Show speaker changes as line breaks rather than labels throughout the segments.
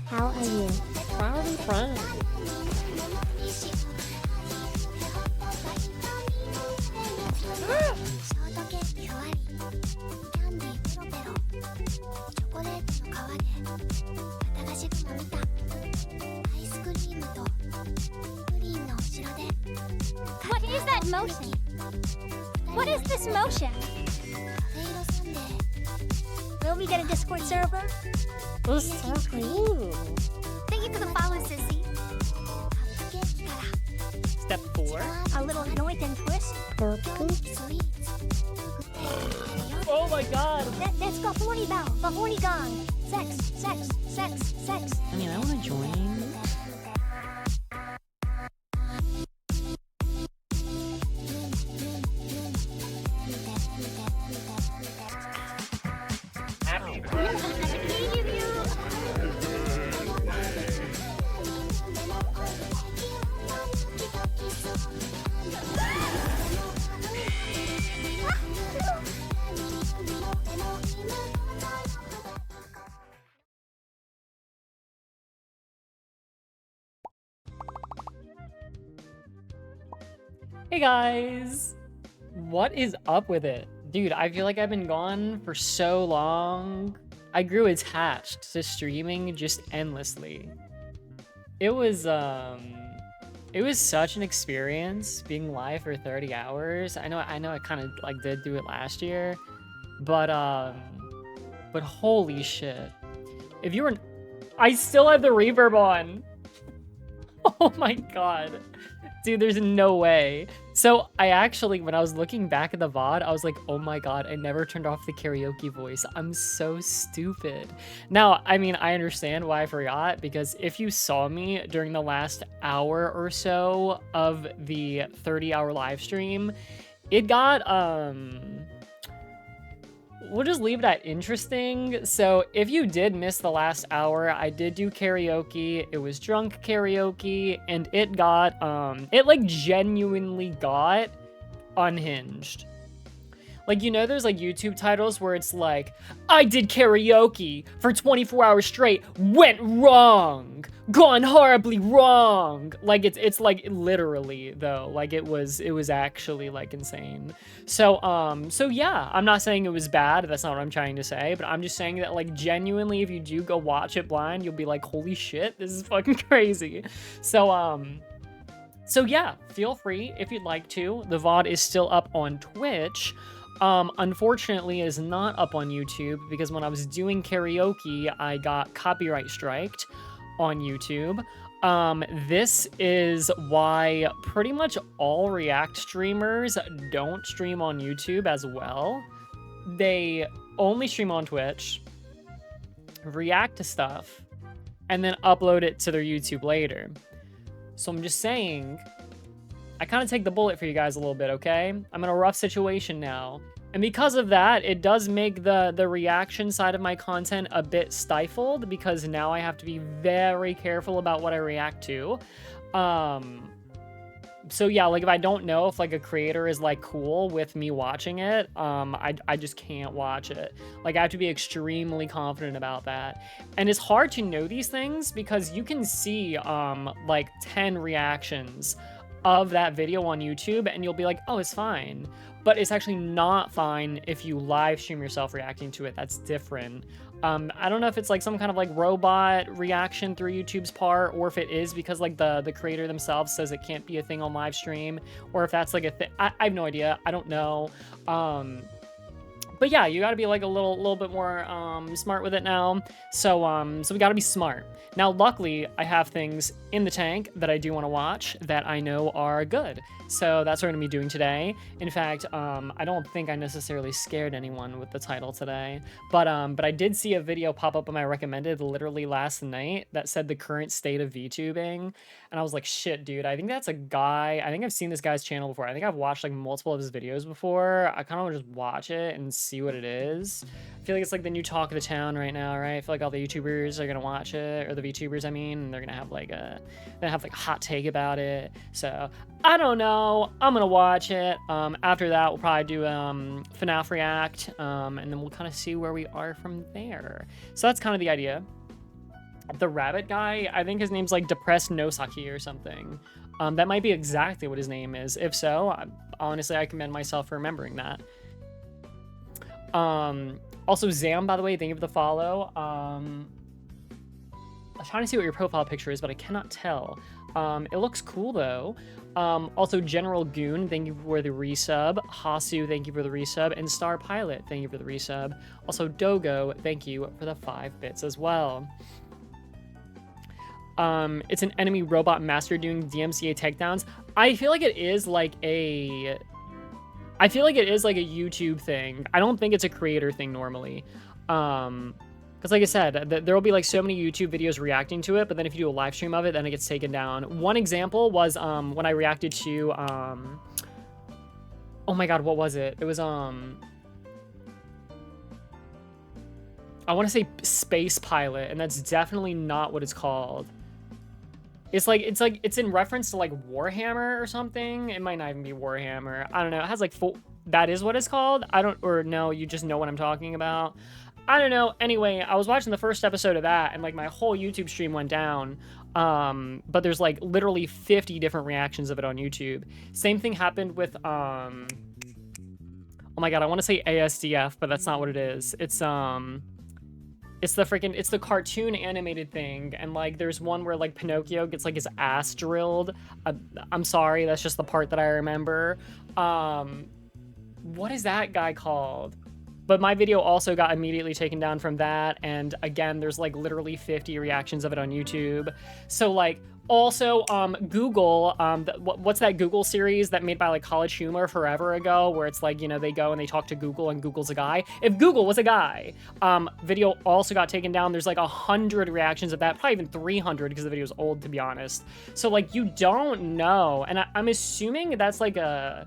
How are you?
Probably fine.
What is that motion? What is this motion? Will we get a Discord server?
This is so cool.
Thank you for the follow, sissy.
Step 4.
A little yoink and twist.
Oh my god.
Let's go horny bell, the horny gong. Sex, sex, sex, sex.
I mean, I want to join. Hey guys! What is up with it? Dude, I feel like I've been gone for so long. I grew attached to streaming just endlessly. It was such an experience being live for 30 hours. I know I kind of like did do it last year, but holy shit. If you were, I still have the reverb on. Oh my god. Dude, there's no way. So I actually, when I was looking back at the VOD, I was like, oh my god, I never turned off the karaoke voice. I'm so stupid. Now, I mean, I understand why I forgot, because if you saw me during the last hour or so of the 30-hour live stream, it got, we'll just leave that interesting. So if you did miss the last hour, I did do karaoke. It was drunk karaoke, and it got, it like genuinely got unhinged. Like, you know, there's like YouTube titles where it's like, I did karaoke for 24 hours straight, went wrong, gone horribly wrong. Like it's like literally though, like it was actually like insane. So yeah, I'm not saying it was bad. That's not what I'm trying to say, but I'm just saying that like genuinely, if you do go watch it blind, you'll be like, holy shit, this is fucking crazy. So yeah, feel free if you'd like to. The VOD is still up on Twitch. Unfortunately, it is not up on YouTube because when I was doing karaoke, I got copyright striked on YouTube. This is why pretty much all React streamers don't stream on YouTube as well. They only stream on Twitch, react to stuff, and then upload it to their YouTube later. So I'm just saying, I kind of take the bullet for you guys a little bit, okay? I'm in a rough situation now. And because of that, it does make the reaction side of my content a bit stifled because now I have to be very careful about what I react to. So yeah, like if I don't know if like a creator is like cool with me watching it, I just can't watch it. Like I have to be extremely confident about that. And it's hard to know these things because you can see like 10 reactions of that video on YouTube and you'll be like, oh, it's fine. But it's actually not fine if you live stream yourself reacting to it. That's different. I don't know if it's like some kind of like robot reaction through YouTube's part, or if it is because like the creator themselves says it can't be a thing on live stream, or if that's like a thing. I have no idea. I don't know. But yeah, you gotta be like a little bit more smart with it now. So we gotta be smart. Now, luckily, I have things in the tank that I do want to watch that I know are good. So that's what I'm gonna be doing today. In fact, I don't think I necessarily scared anyone with the title today, but I did see a video pop up on my recommended literally last night that said the current state of Vtubing, and I was like, shit, dude, I think that's a guy. I think I've seen this guy's channel before. I think I've watched like multiple of his videos before. I kind of want to just watch it and see what it is. I feel like it's like the new talk of the town right now, right? I feel like all the YouTubers are gonna watch it, or the VTubers, I mean, and they're gonna have like a hot take about it. So I don't know. I'm gonna watch it. After that, we'll probably do FNAF React, and then we'll kind of see where we are from there. So that's kind of the idea. The rabbit guy, I think his name's like Depressed Nosaki or something. That might be exactly what his name is. If so, honestly, I commend myself for remembering that. Also, Zam, by the way, thank you for the follow. I'm trying to see what your profile picture is, but I cannot tell. It looks cool, though. Also, General Goon, thank you for the resub. Hasu, thank you for the resub. And Star Pilot, thank you for the resub. Also, Dogo, thank you for the 5 bits as well. It's an enemy robot master doing DMCA takedowns. I feel like it is like a YouTube thing. I don't think it's a creator thing normally. Because like I said, there will be like so many YouTube videos reacting to it, but then if you do a live stream of it, then it gets taken down. One example was when I reacted to oh my god, what was it? It was I want to say Space Pilot, and that's definitely not what it's called. It's in reference to like Warhammer or something. It might not even be Warhammer. I don't know. It has like that is what it's called. Or no, you just know what I'm talking about. I don't know. Anyway, I was watching the first episode of that, and like my whole YouTube stream went down. But there's like literally 50 different reactions of it on YouTube. Same thing happened with oh my god, I want to say ASDF, but that's not what it is. It's the cartoon animated thing, and like there's one where like Pinocchio gets like his ass drilled. I'm sorry, that's just the part that I remember. What is that guy called? But my video also got immediately taken down from that, and again, there's like literally 50 reactions of it on YouTube. So like also Google, what's that Google series that made by like College Humor forever ago, where it's like, you know, they go and they talk to Google and Google's a guy. If Google was a guy, video also got taken down. There's like 100 reactions of that, probably even 300 because the video is old, to be honest. So like you don't know, and I'm assuming that's like a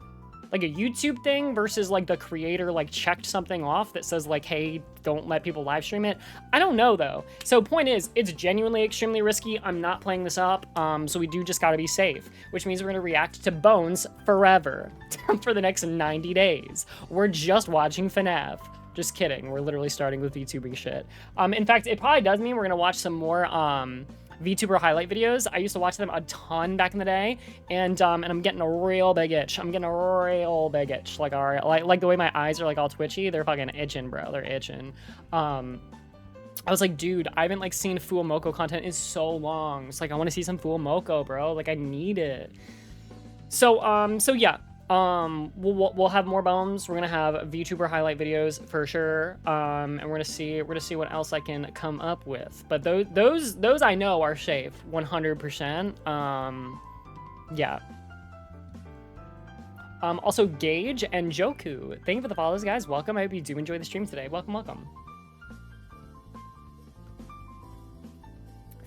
YouTube thing versus like the creator like checked something off that says like, hey, don't let people live stream it. I don't know though. So point is, it's genuinely extremely risky. I'm not playing this up. So we do just gotta be safe, which means we're gonna react to Bones forever for the next 90 days. We're just watching FNAF. Just kidding. We're literally starting with VTubing shit. In fact, it probably does mean we're gonna watch some more VTuber highlight videos. I used to watch them a ton back in the day, and I'm getting a real big itch. I'm getting a real big itch. Like, all right, like the way my eyes are like all twitchy, they're fucking itching, bro. They're itching. I was like, dude, I haven't like seen Fuomoko content in so long. It's like I want to see some Fuomoko, bro. Like I need it. So yeah. We'll have more Bones. We're gonna have VTuber highlight videos for sure. And we're gonna see what else I can come up with. But those I know are safe, 100%. Yeah. Also Gage and Joku, thank you for the follows, guys. Welcome. I hope you do enjoy the stream today. Welcome.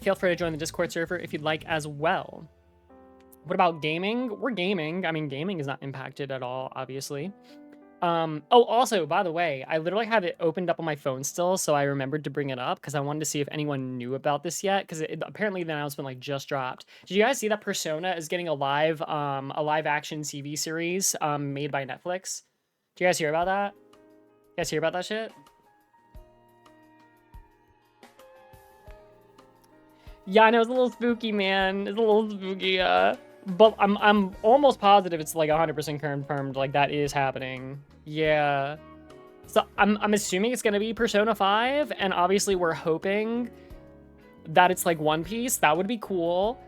Feel free to join the Discord server if you'd like as well. What about gaming? We're gaming. I mean, gaming is not impacted at all, obviously. Oh, also, by the way, I literally have it opened up on my phone still, so I remembered to bring it up because I wanted to see if anyone knew about this yet, because apparently the announcement like just dropped. Did you guys see that Persona is getting a live action TV series made by Netflix? Did you guys hear about that? You guys hear about that shit? Yeah, I know, it's a little spooky, man. It's a little spooky, but I'm almost positive it's like 100% confirmed, like that is happening. Yeah. So I'm assuming it's gonna be Persona 5, and obviously we're hoping that it's like One Piece. That would be cool.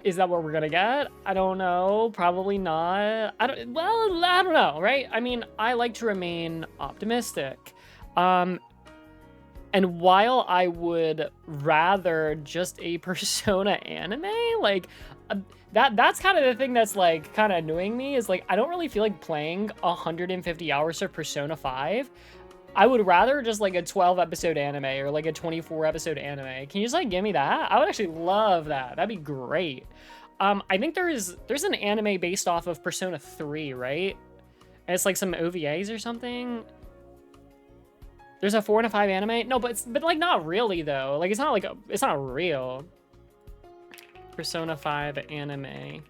Is that what we're gonna get? I don't know. Probably not. I don't know, right? I mean, I like to remain optimistic. And while I would rather just a Persona anime, like that's kind of the thing that's like kind of annoying me, is like I don't really feel like playing 150 hours of Persona 5. I would rather just like a 12 episode anime or like a 24 episode anime. Can you just like give me that? I would actually love that. That'd be great. I think there's an anime based off of Persona 3, right? It's like some OVAs or something. There's a 4 and a 5 anime. No, but like not really though. Like it's not like it's not real. Persona 5 anime.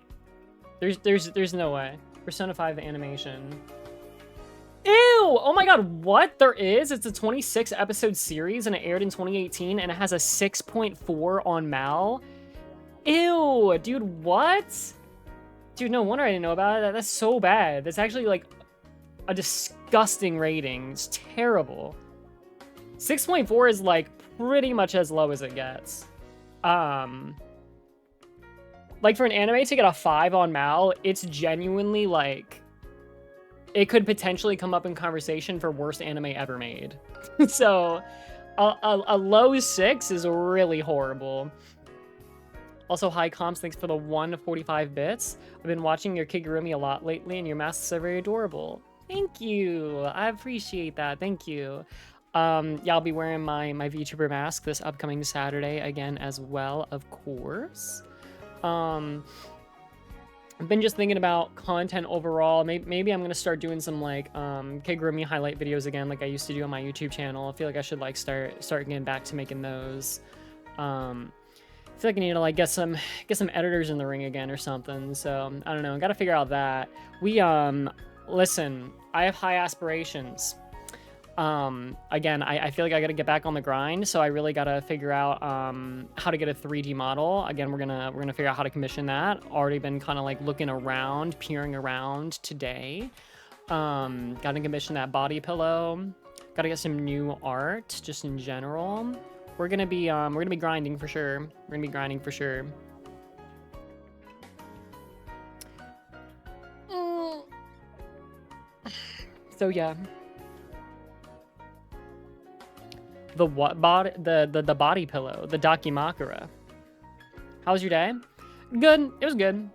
There's no way. Persona 5 animation. Ew! Oh my god, what? There is? It's a 26 episode series and it aired in 2018 and it has a 6.4 on Mal. Ew, dude, what? Dude, no wonder I didn't know about it. That's so bad. That's actually like a disgusting rating. It's terrible. 6.4 is like pretty much as low as it gets. Like for an anime to get a 5 on Mal, it's genuinely like, it could potentially come up in conversation for worst anime ever made. So a low 6 is really horrible. Also, hi comps, thanks for the 145 bits. I've been watching your Kigurumi a lot lately and your masks are very adorable. Thank you, I appreciate that, thank you. Yeah, I'll be wearing my VTuber mask this upcoming Saturday again as well, of course. I've been just thinking about content overall. Maybe I'm gonna start doing some like Kigurumi highlight videos again, like I used to do on my YouTube channel. I feel like I should like start getting back to making those. I feel like I need to like get some editors in the ring again or something. So I don't know. Got to figure out that. Listen, I have high aspirations. Again, I feel like I gotta get back on the grind, so I really gotta figure out how to get a 3D model. Again, we're gonna figure out how to commission that. Already been kind of like looking around, peering around today. Gotta commission that body pillow. Gotta get some new art just in general. We're gonna be grinding for sure. We're gonna be grinding for sure. So yeah. The what body? The body pillow. The Dakimakura. How was your day? Good. It was good.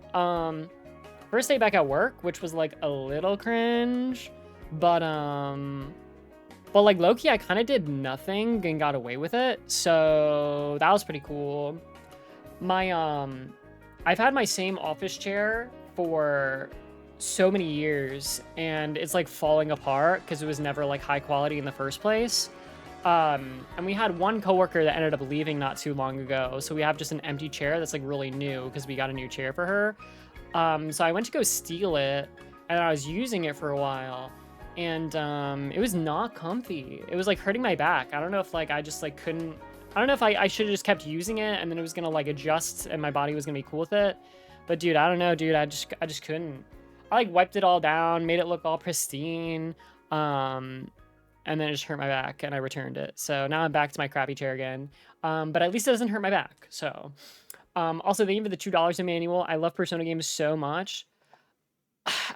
First day back at work, which was like a little cringe, but like low-key, I kind of did nothing and got away with it, so that was pretty cool. I've had my same office chair for so many years, and it's like falling apart because it was never like high quality in the first place. And we had one coworker that ended up leaving not too long ago, so we have just an empty chair that's like really new because we got a new chair for her. So I went to go steal it, and I was using it for a while, and it was not comfy. It was like hurting my back. I don't know if like I just like couldn't. I don't know if I should have just kept using it, and then it was gonna like adjust, and my body was gonna be cool with it. But dude, I don't know, dude. I just couldn't. I like wiped it all down, made it look all pristine. And then it just hurt my back, and I returned it. So now I'm back to my crappy chair again. But at least it doesn't hurt my back. So, also thank you for the $2 in manual. I love Persona games so much.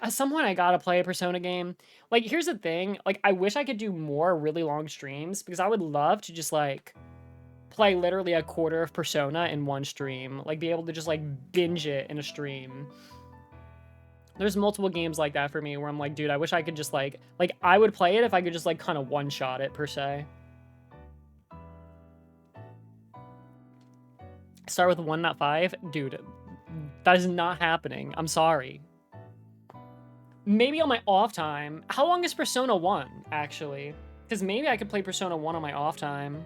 At some point, I gotta play a Persona game. Like, here's the thing. Like, I wish I could do more really long streams, because I would love to just, like, play literally a quarter of Persona in one stream. Like, be able to just, like, binge it in a stream. There's multiple games like that for me where I'm like, dude, I wish I could just like I would play it if I could just like kind of one-shot it per se. Start with 1, not 5? Dude, that is not happening. I'm sorry. Maybe on my off time. How long is Persona 1, actually? Because maybe I could play Persona 1 on my off time.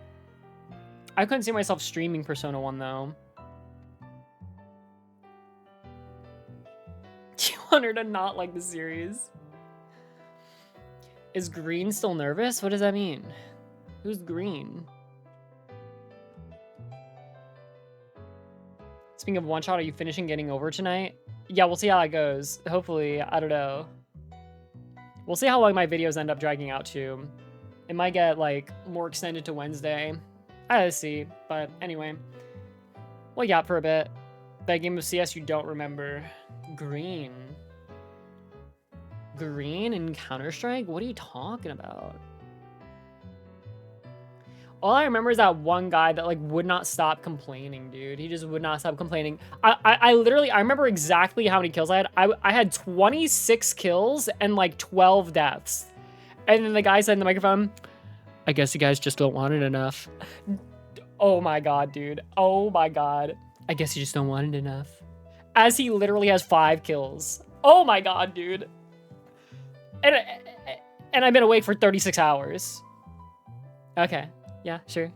I couldn't see myself streaming Persona 1, though. You want her to not like the series. Is Green still nervous? What does that mean? Who's Green? Speaking of one shot, are you finishing Getting Over tonight? Yeah, we'll see how that goes. Hopefully, I don't know. We'll see how long my videos end up dragging out to. It might get like more extended to Wednesday. I gotta see, but anyway. We'll yap for a bit. That game of CS you don't remember. Green. Green in Counter-Strike? What are you talking about? All I remember is that one guy that like would not stop complaining, dude. He just would not stop complaining. I literally, I remember exactly how many kills I had. I had 26 kills and like 12 deaths. And then the guy said in the microphone, I guess you guys just don't want it enough. Oh my god, dude. Oh my god. I guess you just don't want it enough. As he literally has 5 kills. Oh my god, dude. And, and I've been awake for 36 hours. Okay. Yeah, sure.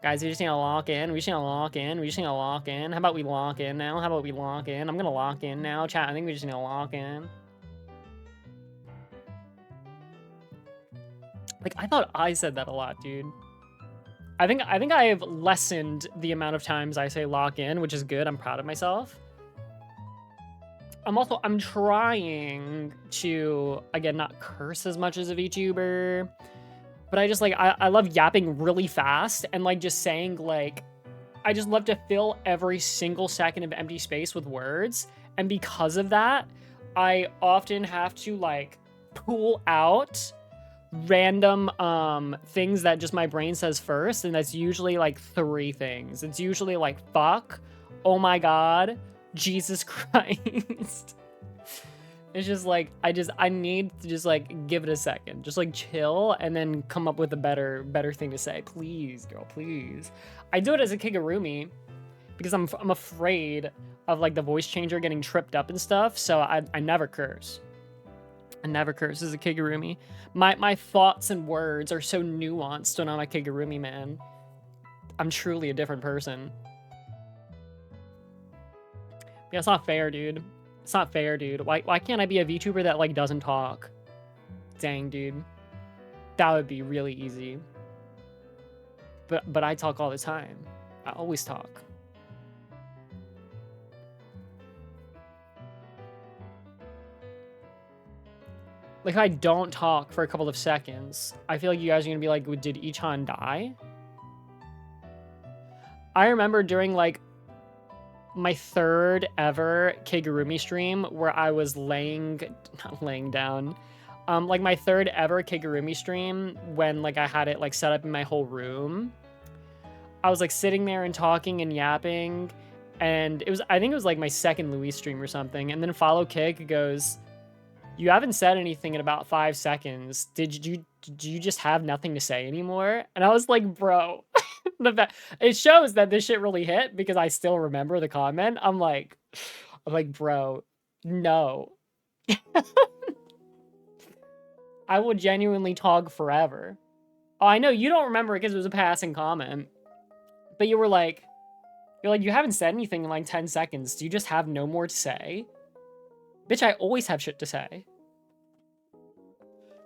Guys, we just need to lock in. We just need to lock in. We just need to lock in. How about we lock in now? How about we lock in? I'm gonna lock in now. Chat, I think we just need to lock in. Like, I thought I said that a lot, dude. I think I have lessened the amount of times I say lock in, which is good. I'm proud of myself. I'm trying to, again, not curse as much as a VTuber, but I just, like, I love yapping really fast and, like, just saying, like, I just love to fill every single second of empty space with words. And because of that, I often have to, like, pull out random things that just my brain says first, and that's usually like 3 things. It's usually like fuck, oh my god, Jesus Christ. It's just like I need to just like give it a second, just like chill, and then come up with a better thing to say. Please, girl, please. I do it as a Kigurumi because I'm afraid of like the voice changer getting tripped up and stuff, so I never curse. I never curse as a Kigurumi. My thoughts and words are so nuanced when I'm a Kigurumi, man. I'm truly a different person. Yeah, it's not fair, dude. It's not fair, dude. Why can't I be a VTuber that, like, doesn't talk? Dang, dude. That would be really easy. But I talk all the time. I always talk. Like, if I don't talk for a couple of seconds, I feel like you guys are gonna be like, did y-chan die? I remember during, like, my 3rd ever Kigurumi stream where I was not laying down, like my 3rd ever Kigurumi stream when, like, I had it, like, set up in my whole room. I was, like, sitting there and talking and yapping, and I think it was, like, my 2nd Luis stream or something, and then Follow Kig goes, you haven't said anything in about 5 seconds. Did you just have nothing to say anymore? And I was like, bro, it shows that this shit really hit because I still remember the comment. I'm like, bro, no. I will genuinely talk forever. Oh, I know you don't remember it because it was a passing comment, but you're like, you haven't said anything in like 10 seconds. Do you just have no more to say? Bitch, I always have shit to say.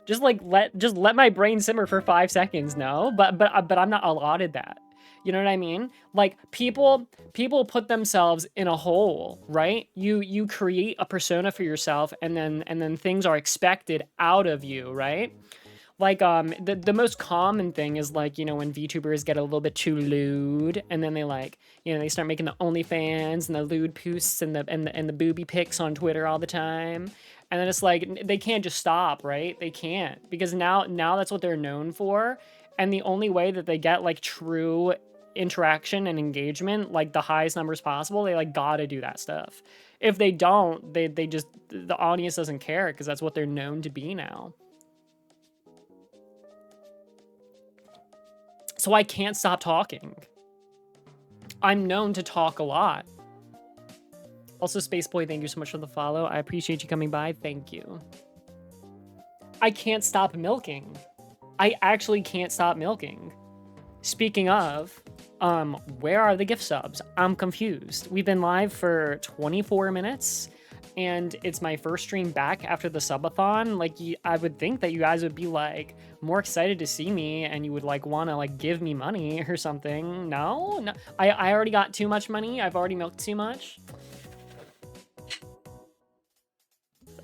Just like let my brain simmer for 5 seconds, no? But I'm not allotted that. You know what I mean? Like people put themselves in a hole, right? You create a persona for yourself, and then things are expected out of you, right? Like the most common thing is, like, you know, when VTubers get a little bit too lewd, and then they, like, you know, they start making the OnlyFans and the lewd posts and the booby pics on Twitter all the time. And then it's like they can't just stop, right? They can't, because now that's what they're known for. And the only way that they get, like, true interaction and engagement, like the highest numbers possible, they, like, gotta do that stuff. If they don't, they just, the audience doesn't care because that's what they're known to be now. So I can't stop talking. I'm known to talk a lot. Also, Spaceboy, thank you so much for the follow. I appreciate you coming by. Thank you. I can't stop milking. I actually can't stop milking. Speaking of, where are the gift subs? I'm confused. We've been live for 24 minutes, and it's my first stream back after the subathon. Like, I would think that you guys would be, like, more excited to see me, and you would, like, want to, like, give me money or something. No? I already got too much money. I've already milked too much.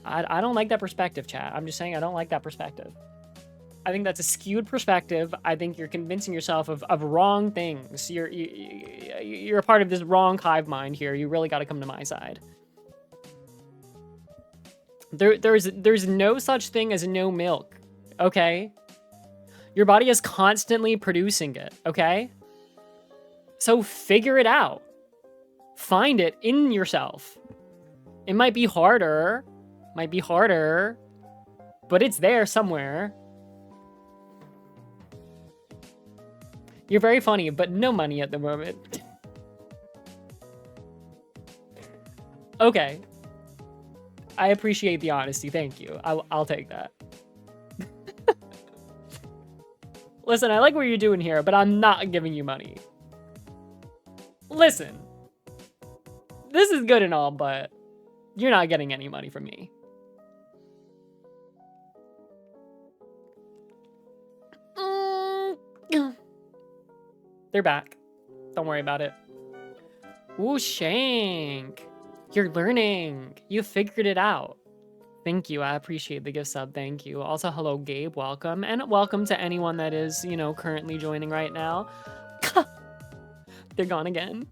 I don't like that perspective, chat. I'm just saying I don't like that perspective. I think that's a skewed perspective. I think you're convincing yourself of wrong things. You're a part of this wrong hive mind here. You really got to come to my side. There's no such thing as no milk, okay? Your body is constantly producing it, okay? So figure it out. Find it in yourself. It might be harder, but it's there somewhere. You're very funny, but no money at the moment. Okay. I appreciate the honesty. Thank you. I'll take that. Listen, I like what you're doing here, but I'm not giving you money. Listen. This is good and all, but you're not getting any money from me. They're back. Don't worry about it. Ooh, Shank. You're learning. You figured it out. Thank you. I appreciate the gift sub. Thank you. Also, hello, Gabe. Welcome. And welcome to anyone that is, you know, currently joining right now. They're gone again.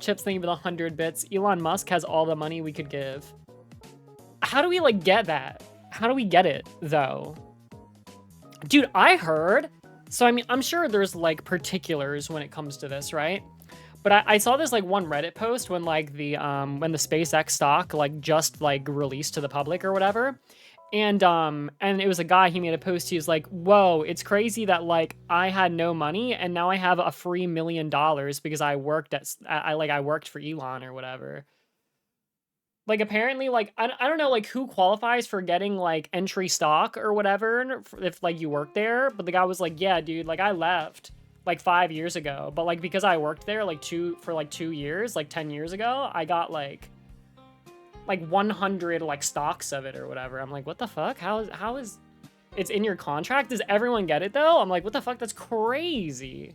Chips, thank you for the 100 bits. Elon Musk has all the money we could give. How do we, like, get that? How do we get it, though? Dude, I heard... So, I mean, I'm sure there's, like, particulars when it comes to this, right? But I saw this, like, one Reddit post when, like, the SpaceX stock, like, just, like, released to the public or whatever. And it was a guy, he made a post, he was like, whoa, it's crazy that, like, I had no money, and now I have a free $1 million because I worked I worked for Elon or whatever. Like, apparently, like, I don't know, like, who qualifies for getting, like, entry stock or whatever, if, like, you work there, but the guy was like, yeah, dude, like, I left like 5 years ago, but like because I worked there like 2 years, like 10 years ago, I got like 100 like stocks of it or whatever. I'm like, what the fuck? How is it's in your contract? Does everyone get it though? I'm like, what the fuck? That's crazy.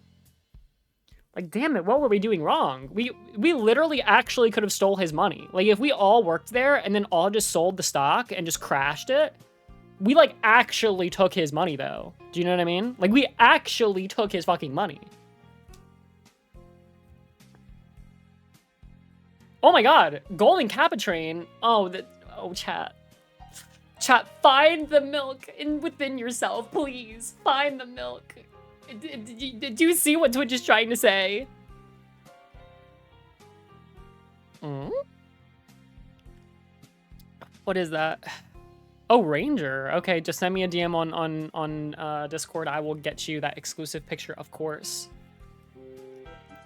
Like, damn it, what were we doing wrong? We literally actually could have stole his money. Like, if we all worked there and then all just sold the stock and just crashed it, we, like, actually took his money, though. Do you know what I mean? Like, we actually took his fucking money. Oh my god. Golden Capitrain. Oh, chat. Chat, find the milk within yourself, please. Find the milk. Did you see what Twitch is trying to say? What is that? Oh, Ranger. Okay, just send me a DM on Discord. I will get you that exclusive picture, of course.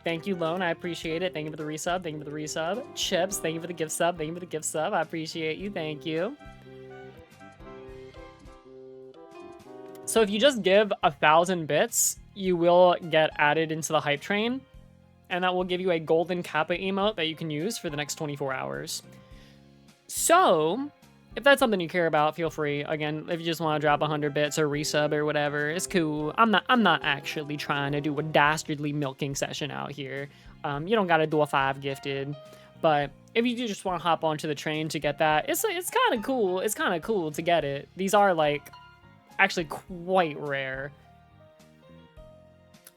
Thank you, Lone. I appreciate it. Thank you for the resub. Thank you for the resub. Chips, thank you for the gift sub. Thank you for the gift sub. I appreciate you. Thank you. So if you just give 1,000 bits, you will get added into the hype train, and that will give you a golden Kappa emote that you can use for the next 24 hours. So, if that's something you care about, feel free. Again, if you just want to drop 100 bits or resub or whatever, it's cool. I'm not actually trying to do a dastardly milking session out here. You don't gotta do a 5 gifted, but if you do just want to hop onto the train to get that, it's kind of cool. It's kind of cool to get it. These are like actually quite rare.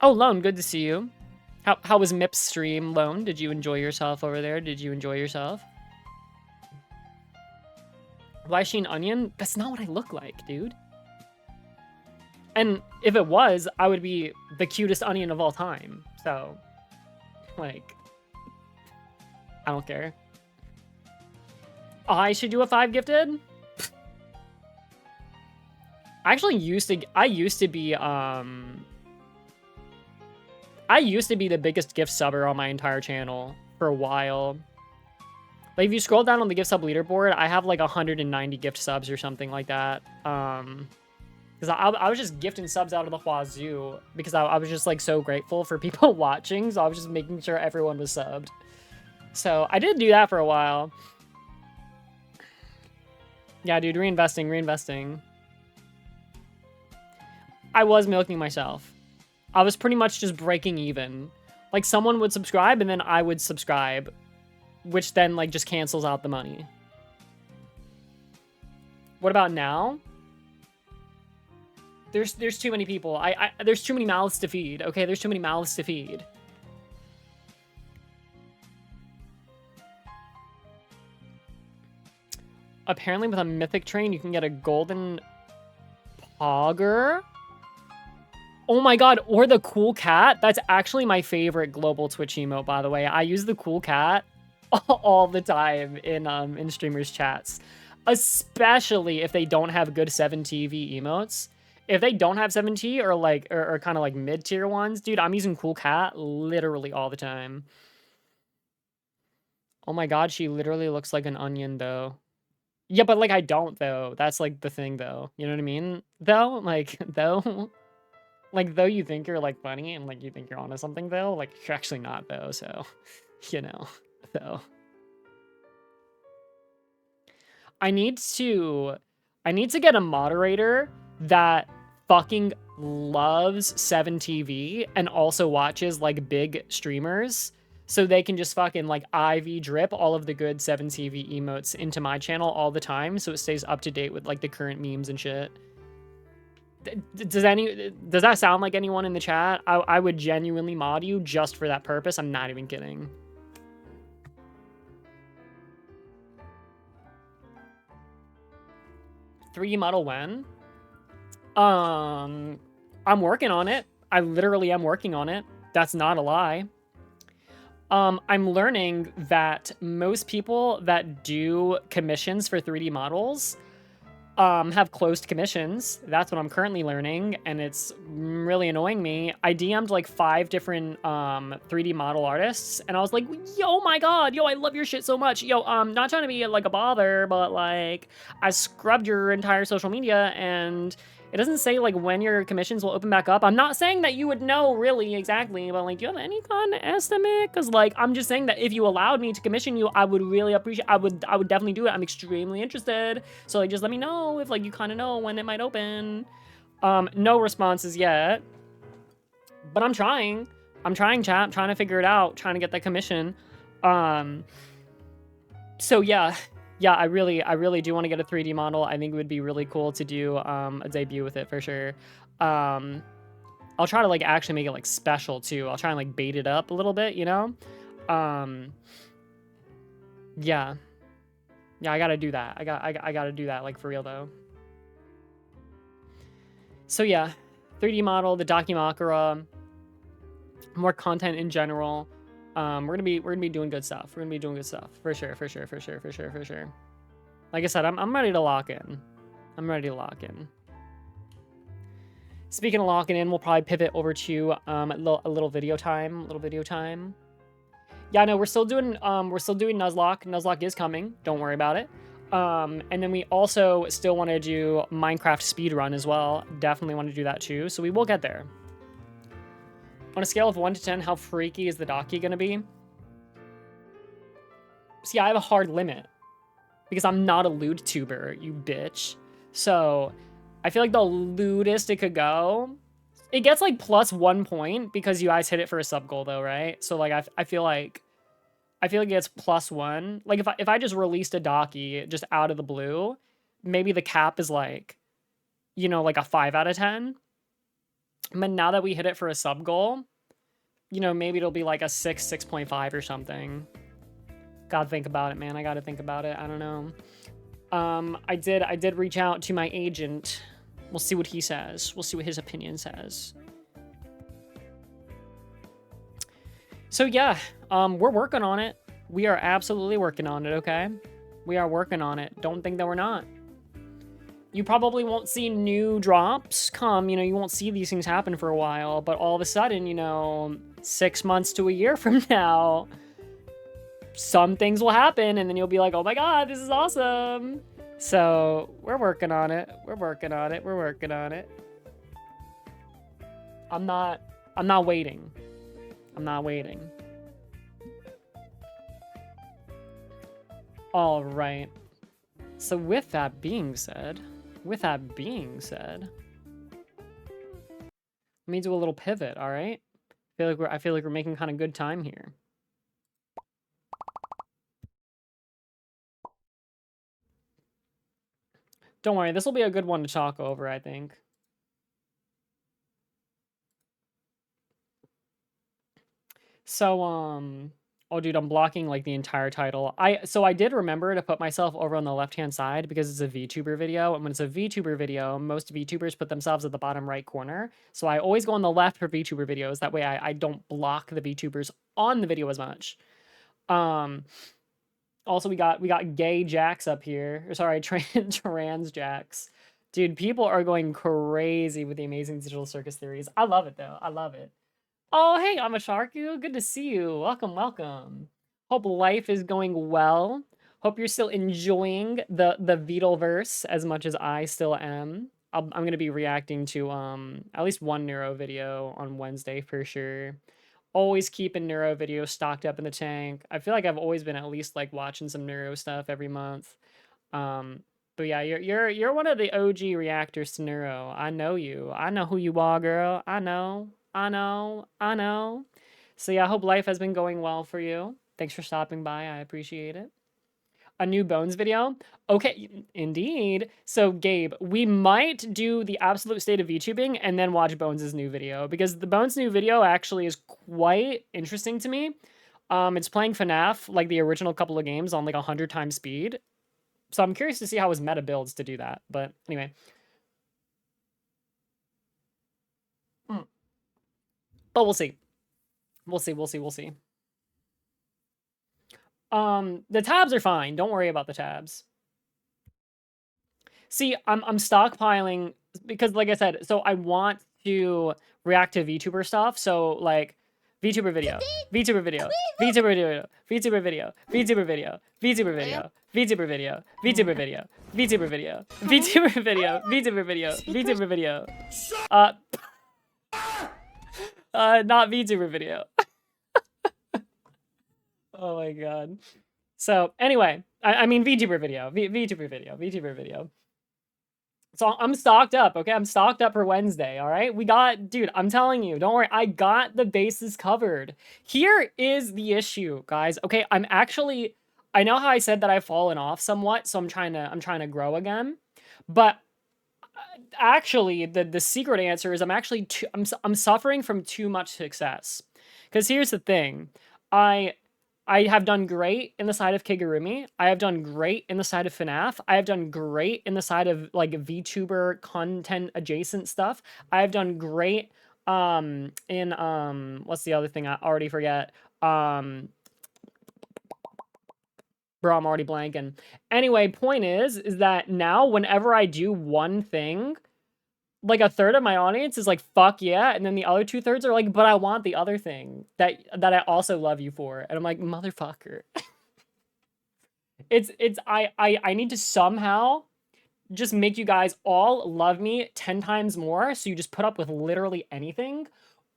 Oh, Lone, good to see you. How was MIP's stream, Lone? Did you enjoy yourself over there? Did you enjoy yourself? Why is she an onion? That's not what I look like, dude. And if it was, I would be the cutest onion of all time. So, like, I don't care. I should do a 5 gifted? I used to be the biggest gift subber on my entire channel for a while. Like, if you scroll down on the gift sub leaderboard, I have like 190 gift subs or something like that. Because I was just gifting subs out of the wazoo because I was just like so grateful for people watching, so I was just making sure everyone was subbed. So I did do that for a while. Yeah, dude, reinvesting. I was milking myself. I was pretty much just breaking even. Like, someone would subscribe and then I would subscribe, which then like just cancels out the money. What about now? There's too many people. There's too many mouths to feed. Okay, there's too many mouths to feed. Apparently with a mythic train, you can get a golden Pogger. Oh my god, or the cool cat. That's actually my favorite global Twitch emote, by the way. I use the cool cat all the time in streamers' chats. Especially if they don't have good 7TV emotes. If they don't have 7T or like or kind of like mid-tier ones, dude, I'm using cool cat literally all the time. Oh my god, she literally looks like an onion though. Yeah, but, like, I don't, though. That's, like, the thing, though. You know what I mean? Though, like, though, like, though you think you're, like, funny and, like, you think you're onto something, though, like, you're actually not, though, so, you know, though. I need to get a moderator that fucking loves 7TV and also watches, like, big streamers, so they can just fucking, like, IV drip all of the good 7TV emotes into my channel all the time, so it stays up to date with, like, the current memes and shit. Does that sound like anyone in the chat? I would genuinely mod you just for that purpose. I'm not even kidding. 3D model when? I'm working on it. I literally am working on it. That's not a lie. I'm learning that most people that do commissions for 3D models have closed commissions. That's what I'm currently learning, and it's really annoying me. I DM'd like 5 different 3D model artists, and I was like, yo, my god, yo, I love your shit so much. Yo, not trying to be like a bother, but like, I scrubbed your entire social media, and it doesn't say like when your commissions will open back up. I'm not saying that you would know really exactly, but like, do you have any kind of estimate? Because like, I'm just saying that if you allowed me to commission you, I would really appreciate. I would definitely do it. I'm extremely interested. So like, just let me know if like you kind of know when it might open. No responses yet, but I'm trying. I'm trying, chat. I'm trying to figure it out. Trying to get that commission. So yeah. Yeah, I really do want to get a 3D model. I think it would be really cool to do a debut with it for sure. I'll try to like actually make it like special too. I'll try and like bait it up a little bit, you know? Yeah. Yeah, I gotta do that. I gotta do that like for real though. So yeah, 3D model, the Dakimakura, more content in general. We're gonna be doing good stuff. We're gonna be doing good stuff for sure. Like I said, I'm ready to lock in. I'm ready to lock in. Speaking of locking in, we'll probably pivot over to a little video time. Yeah, no, we're still doing Nuzlocke. Nuzlocke is coming. Don't worry about it. And then we also still want to do Minecraft speedrun as well. Definitely want to do that too. So we will get there. On a scale of 1 to 10, how freaky is the Daki gonna be? See, I have a hard limit because I'm not a lewd tuber, you bitch. So I feel like the lewdest it could go, it gets like +1 point because you guys hit it for a sub goal though, right? So like I feel like it gets +1. Like if I just released a Daki just out of the blue, maybe the cap is like, you know, like a 5 out of 10. But now that we hit it for a sub goal, you know, maybe it'll be like a 6, 6.5 or something. Gotta think about it, man. I gotta think about it. I don't know. I did reach out to my agent. We'll see what he says. We'll see what his opinion says. So yeah, we're working on it. We are absolutely working on it, okay? We are working on it. Don't think that we're not. You probably won't see new drops come, you know, you won't see these things happen for a while, but all of a sudden, you know, 6 months to a year from now, some things will happen, and then you'll be like, oh my god, this is awesome. So we're working on it. We're working on it. I'm not waiting. I'm not waiting. All right. So with that being said, let me do a little pivot, all right? I feel like we're making kind of good time here. Don't worry, this will be a good one to talk over, I think. So, oh, dude, I'm blocking, like, the entire title. So I did remember to put myself over on the left-hand side because it's a VTuber video, and when it's a VTuber video, most VTubers put themselves at the bottom right corner. So I always go on the left for VTuber videos. That way I don't block the VTubers on the video as much. Also, we got gay Jacks up here. Or sorry, trans Jacks. Dude, people are going crazy with the Amazing Digital Circus theories. I love it, though. I love it. Oh, hey, I'm a Sharku. Good to see you. Welcome, welcome. Hope life is going well. Hope you're still enjoying the Beetleverse as much as I still am. I'm gonna be reacting to at least one Neuro video on Wednesday for sure. Always keeping Neuro videos stocked up in the tank. I feel like I've always been at least like watching some Neuro stuff every month. Um, but yeah, you're one of the OG reactors to Neuro. I know you. I know who you are, girl. I know. I know. I know. So yeah, I hope life has been going well for you. Thanks for stopping by. I appreciate it. A new Bones video? Okay, indeed. So Gabe, we might do the absolute state of VTubing and then watch Bones' new video because the Bones' new video actually is quite interesting to me. It's playing FNAF, like the original couple of games on like 100 times speed. So I'm curious to see how his meta builds to do that. But anyway. But we'll see. We'll see, we'll see, we'll see. The tabs are fine. Don't worry about the tabs. See, I'm stockpiling because, like I said, so I want to react to VTuber stuff. So like VTuber video, VTuber video, VTuber video, VTuber video, VTuber video, VTuber video, VTuber video, VTuber video, VTuber video, VTuber video, VTuber video, VTuber video. Not VTuber video. Oh my god. So anyway, I mean VTuber video, VTuber video, VTuber video. So I'm stocked up, okay? I'm stocked up for Wednesday, all right? We got, dude, I'm telling you, don't worry. I got the bases covered. Here is the issue, guys. Okay, I know how I said that I've fallen off somewhat, so I'm trying to grow again. But actually, the secret answer is I'm suffering from too much success. Because here's the thing. I have done great in the side of Kigurumi. I have done great in the side of FNAF. I have done great in the side of like VTuber content adjacent stuff. I have done great in what's the other thing? I already forget. Bro, I'm already blanking. Anyway, point is that now whenever I do one thing, like a third of my audience is like, fuck yeah. And then the other 2/3 are like, but I want the other thing that I also love you for. And I'm like, motherfucker. I need to somehow just make you guys all love me 10 times more. So you just put up with literally anything.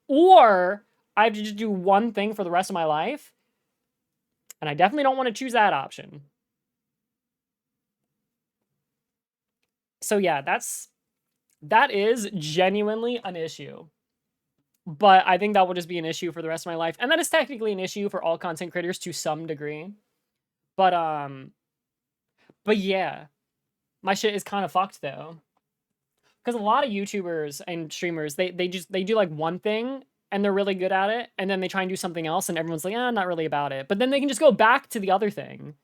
Or I have to just do one thing for the rest of my life. And I definitely don't want to choose that option. So yeah, that is genuinely an issue. But I think that will just be an issue for the rest of my life. And that is technically an issue for all content creators to some degree. But yeah. My shit is kind of fucked though. Because a lot of YouTubers and streamers, they do like one thing and they're really good at it, and then they try and do something else and everyone's like, not really about it. But then they can just go back to the other thing.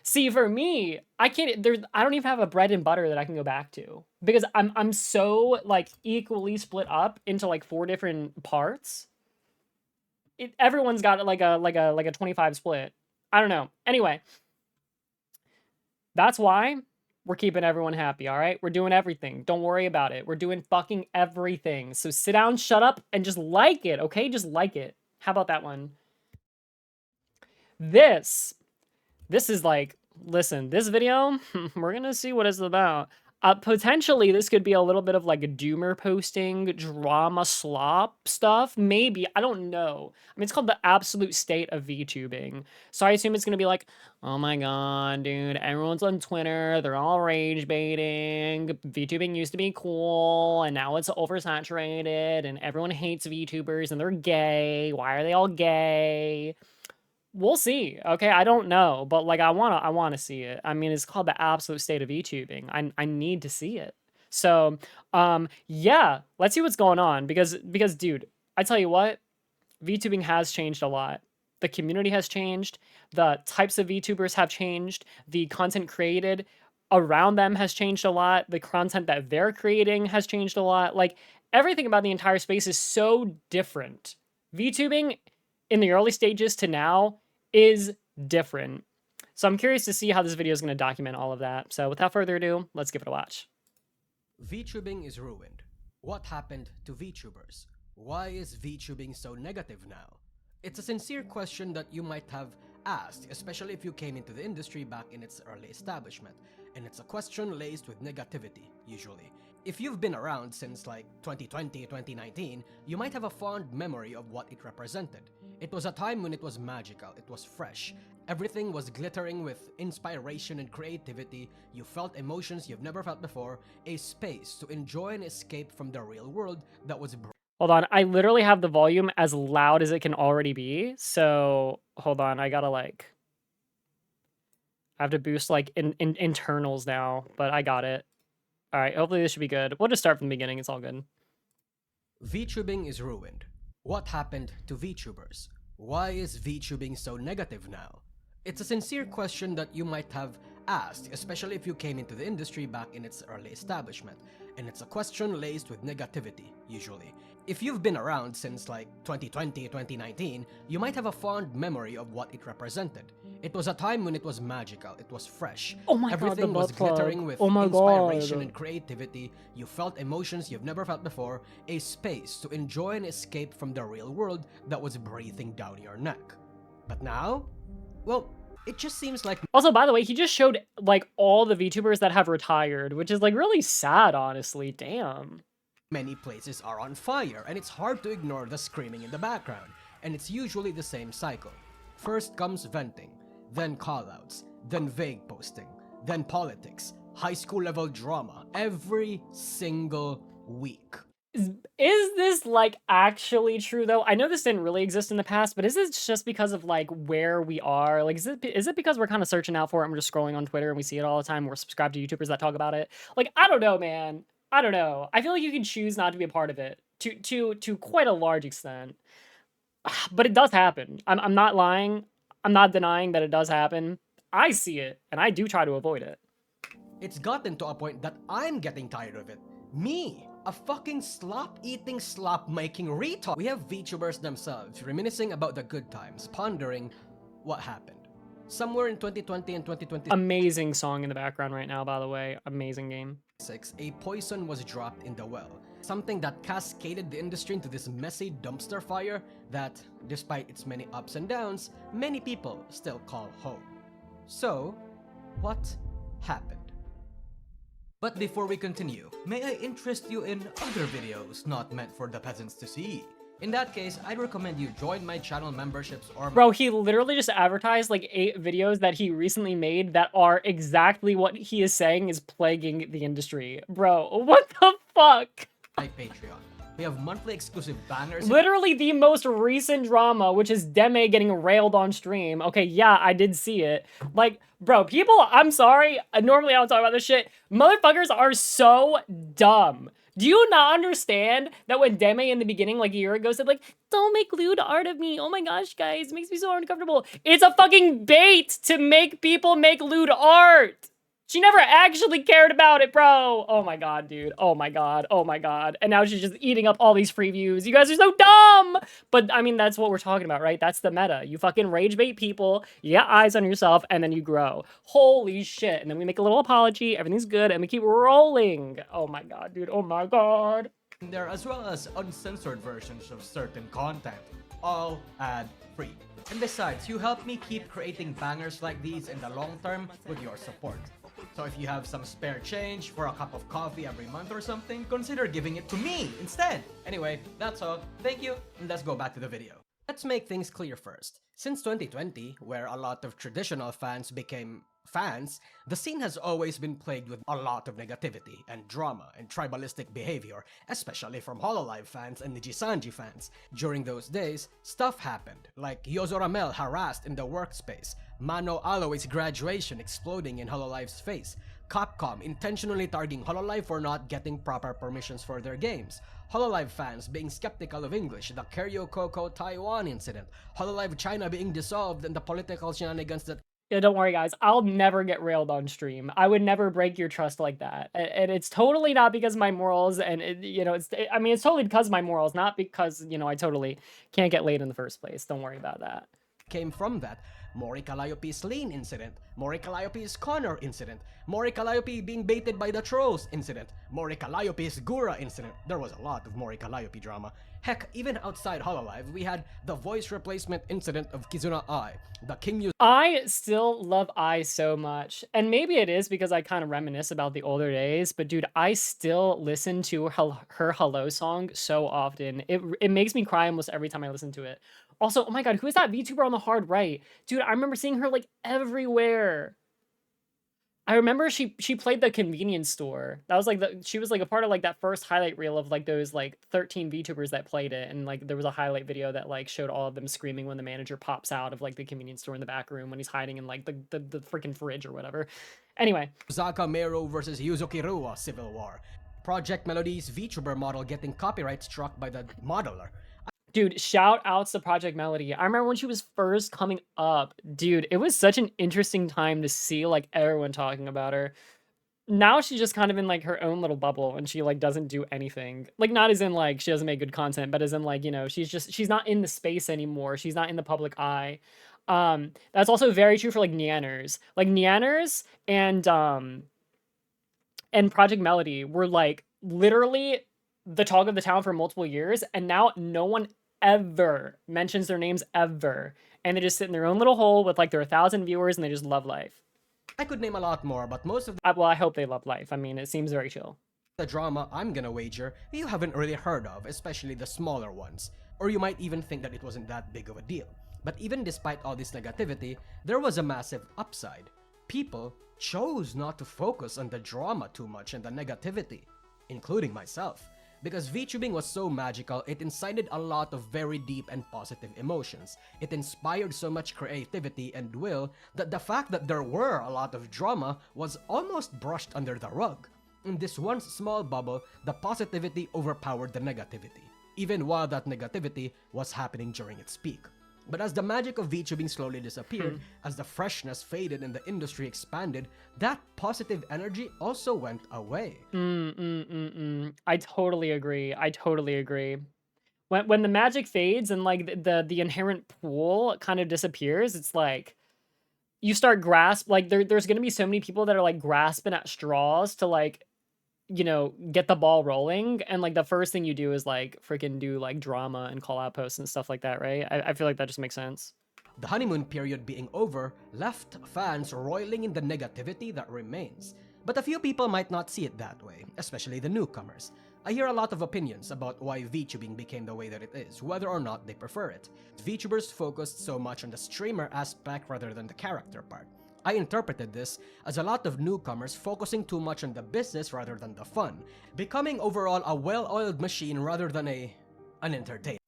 See, for me, I don't even have a bread and butter that I can go back to because I'm so like equally split up into like 4 different parts. Everyone's got like a 25 split. I don't know. Anyway, that's why we're keeping everyone happy, all right? We're doing everything. Don't worry about it. We're doing fucking everything. So sit down, shut up, and just like it, okay? Just like it. How about that one? This is like, listen, this video, we're gonna see what it's about. Potentially, this could be a little bit of like a doomer posting, drama slop stuff. Maybe, I don't know. I mean, it's called the absolute state of VTubing. So I assume it's gonna be like, oh my god, dude, everyone's on Twitter, they're all rage baiting. VTubing used to be cool, and now it's oversaturated, and everyone hates VTubers, and they're gay. Why are they all gay? We'll see. Okay, I don't know, but like I wanna see it. I mean, it's called the absolute state of VTubing. I need to see it. So, yeah, let's see what's going on because dude, I tell you what, VTubing has changed a lot. The community has changed, the types of VTubers have changed, the content created around them has changed a lot, the content that they're creating has changed a lot. Like everything about the entire space is so different. VTubing in the early stages to now is different. So I'm curious to see how this video is going to document all of that. So without further ado, let's give it a watch.
VTubing is ruined. What happened to VTubers? Why is VTubing so negative now? It's a sincere question that you might have asked, especially if you came into the industry back in its early establishment, and it's a question laced with negativity, usually. If you've been around since like 2020, 2019, you might have a fond memory of what it represented. It was a time when it was magical, it was fresh. Everything was glittering with inspiration and creativity. You felt emotions you've never felt before, a space to enjoy and escape from the real world that was.
Hold on, I literally have the volume as loud as it can already be. So hold on, I gotta like, I have to boost like internals now, but I got it. All right, hopefully this should be good. We'll just start from the beginning. It's all good.
Vtubing is ruined. What happened to VTubers? Why is VTubing so negative now? It's a sincere question that you might have asked, especially if you came into the industry back in its early establishment, and it's a question laced with negativity, usually. If you've been around since like 2020, 2019, you might have a fond memory of what it represented. It was a time when it was magical, it was fresh.
Oh my
Everything
god,
was
the butt
glittering
plug.
with
Oh my
inspiration
god.
and creativity. You felt emotions you've never felt before, a space to enjoy and escape from the real world that was breathing down your neck. But now? Well, it just seems like.
Also, by the way, he just showed like all the VTubers that have retired, which is like really sad, honestly. Damn.
Many places are on fire, and it's hard to ignore the screaming in the background, and it's usually the same cycle. First comes venting, then callouts, then vague posting, then politics, high school level drama, every single week.
Is this like actually true though? I know this didn't really exist in the past, but is this just because of like where we are? Like, is it because we're kind of searching out for it and we're just scrolling on Twitter and we see it all the time? We're subscribed to YouTubers that talk about it. Like, I don't know, man. I don't know. I feel like you can choose not to be a part of it to quite a large extent. But it does happen. I'm not lying. I'm not denying that it does happen. I see it, and I do try to avoid it.
It's gotten to a point that I'm getting tired of it. Me, a fucking slop-eating, slop-making retard. We have VTubers themselves reminiscing about the good times, pondering what happened. Somewhere in 2020 and 2020.
Amazing song in the background right now, by the way. Amazing game.
A poison was dropped in the well. Something that cascaded the industry into this messy dumpster fire that, despite its many ups and downs, many people still call home. So, what happened? But before we continue, may I interest you in other videos not meant for the peasants to see? In that case, I'd recommend you join my channel memberships or.
Bro, he literally just advertised like 8 videos that he recently made that are exactly what he is saying is plaguing the industry. Bro, what the fuck?
My Patreon. We have monthly exclusive banners.
Literally the most recent drama, which is Deme getting railed on stream. Okay, yeah, I did see it. Like, bro, people, I'm sorry. Normally I don't talk about this shit. Motherfuckers are so dumb. Do you not understand that when Deme in the beginning, like a year ago, said like, don't make lewd art of me. Oh my gosh, guys, it makes me so uncomfortable. It's a fucking bait to make people make lewd art. She never actually cared about it, bro. Oh my god, dude. Oh my god. Oh my god. And now she's just eating up all these free views. You guys are so dumb. But I mean, that's what we're talking about, right? That's the meta. You fucking rage bait people, you get eyes on yourself, and then you grow. Holy shit. And then we make a little apology, everything's good, and we keep rolling. Oh my god, dude. Oh my god.
There as well as uncensored versions of certain content, all ad-free. And besides, you help me keep creating bangers like these in the long term with your support. So if you have some spare change for a cup of coffee every month or something, consider giving it to me instead. Anyway, that's all. Thank you, and let's go back to the video. Let's make things clear first. Since 2020, where a lot of traditional fans became fans, the scene has always been plagued with a lot of negativity and drama and tribalistic behavior, especially from Hololive fans and Nijisanji fans. During those days, stuff happened, like Yozo Ramel harassed in the workspace, Mano Aloe's graduation exploding in Hololive's face, Capcom intentionally targeting Hololive for not getting proper permissions for their games, Hololive fans being skeptical of English, the Keryo Coco Taiwan incident, Hololive China being dissolved, and the political shenanigans that.
Yeah, don't worry, guys. I'll never get railed on stream. I would never break your trust like that. And it's totally not because of my morals, and I mean, it's totally because of my morals, not because, I totally can't get laid in the first place. Don't worry about that.
Came from that, Mori Calliope's Lane incident, Mori Calliope's Connor incident, Mori Calliope being baited by the trolls incident, Mori Calliope's Gura incident. There was a lot of Mori Calliope drama. Heck, even outside Hololive, we had the voice replacement incident of Kizuna Ai, the King
I still love I so much. And maybe it is because I kind of reminisce about the older days, but dude, I still listen to her Hello song so often. It makes me cry almost every time I listen to it. Also, oh my god, who is that VTuber on the hard right? Dude, I remember seeing her like everywhere. I remember she played the convenience store. That was like she was like a part of like that first highlight reel of like those like 13 VTubers that played it, and like there was a highlight video that like showed all of them screaming when the manager pops out of like the convenience store in the back room when he's hiding in like the freaking fridge or whatever. Anyway,
Zaka Mero versus Yuzuki Rua Civil War, Project Melody's VTuber model getting copyright struck by the modeler.
dude, shout outs to Project Melody. I remember when she was first coming up, dude, it was such an interesting time to see like everyone talking about her. Now she's just kind of in like her own little bubble and she like doesn't do anything. Like not as in like she doesn't make good content, but as in like, you know, she's not in the space anymore. She's not in the public eye. That's also very true for like Neanners. Like Neanners and Project Melody were like literally the talk of the town for multiple years, and now no one ever mentions their names ever. And they just sit in their own little hole with like their 1,000 viewers and they just love life.
I could name a lot more, but most of
Well, I hope they love life. I mean, it seems very chill.
the drama I'm gonna wager you haven't really heard of, especially the smaller ones. Or you might even think that it wasn't that big of a deal. But even despite all this negativity, there was a massive upside. People chose not to focus on the drama too much and the negativity, including myself. Because VTubing was so magical, it incited a lot of very deep and positive emotions. It inspired so much creativity and will that the fact that there were a lot of drama was almost brushed under the rug. In this once small bubble, the positivity overpowered the negativity, even while that negativity was happening during its peak. But as the magic of VTubing slowly disappeared, as the freshness faded and the industry expanded, that positive energy also went away.
I totally agree. I totally agree. When the magic fades and like the inherent pool kind of disappears, it's like you start like there's gonna be so many people that are like grasping at straws to like, you know, get the ball rolling, and like the first thing you do is like freaking do like drama and call out posts and stuff like that, right? I feel like that just makes sense.
The honeymoon period being over left fans roiling in the negativity that remains. But a few people might not see it that way, especially the newcomers. I hear a lot of opinions about why VTubing became the way that it is, whether or not they prefer it. VTubers focused so much on the streamer aspect rather than the character part. I interpreted this as a lot of newcomers focusing too much on the business rather than the fun, becoming overall a well-oiled machine rather than an entertainment.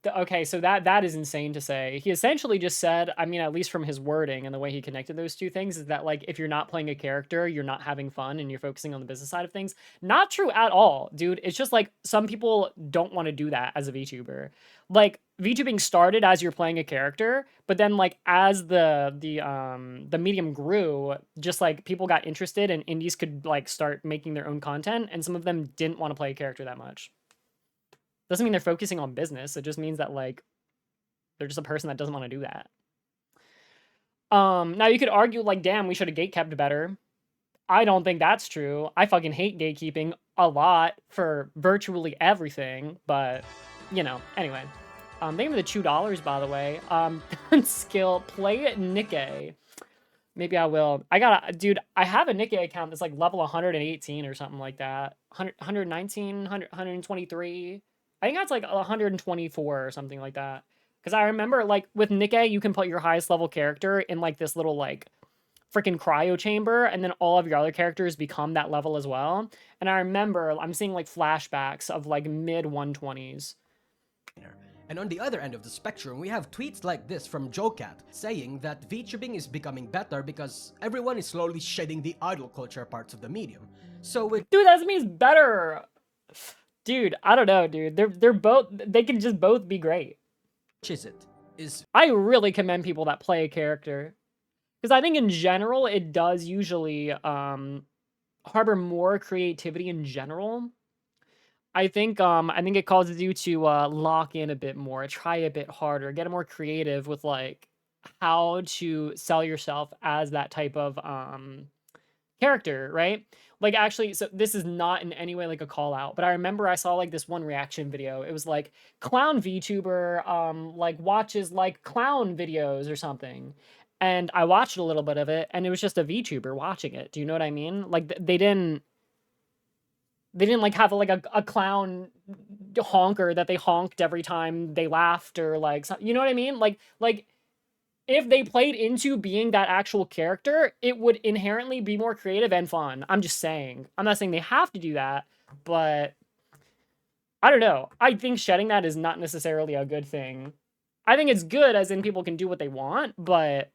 Okay, so that is insane to say. He essentially just said, I mean, at least from his wording and the way he connected those two things, is that like if you're not playing a character, you're not having fun and you're focusing on the business side of things. Not true at all, dude. It's just like some people don't want to do that as a VTuber. Like VTubing started as you're playing a character, but then like as the medium grew, just like people got interested and indies could like start making their own content, and some of them didn't want to play a character that much. Doesn't mean they're focusing on business. It just means that like they're just a person that doesn't want to do that. Now you could argue like, damn, we should have gatekept better. I don't think that's true. I fucking hate gatekeeping a lot for virtually everything, but you know, anyway. Thank you for the $2, by the way. Skill, play Nikkei. Maybe I will. Dude, I have a Nikkei account that's like level 118 or something like that. 119, 123. I think that's like 124 or something like that. Because I remember, like, with Nikkei, you can put your highest level character in, like, this little, like, freaking cryo chamber, and then all of your other characters become that level as well. And I remember, I'm seeing, like, flashbacks of, like, mid-120s.
And on the other end of the spectrum, we have tweets like this from Jocat, saying that VTubing is becoming better because everyone is slowly shedding the idol culture parts of the medium. So with
Dude, that means better! Dude, I don't know, dude. They're both, they can just both be great.
which is it? Is
I really commend people that play a character. Because I think in general, it does usually harbor more creativity in general. I think it causes you to lock in a bit more, try a bit harder, get more creative with like how to sell yourself as that type of character, right? Like, actually, so this is not in any way like a call out, but I remember I saw like this one reaction video. It was like clown VTuber like watches like clown videos or something. And I watched a little bit of it, and it was just a VTuber watching it. Do you know what I mean? Like they didn't like have like a clown honker that they honked every time they laughed, or like, you know what I mean? Like if they played into being that actual character, it would inherently be more creative and fun. I'm just saying. I'm not saying they have to do that, but I don't know. I think shedding that is not necessarily a good thing. I think it's good as in people can do what they want, but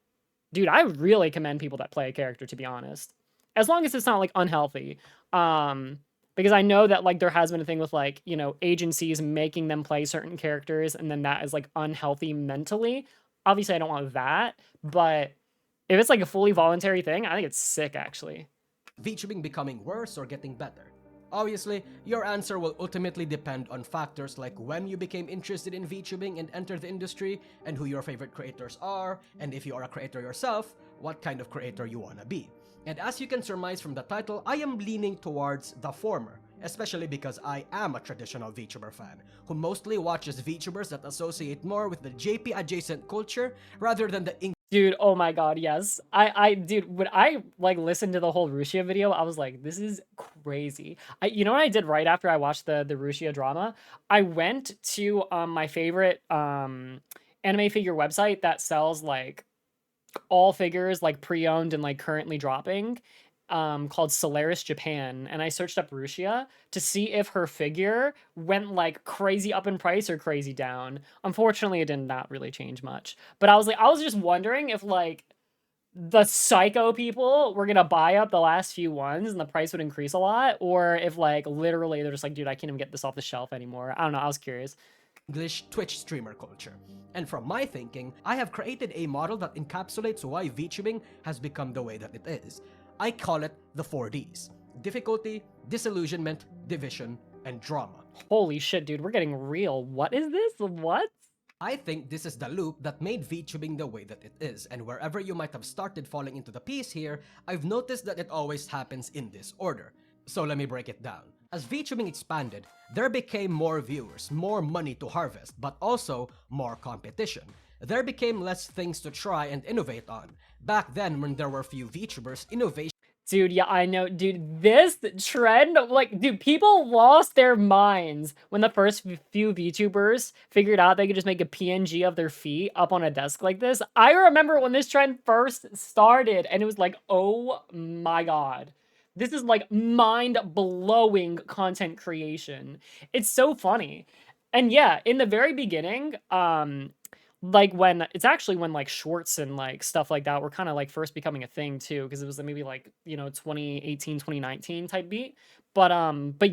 dude, I really commend people that play a character, to be honest. As long as it's not like unhealthy. Because I know that like there has been a thing with like, you know, agencies making them play certain characters, and then that is like unhealthy mentally. Obviously, I don't want that, but if it's like a fully voluntary thing, I think it's sick, actually.
VTubing becoming worse or getting better? Obviously, your answer will ultimately depend on factors like when you became interested in VTubing and entered the industry, and who your favorite creators are, and if you are a creator yourself, what kind of creator you wanna be. And as you can surmise from the title, I am leaning towards the former, especially because I am a traditional VTuber fan, who mostly watches VTubers that associate more with the JP adjacent culture rather than the
Dude, oh my god, yes. Dude, when I like listened to the whole Rusia video, I was like, this is crazy. You know what I did right after I watched the Rusia drama? I went to my favorite anime figure website that sells like all figures like pre-owned and like currently dropping, called Solaris Japan, and I searched up Rusia to see if her figure went like crazy up in price or crazy down. Unfortunately, it did not really change much. But I was just wondering if like the psycho people were gonna buy up the last few ones and the price would increase a lot, or if like literally they're just like, dude, I can't even get this off the shelf anymore. I don't know. I was curious.
English Twitch streamer culture. And from my thinking, I have created a model that encapsulates why VTubing has become the way that it is. I call it the 4Ds: difficulty, disillusionment, division, and drama.
Holy shit, dude, we're getting real. What is this? What?
I think this is the loop that made VTubing the way that it is, and wherever you might have started falling into the piece here, I've noticed that it always happens in this order. So let me break it down. As VTubing expanded, there became more viewers, more money to harvest, but also more competition. There became less things to try and innovate on. Back then, when there were few VTubers, innovation
Dude, yeah, I know, dude, this trend, like, dude, people lost their minds when the first few VTubers figured out they could just make a PNG of their feet up on a desk like this. I remember when this trend first started, and it was like, oh my god. This is like mind-blowing content creation. It's so funny. And yeah, in the very beginning, like when it's actually when like shorts and like stuff like that were kind of like first becoming a thing too, because it was maybe like, you know, 2018, 2019 type beat. But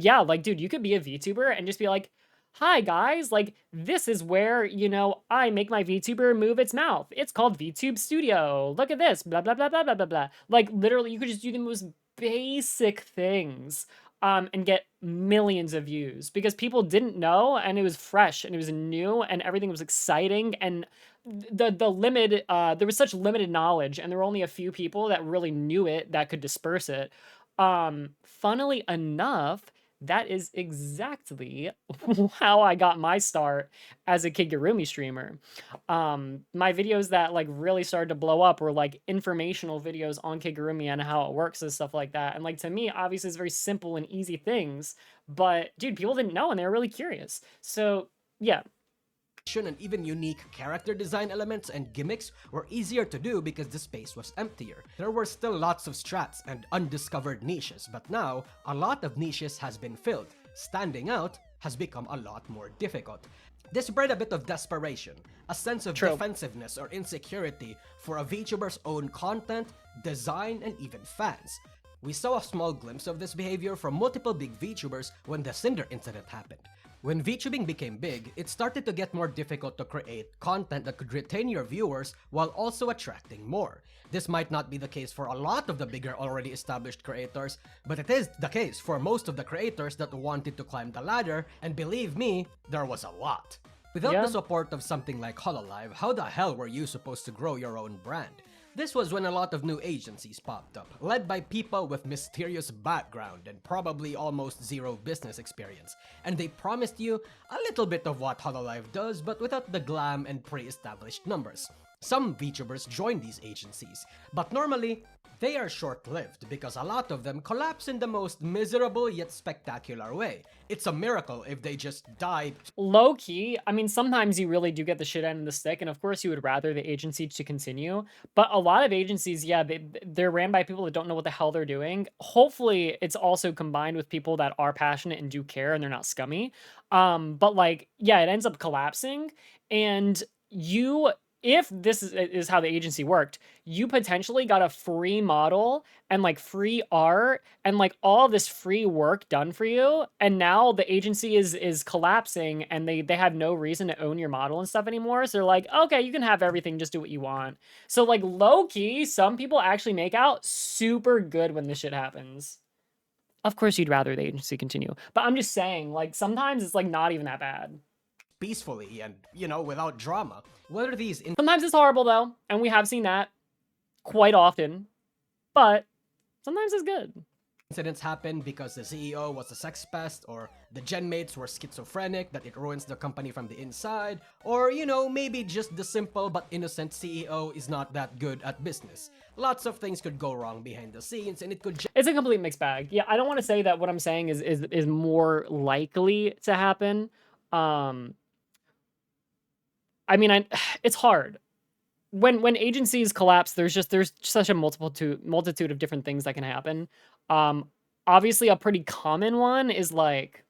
yeah, like, dude, you could be a VTuber and just be like, hi guys, like this is where, you know, I make my VTuber move its mouth. It's called VTube Studio. Look at this, blah blah blah blah blah blah blah. Like literally you could just do the most basic things and get millions of views because people didn't know, and it was fresh and it was new and everything was exciting, and the limit there was such limited knowledge, and there were only a few people that really knew it that could disperse it. Funnily enough, that is exactly how I got my start as a Kigurumi streamer. My videos that like really started to blow up were like informational videos on Kigurumi and how it works and stuff like that. And like to me, obviously it's very simple and easy things, but dude, people didn't know and they were really curious. So yeah.
and even unique character design elements and gimmicks were easier to do because the space was emptier. There were still lots of strats and undiscovered niches, but now a lot of niches has been filled. Standing out has become a lot more difficult. This bred a bit of desperation, a sense of defensiveness or insecurity for a VTuber's own content, design, and even fans. We saw a small glimpse of this behavior from multiple big VTubers when the Cinder incident happened. When VTubing became big, it started to get more difficult to create content that could retain your viewers while also attracting more. This might not be the case for a lot of the bigger already established creators, but it is the case for most of the creators that wanted to climb the ladder, and believe me, there was a lot. Without
Yeah.
the support of something like Hololive, how the hell were you supposed to grow your own brand? This was when a lot of new agencies popped up, led by people with mysterious background and probably almost zero business experience, and they promised you a little bit of what Hololive does, but without the glam and pre-established numbers. Some VTubers join these agencies, but normally, they are short-lived because a lot of them collapse in the most miserable yet spectacular way. It's a miracle if they just died.
Low key, I mean, sometimes you really do get the shit end of the stick, and of course you would rather the agency to continue. But a lot of agencies, yeah, they're ran by people that don't know what the hell they're doing. Hopefully, it's also combined with people that are passionate and do care, and they're not scummy. But like, yeah, it ends up collapsing, and you. If this is how the agency worked, you potentially got a free model and like free art and like all this free work done for you, and now the agency is collapsing and they have no reason to own your model and stuff anymore. So they're like, okay, you can have everything, just do what you want. So like low key, some people actually make out super good when this shit happens. Of course you'd rather the agency continue, but I'm just saying, like, sometimes it's like not even that bad.
Peacefully and, without drama. Whether these
Sometimes it's horrible though, and we have seen that quite often, but sometimes it's good.
incidents happen because the CEO was a sex pest, or the genmates were schizophrenic that it ruins the company from the inside, or, maybe just the simple but innocent CEO is not that good at business. Lots of things could go wrong behind the scenes, and it could
It's a complete mixed bag. Yeah, I don't want to say that what I'm saying is more likely to happen. I mean, it's hard. When agencies collapse, there's such a multitude of different things that can happen. Obviously, a pretty common one is like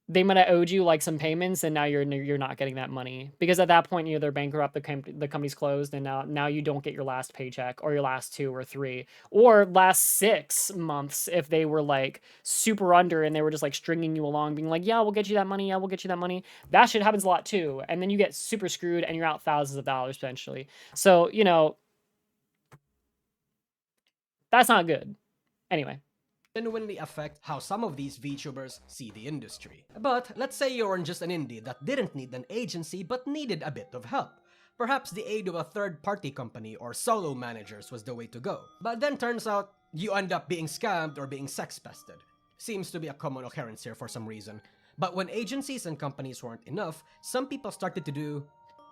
they might have owed you like some payments, and now you're not getting that money because at that point they're bankrupt, the company's closed, and now you don't get your last paycheck or your last 2 or 3 or last 6 months if they were like super under and they were just like stringing you along, being like, yeah, we'll get you that money, yeah, we'll get you that money. That shit happens a lot too, and then you get super screwed and you're out thousands of dollars potentially. So that's not good. Anyway.
genuinely affect how some of these VTubers see the industry. But let's say you're just an indie that didn't need an agency but needed a bit of help. Perhaps the aid of a third-party company or solo managers was the way to go. But then turns out, you end up being scammed or being sex-pested. Seems to be a common occurrence here for some reason. But when agencies and companies weren't enough, some people started to do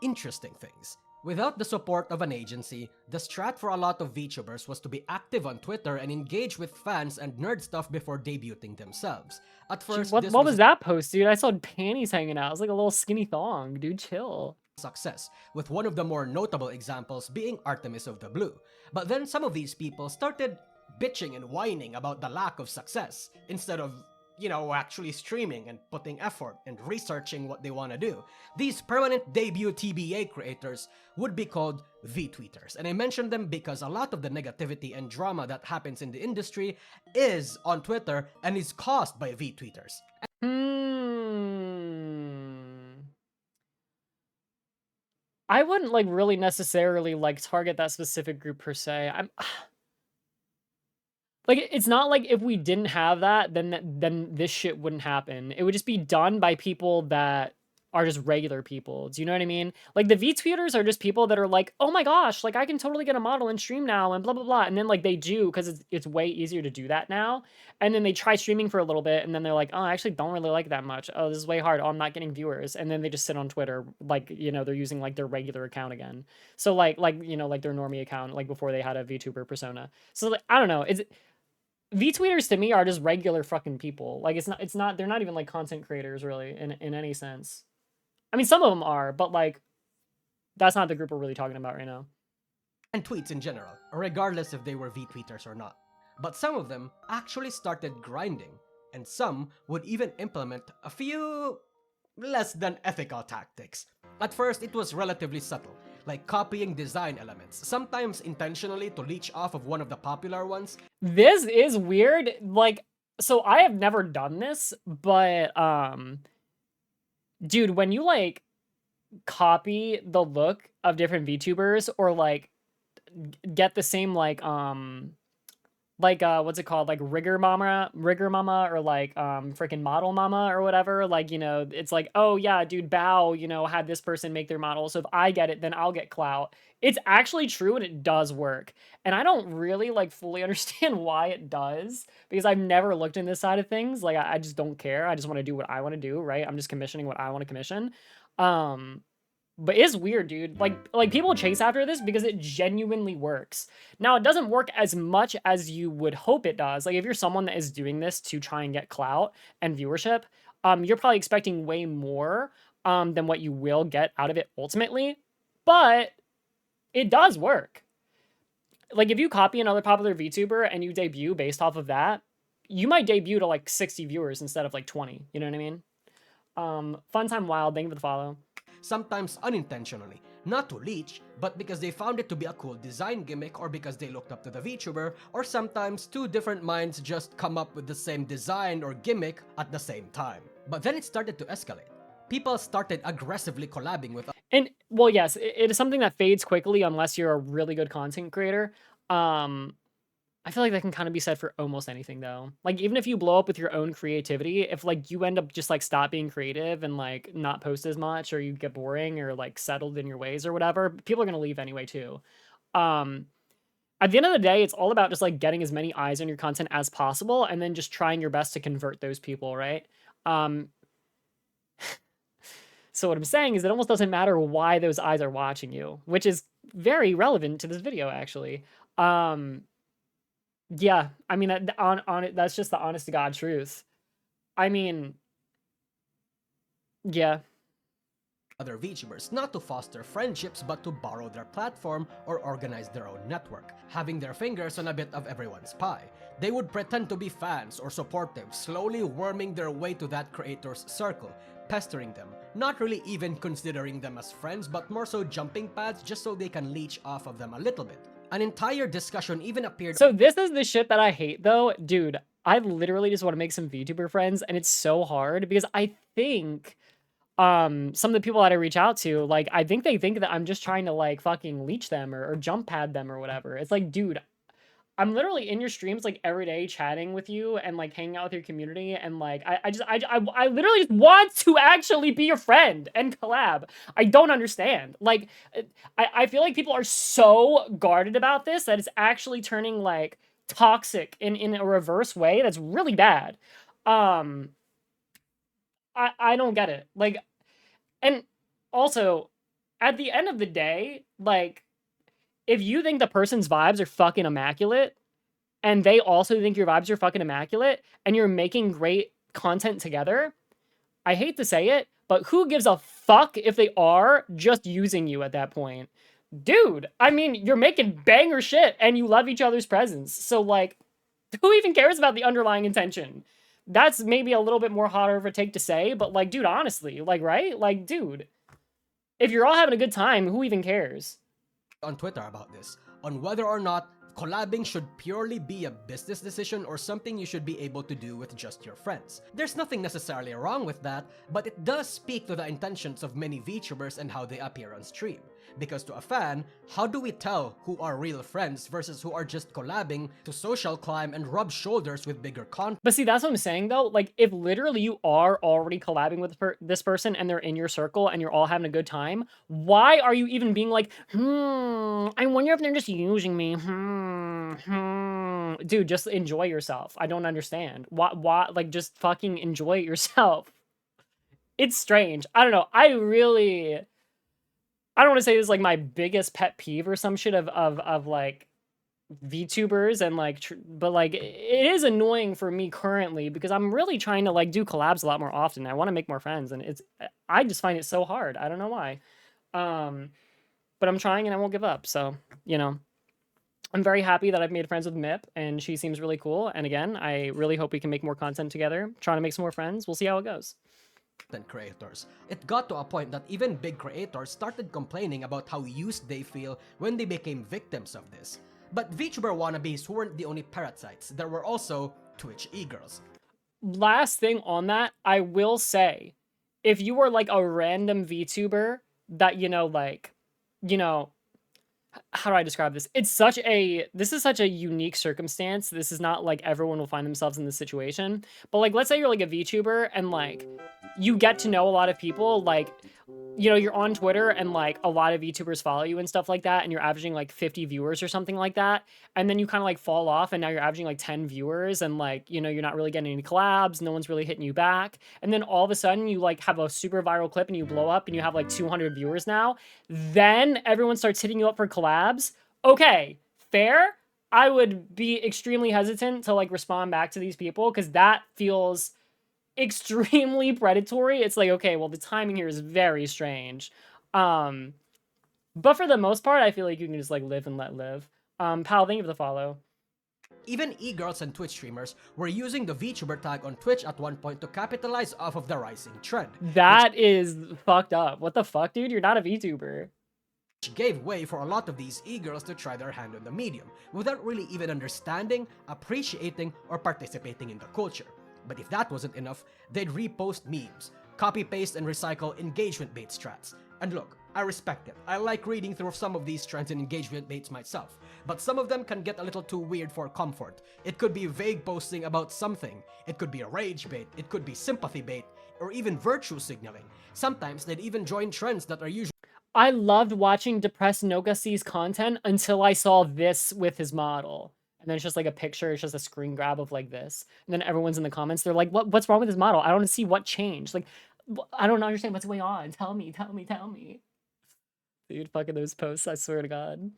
interesting things. Without the support of an agency, the strat for a lot of VTubers was to be active on Twitter and engage with fans and nerd stuff before debuting themselves. At first,
What was that post, dude? I saw panties hanging out. It was like a little skinny thong, dude. Chill.
Success, with one of the more notable examples being Artemis of the Blue. But then some of these people started bitching and whining about the lack of success, instead of actually streaming and putting effort and researching what they want to do. These permanent debut TBA creators would be called V-tweeters, and I mention them because a lot of the negativity and drama that happens in the industry is on Twitter and is caused by V-tweeters.
I wouldn't like really necessarily like target that specific group per se. Like, it's not like if we didn't have that, then this shit wouldn't happen. It would just be done by people that are just regular people. Do you know what I mean? Like, the V-tweeters are just people that are like, oh my gosh, like, I can totally get a model and stream now and blah, blah, blah. And then, like, they do because it's way easier to do that now. And then they try streaming for a little bit, and then they're like, oh, I actually don't really like that much. Oh, this is way hard. Oh, I'm not getting viewers. And then they just sit on Twitter, like, they're using, like, their regular account again. So, like their normie account, like, before they had a VTuber persona. So, like, I don't know. V-tweeters to me are just regular fucking people. Like, it's not, they're not even like content creators really in any sense. I mean, some of them are, but like, that's not the group we're really talking about right now.
And tweets in general, regardless if they were V-tweeters or not. But some of them actually started grinding, and some would even implement a few less than ethical tactics. At first, it was relatively subtle, like copying design elements, sometimes intentionally to leech off of one of the popular ones.
This is weird. Like, so I have never done this, but dude, when you like copy the look of different VTubers or like get the same like like what's it called, like rigger mama, or like freaking model mama or whatever. Like, you know, it's like, oh yeah, dude, Bao, you know, had this person make their model, so if I get it, then I'll get clout. It's actually true, and it does work, and I don't really like fully understand why it does, because I've never looked in this side of things. Like, I just don't care. I just want to do what I want to do, right? I'm just commissioning what I want to commission. But it's weird, dude. Like people chase after this because it genuinely works. Now, it doesn't work as much as you would hope it does. Like, if you're someone that is doing this to try and get clout and viewership, you're probably expecting way more than what you will get out of it ultimately. But it does work. Like, if you copy another popular VTuber and you debut based off of that, you might debut to like 60 viewers instead of like 20. You know what I mean? Fun time wild. Thank you for the follow.
Sometimes unintentionally, not to leech, but because they found it to be a cool design gimmick, or because they looked up to the VTuber, or sometimes two different minds just come up with the same design or gimmick at the same time. But then it started to escalate. People started aggressively collabing with.
And, well, yes, it is something that fades quickly unless you're a really good content creator. I feel like that can kind of be said for almost anything, though. Like, even if you blow up with your own creativity, if, like, you end up just, like, stop being creative and, like, not post as much, or you get boring or, like, settled in your ways or whatever, people are gonna leave anyway, too. At the end of the day, it's all about just, like, getting as many eyes on your content as possible and then just trying your best to convert those people, right? So what I'm saying is it almost doesn't matter why those eyes are watching you, which is very relevant to this video, actually. Yeah, I mean, that's just the honest to God truth. I mean, yeah.
Other VTubers, not to foster friendships but to borrow their platform or organize their own network, having their fingers on a bit of everyone's pie. They would pretend to be fans or supportive, slowly worming their way to that creator's circle, pestering them, not really even considering them as friends, but more so jumping pads just so they can leech off of them a little bit. An entire discussion even appeared.
So this is the shit that I hate, though. Dude, I literally just want to make some VTuber friends, and it's so hard because I think some of the people that I reach out to, like, I think they think that I'm just trying to, like, fucking leech them or jump pad them or whatever. It's like, dude, I'm literally in your streams, like, every day chatting with you and, like, hanging out with your community, and, like, I literally just want to actually be your friend and collab. I don't understand. Like, I feel like people are so guarded about this that it's actually turning, like, toxic in a reverse way that's really bad. I don't get it. Like, and also, at the end of the day, like, if you think the person's vibes are fucking immaculate, and they also think your vibes are fucking immaculate, and you're making great content together, I hate to say it, but who gives a fuck if they are just using you at that point? Dude, I mean, you're making banger shit, and you love each other's presence, so, like, who even cares about the underlying intention? That's maybe a little bit more harder of a take to say, but, like, dude, honestly, like, right? Like, dude, if you're all having a good time, who even cares?
On Twitter about this, on whether or not collabing should purely be a business decision or something you should be able to do with just your friends. There's nothing necessarily wrong with that, but it does speak to the intentions of many VTubers and how they appear on stream. Because to a fan, how do we tell who are real friends versus who are just collabing to social climb and rub shoulders with bigger content?
But see, that's what I'm saying, though. Like, if literally you are already collabing with this person and they're in your circle and you're all having a good time, why are you even being like, I wonder if they're just using me, Dude, just enjoy yourself. I don't understand. Why, like, just fucking enjoy yourself. It's strange. I don't know. I don't want to say this is, like, my biggest pet peeve or some shit of like, VTubers and, like, but, like, it is annoying for me currently because I'm really trying to, like, do collabs a lot more often. I want to make more friends, and I just find it so hard. I don't know why. But I'm trying, and I won't give up, so, you know. I'm very happy that I've made friends with Mip, and she seems really cool, and again, I really hope we can make more content together. Trying to make some more friends. We'll see how it goes.
Creators. It got to a point that even big creators started complaining about how used they feel when they became victims of this. But VTuber wannabes weren't the only parasites. There were also Twitch e-girls.
Last thing on that, I will say, if you were, like, a random VTuber that, you know, like, you know, how do I describe this? This is such a unique circumstance. This is not like everyone will find themselves in this situation. But like, let's say you're like a VTuber and like you get to know a lot of people, like, you know, you're on Twitter and like a lot of VTubers follow you and stuff like that, and you're averaging like 50 viewers or something like that. And then you kind of like fall off and now you're averaging like 10 viewers and like, you know, you're not really getting any collabs. No one's really hitting you back. And then all of a sudden you like have a super viral clip and you blow up and you have like 200 viewers now. Then everyone starts hitting you up for collabs. Okay, fair. I would be extremely hesitant to like respond back to these people because that feels extremely predatory. It's like, okay, well, the timing here is very strange. But for the most part, I feel like you can just like live and let live. Pal, thank you for the follow.
Even e-girls and Twitch streamers were using the VTuber tag on Twitch at one point to capitalize off of the rising trend.
That is fucked up. What the fuck, dude? You're not a VTuber.
Which gave way for a lot of these e-girls to try their hand on the medium, without really even understanding, appreciating, or participating in the culture. But if that wasn't enough, they'd repost memes, copy-paste and recycle engagement bait strats. And look, I respect it. I like reading through some of these trends and engagement baits myself, but some of them can get a little too weird for comfort. It could be vague posting about something, it could be a rage bait, it could be sympathy bait, or even virtue signaling. Sometimes they'd even join trends that are usually
I loved watching Depressed Nogasi's content until I saw this with his model. And then it's just like a picture, it's just a screen grab of like this. And then everyone's in the comments, they're like, what's wrong with his model? I don't see what changed. Like, I don't understand what's going on. Tell me. Dude, fucking those posts, I swear to God.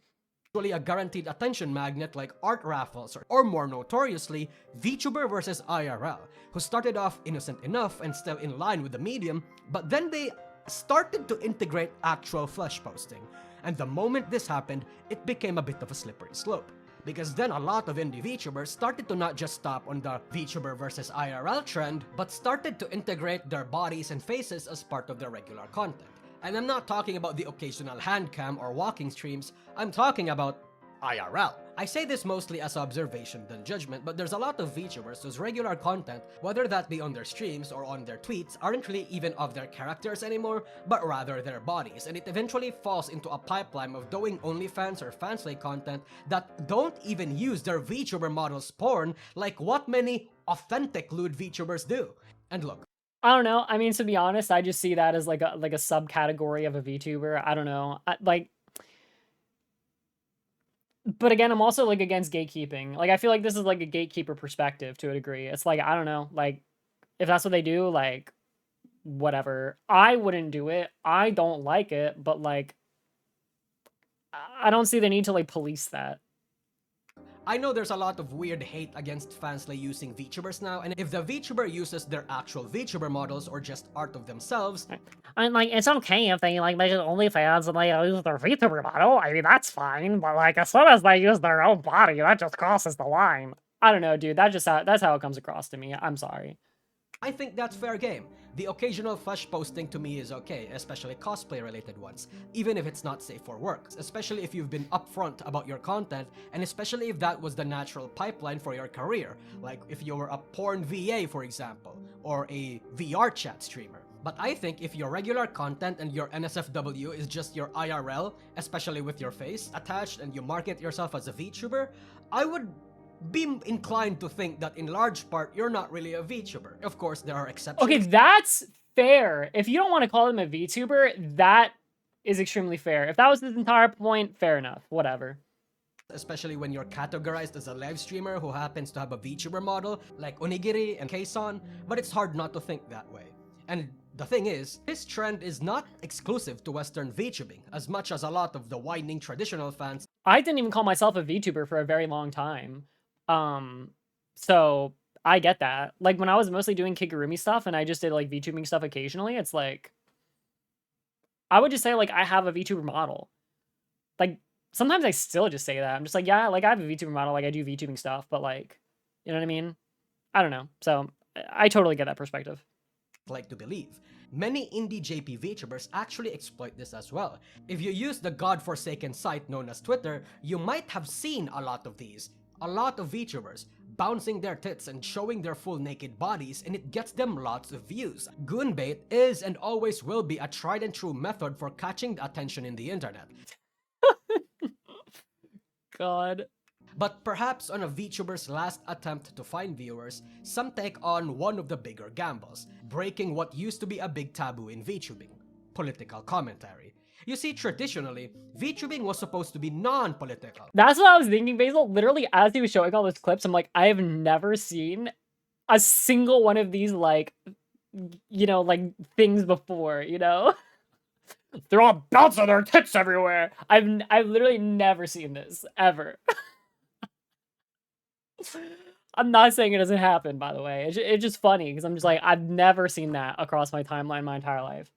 a guaranteed attention magnet like art raffles, or more notoriously, VTuber versus IRL, who started off innocent enough and still in line with the medium, but then they started to integrate actual flesh posting. And the moment this happened, it became a bit of a slippery slope. Because then a lot of indie VTubers started to not just stop on the VTuber versus IRL trend, but started to integrate their bodies and faces as part of their regular content. And I'm not talking about the occasional hand cam or walking streams, I'm talking about IRL. I say this mostly as observation than judgment, but there's a lot of VTubers whose regular content, whether that be on their streams or on their tweets, aren't really even of their characters anymore, but rather their bodies, and it eventually falls into a pipeline of doing OnlyFans or fanslay content that don't even use their VTuber models porn like what many authentic lewd VTubers do. And look,
I don't know. I mean, to be honest, I just see that as like a subcategory of a VTuber. I don't know. But again, I'm also like against gatekeeping. Like, I feel like this is like a gatekeeper perspective to a degree. It's like, I don't know, like, if that's what they do, like, whatever. I wouldn't do it. I don't like it, but like, I don't see the need to like police that.
I know there's a lot of weird hate against fanslay using VTubers now, and if the VTuber uses their actual VTuber models or just art of themselves,
And like, it's okay if they like make it OnlyFans and they use their VTuber model. I mean, that's fine. But like, as soon as they use their own body, that just crosses the line. I don't know, dude. That's how it comes across to me. I'm sorry.
I think that's fair game. The occasional flesh posting to me is okay, especially cosplay related ones, even if it's not safe for work, especially if you've been upfront about your content, and especially if that was the natural pipeline for your career, like if you were a porn VA for example, or a VR chat streamer. But I think if your regular content and your NSFW is just your IRL, especially with your face attached and you market yourself as a VTuber, I would be inclined to think that in large part you're not really a VTuber. Of course, there are exceptions.
Okay, that's fair. If you don't want to call him a VTuber, that is extremely fair. If that was his entire point, fair enough. Whatever.
Especially when you're categorized as a live streamer who happens to have a VTuber model like Onigiri and Kayson, but it's hard not to think that way. And the thing is, this trend is not exclusive to Western VTubing, as much as a lot of the whining traditional fans.
I didn't even call myself a VTuber for a very long time. So I get that. Like, when I was mostly doing Kigurumi stuff and I just did like VTubing stuff occasionally, it's like, I would just say like I have a VTuber model. Like, sometimes I still just say that. I'm just like, yeah, like I have a VTuber model, like I do VTubing stuff, but like, you know what I mean? I don't know. So I totally get that perspective.
Like to believe. Many indie JP VTubers actually exploit this as well. If you use the godforsaken site known as Twitter, you might have seen a lot of these. A lot of VTubers bouncing their tits and showing their full naked bodies, and it gets them lots of views. Goonbait is and always will be a tried and true method for catching attention in the internet.
God.
But perhaps on a VTuber's last attempt to find viewers, some take on one of the bigger gambles, breaking what used to be a big taboo in VTubing: political commentary. You see, traditionally, VTubing was supposed to be non-political.
That's what I was thinking, Basil. Literally, as he was showing all those clips, I'm like, I have never seen a single one of these, like, you know, like, things before, you know? They're all bouncing their tits everywhere. I've literally never seen this, ever. I'm not saying it doesn't happen, by the way. It's just funny, because I'm just like, I've never seen that across my timeline my entire life.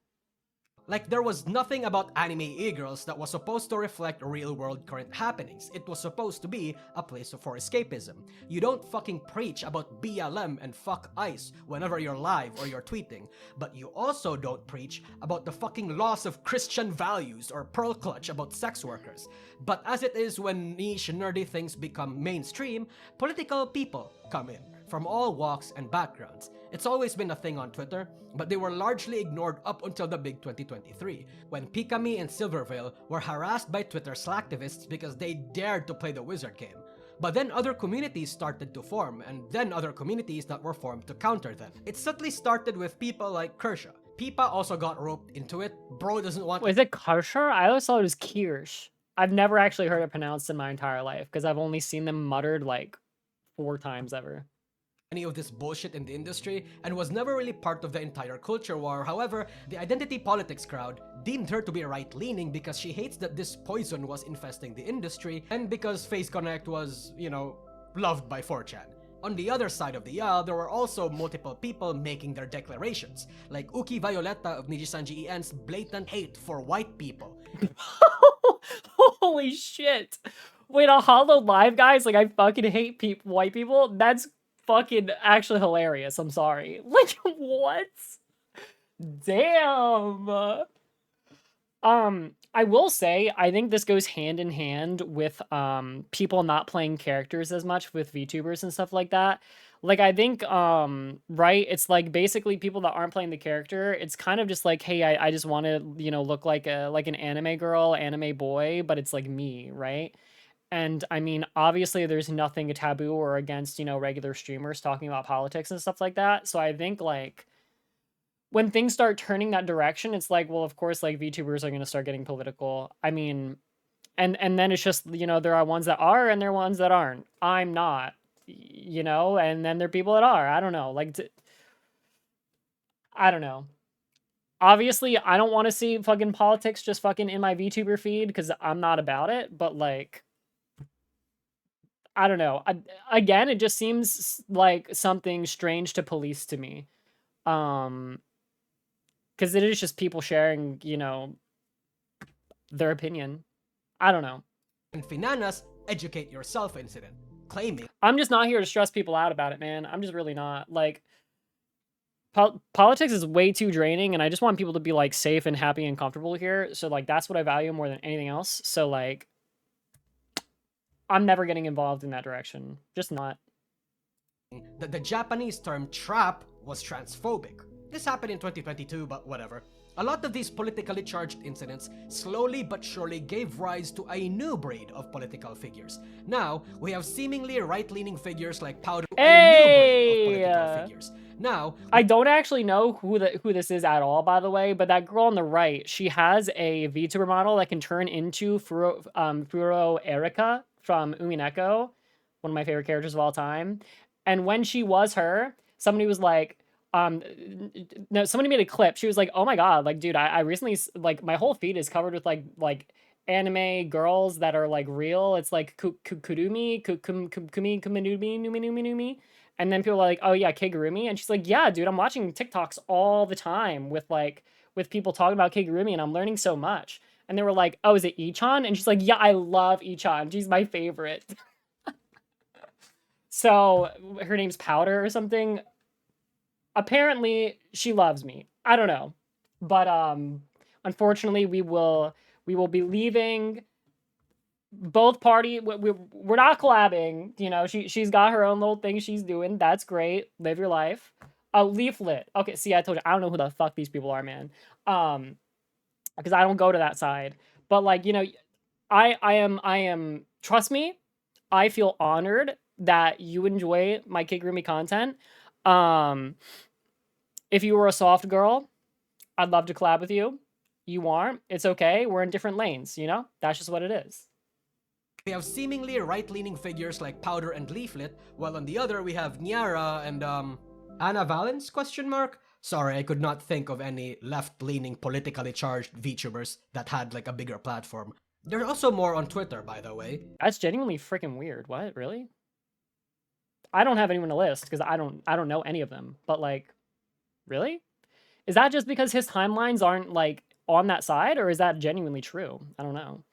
Like, there was nothing about anime e-girls that was supposed to reflect real-world current happenings. It was supposed to be a place for escapism. You don't fucking preach about BLM and fuck ICE whenever you're live or you're tweeting, but you also don't preach about the fucking loss of Christian values or pearl clutch about sex workers. But as it is when niche nerdy things become mainstream, political people come in, from all walks and backgrounds. It's always been a thing on Twitter, but they were largely ignored up until the big 2023, when Pikami and Silvervale were harassed by Twitter slacktivists because they dared to play the wizard game. But then other communities started to form, and then other communities that were formed to counter them. It subtly started with people like Kershaw. Pipa also got roped into it. Bro doesn't want—
Wait, is it Kershaw? I always thought it was Kirsch. I've never actually heard it pronounced in my entire life, because I've only seen them muttered, like, 4 times ever.
Any of this bullshit in the industry, and was never really part of the entire culture war. However, the identity politics crowd deemed her to be right-leaning because she hates that this poison was infesting the industry, and because Face Connect was, you know, loved by 4chan. On the other side of the aisle, there were also multiple people making their declarations, like Uki Violetta of Nijisanji EN's blatant hate for white people.
Holy shit. Wait, a Hollow Live, guys? Like, I fucking hate white people? That's fucking actually hilarious. I'm sorry. Like, what? Damn. I will say, I think this goes hand in hand with people not playing characters as much with VTubers and stuff like that. Like, I think, right, it's like basically people that aren't playing the character, it's kind of just like, hey, I just want to, you know, look like an anime girl, anime boy, but it's like me, right? And I mean, obviously there's nothing taboo or against, you know, regular streamers talking about politics and stuff like that. So I think, like, when things start turning that direction, it's like, well, of course, like, VTubers are going to start getting political. I mean, and then it's just, you know, there are ones that are and there are ones that aren't. I'm not, you know, and then there are people that are. I don't know. Like, I don't know. Obviously, I don't want to see fucking politics just fucking in my VTuber feed because I'm not about it, but, like, I don't know. Again, it just seems like something strange to police to me. Because it is just people sharing, you know, their opinion. I don't know.
And Finana's Educate Yourself incident, claiming—
I'm just not here to stress people out about it, man. I'm just really not. Like, politics is way too draining, and I just want people to be, like, safe and happy and comfortable here. So, like, that's what I value more than anything else. So, like, I'm never getting involved in that direction. Just not.
that the Japanese term trap was transphobic. This happened in 2022, but whatever. A lot of these politically charged incidents slowly but surely gave rise to a new breed of political figures. Now, we have seemingly right-leaning figures like Powder, a new breed of political figures. Now,
I don't actually know who this is at all, by the way, but that girl on the right, she has a VTuber model that can turn into Furo Erika from Umineko, one of my favorite characters of all time. And when she was her, somebody was like, no, somebody made a clip. She was like, oh my god, like, dude, I recently, like, my whole feed is covered with, like anime girls that are, like, real. It's like Kurumi, Kuminumi, Numi. And then people are like, oh yeah, Kigurumi. And she's like, yeah, dude, I'm watching TikToks all the time with people talking about Kigurumi, and I'm learning so much. And they were like, oh, is it y-chan? And she's like, yeah, I love y-chan. She's my favorite. So her name's Powder or something. Apparently, she loves me. I don't know. But unfortunately, we will be leaving both party. We're not collabing. You know, she's got her own little thing she's doing. That's great. Live your life. Leaflet. Okay, see, I told you, I don't know who the fuck these people are, man. Because I don't go to that side. But, like, you know, I am trust me, I feel honored that you enjoy my Kigurumi content. If you were a soft girl, I'd love to collab with you. You aren't. It's okay. We're in different lanes, you know? That's just what it is.
We have seemingly right-leaning figures like Powder and Leaflet, while on the other we have Nyara and Anna Valens? Question mark. Sorry, I could not think of any left-leaning politically charged VTubers that had like a bigger platform. There's also more on Twitter, by the way.
That's genuinely freaking weird. What? Really? I don't have anyone to list because I don't know any of them. But like, really? Is that just because his timelines aren't like on that side, or is that genuinely true? I don't know.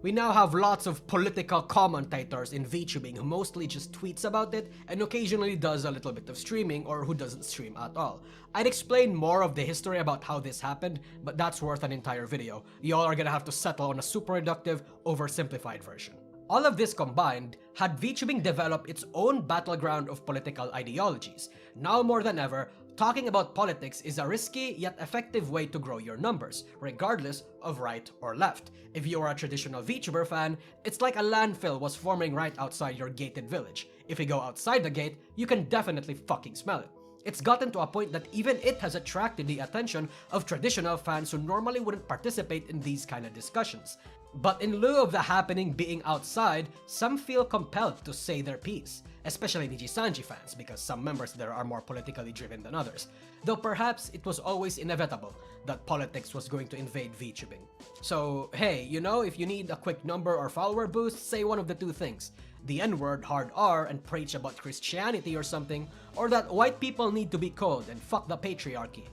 We now have lots of political commentators in Vtubing who mostly just tweets about it and occasionally does a little bit of streaming or who doesn't stream at all. I'd explain more of the history about how this happened, but that's worth an entire video. Y'all are gonna have to settle on a super reductive, oversimplified version. All of this combined had Vtubing develop its own battleground of political ideologies. Now more than ever, talking about politics is a risky yet effective way to grow your numbers, regardless of right or left. If you are a traditional VTuber fan, it's like a landfill was forming right outside your gated village. If you go outside the gate, you can definitely fucking smell it. It's gotten to a point that even it has attracted the attention of traditional fans who normally wouldn't participate in these kind of discussions. But in lieu of the happening being outside, some feel compelled to say their piece, especially Niji-Sanji fans because some members there are more politically driven than others. Though perhaps it was always inevitable that politics was going to invade VTubing. So hey, you know, if you need a quick number or follower boost, say one of the two things. The N-word hard R and preach about Christianity or something, or that white people need to be cold and fuck the patriarchy,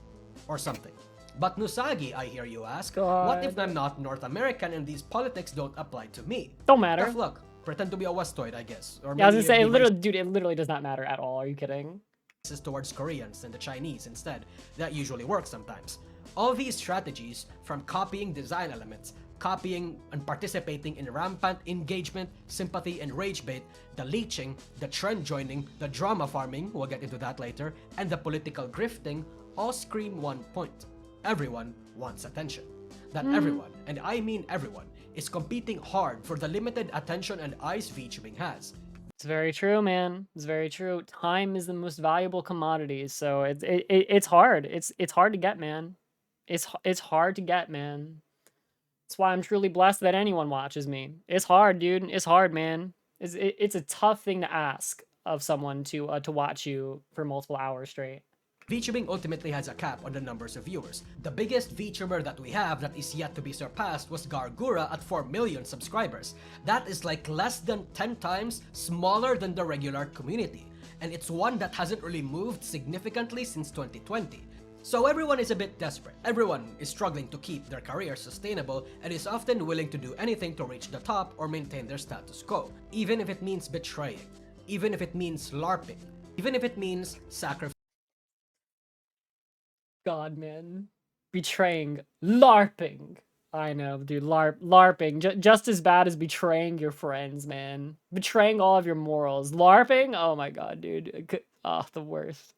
or something. But Nusagi, I hear you ask, what if I'm not North American and these politics don't apply to me?
Don't matter.
Tough luck. Pretend to be a Westoid, I guess. Or
Yeah, I was gonna say, it literally does not matter at all. Are you kidding?
Towards Koreans and the Chinese instead. That usually works sometimes. All these strategies, from copying design elements, copying and participating in rampant engagement, sympathy, and rage bait, the leeching, the trend joining, the drama farming, we'll get into that later, and the political grifting, all scream one point. Everyone wants attention. That everyone, and I mean everyone, is competing hard for the limited attention and eyes VTubing has.
It's very true, man. It's very true. Time is the most valuable commodity, so it's hard. It's hard to get, man. It's hard to get, man. That's why I'm truly blessed that anyone watches me. It's hard, dude. It's hard, man. It's a tough thing to ask of someone to watch you for multiple hours straight.
VTubing ultimately has a cap on the numbers of viewers. The biggest VTuber that we have that is yet to be surpassed was Gargura at 4 million subscribers. That is like less than 10 times smaller than the regular community. And it's one that hasn't really moved significantly since 2020. So everyone is a bit desperate. Everyone is struggling to keep their career sustainable and is often willing to do anything to reach the top or maintain their status quo. Even if it means betraying. Even if it means LARPing. Even if it means sacrificing.
God, man. Betraying. LARPing. I know, dude. LARPing. Just as bad as betraying your friends, man. Betraying all of your morals. LARPing? Oh my god, dude. Oh, the worst.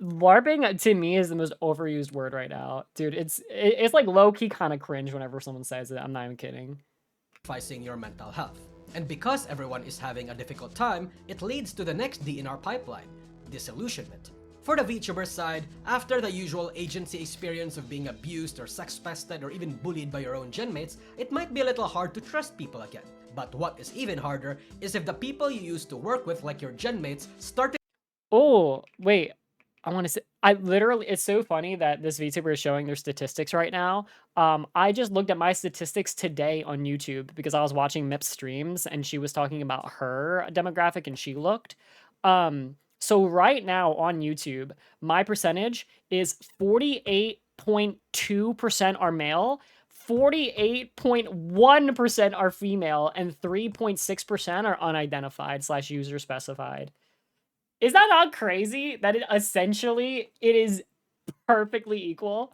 LARPing, to me, is the most overused word right now. Dude, it's like low-key kind of cringe whenever someone says it. I'm not even kidding.
Sacrificing your mental health. And because everyone is having a difficult time, it leads to the next D in our pipeline. Disillusionment. For the VTuber side, after the usual agency experience of being abused or sex-pested or even bullied by your own genmates, it might be a little hard to trust people again. But what is even harder is if the people you used to work with, like your genmates, start to—
Oh, wait. I want to say, it's so funny that this VTuber is showing their statistics right now. I just looked at my statistics today on YouTube because I was watching Mip's streams and she was talking about her demographic and she looked. So right now on YouTube, my percentage is 48.2% are male, 48.1% are female, and 3.6% are unidentified / user specified. Is that not crazy? That it is perfectly equal?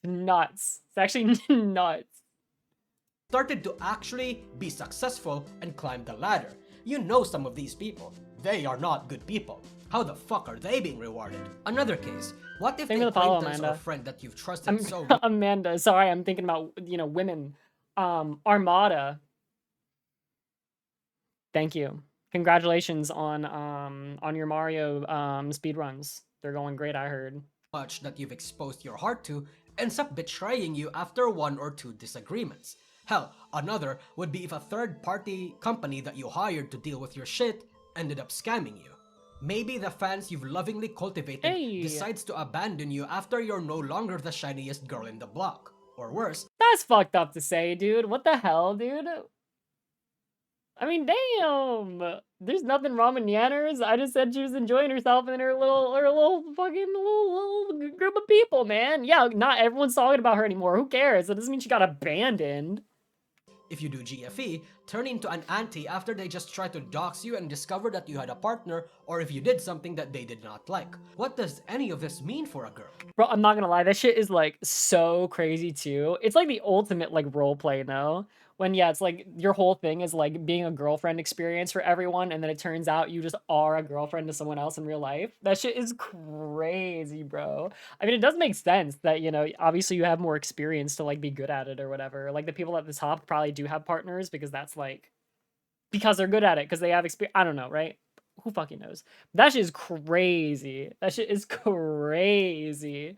Nuts. It's actually nuts.
started to actually be successful and climb the ladder. You know some of these people. They are not good people. How the fuck are they being rewarded? Another case, what if the acquaintance or friend that you've trusted so much—
Amanda, sorry, I'm thinking about, women. Armada. Thank you. Congratulations on your Mario speedruns. They're going great, I heard.
much that you've exposed your heart to ends up betraying you after one or two disagreements. Hell, another would be if a third-party company that you hired to deal with your shit ended up scamming you. Maybe the fans you've lovingly cultivated
Hey.
decides to abandon you after you're no longer the shiniest girl in the block. Or worse,
That's fucked up to say, dude. What the hell, dude? I mean, damn. There's nothing wrong with Yanners. I just said she was enjoying herself and her little fucking little group of people, man. Yeah, not everyone's talking about her anymore. Who cares? That doesn't mean she got abandoned.
if you do GFE, turn into an auntie after they just try to dox you and discover that you had a partner, or if you did something that they did not like. What does any of this mean for a girl?
Bro, I'm not gonna lie, that shit is like so crazy too. It's like the ultimate like role play, no? When yeah, it's like your whole thing is like being a girlfriend experience for everyone, and then it turns out you just are a girlfriend to someone else in real life. That shit is crazy, bro. I mean, it does make sense that, you know, obviously you have more experience to like be good at it or whatever. Like the people at the top probably do have partners because that's like because they're good at it, because they have experience. I don't know, right? Who fucking knows? That shit is crazy. That shit is crazy.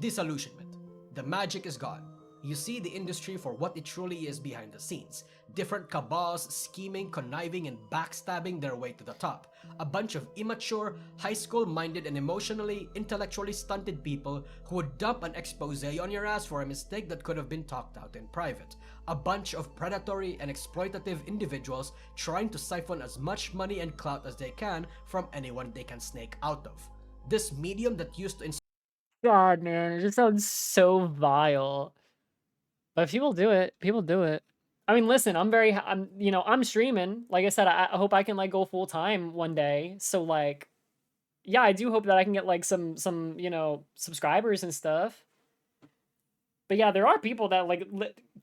Disillusionment. The magic is gone. You see the industry for what it truly is behind the scenes. Different cabals scheming, conniving, and backstabbing their way to the top. A bunch of immature, high school-minded, and emotionally, intellectually stunted people who would dump an expose on your ass for a mistake that could have been talked out in private. A bunch of predatory and exploitative individuals trying to siphon as much money and clout as they can from anyone they can snake out of. This medium that used to
God, man, it just sounds so vile. But people do it. People do it. I mean, listen, I'm streaming. Like I said, I hope I can like go full time one day. So like, yeah, I do hope that I can get like some subscribers and stuff. But yeah, there are people that like,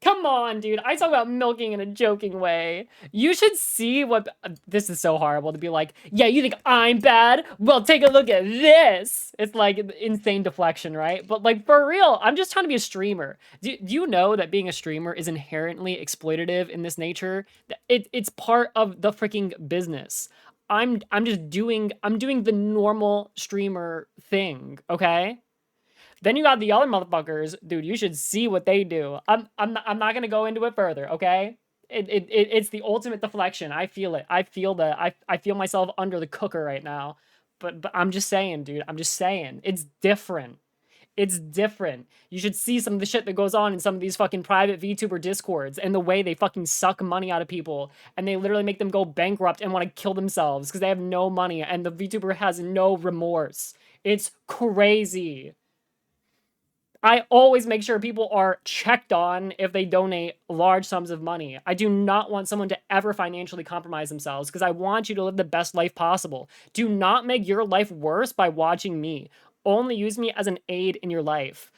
come on, dude. I talk about milking in a joking way. You should see what, this is so horrible to be like, yeah, you think I'm bad? Well, take a look at this. It's like insane deflection, right? But like for real, I'm just trying to be a streamer. Do you know that being a streamer is inherently exploitative in this nature? It's part of the freaking business. I'm doing the normal streamer thing, okay? Then you got the other motherfuckers, dude. You should see what they do. I'm not gonna go into it further, okay? It's the ultimate deflection. I feel it. I feel I feel myself under the cooker right now. But I'm just saying, dude. I'm just saying. It's different. It's different. You should see some of the shit that goes on in some of these fucking private VTuber discords and the way they fucking suck money out of people and they literally make them go bankrupt and want to kill themselves because they have no money and the VTuber has no remorse. It's crazy. I always make sure people are checked on if they donate large sums of money. I do not want someone to ever financially compromise themselves because I want you to live the best life possible. Do not make your life worse by watching me. Only use me as an aid in your life.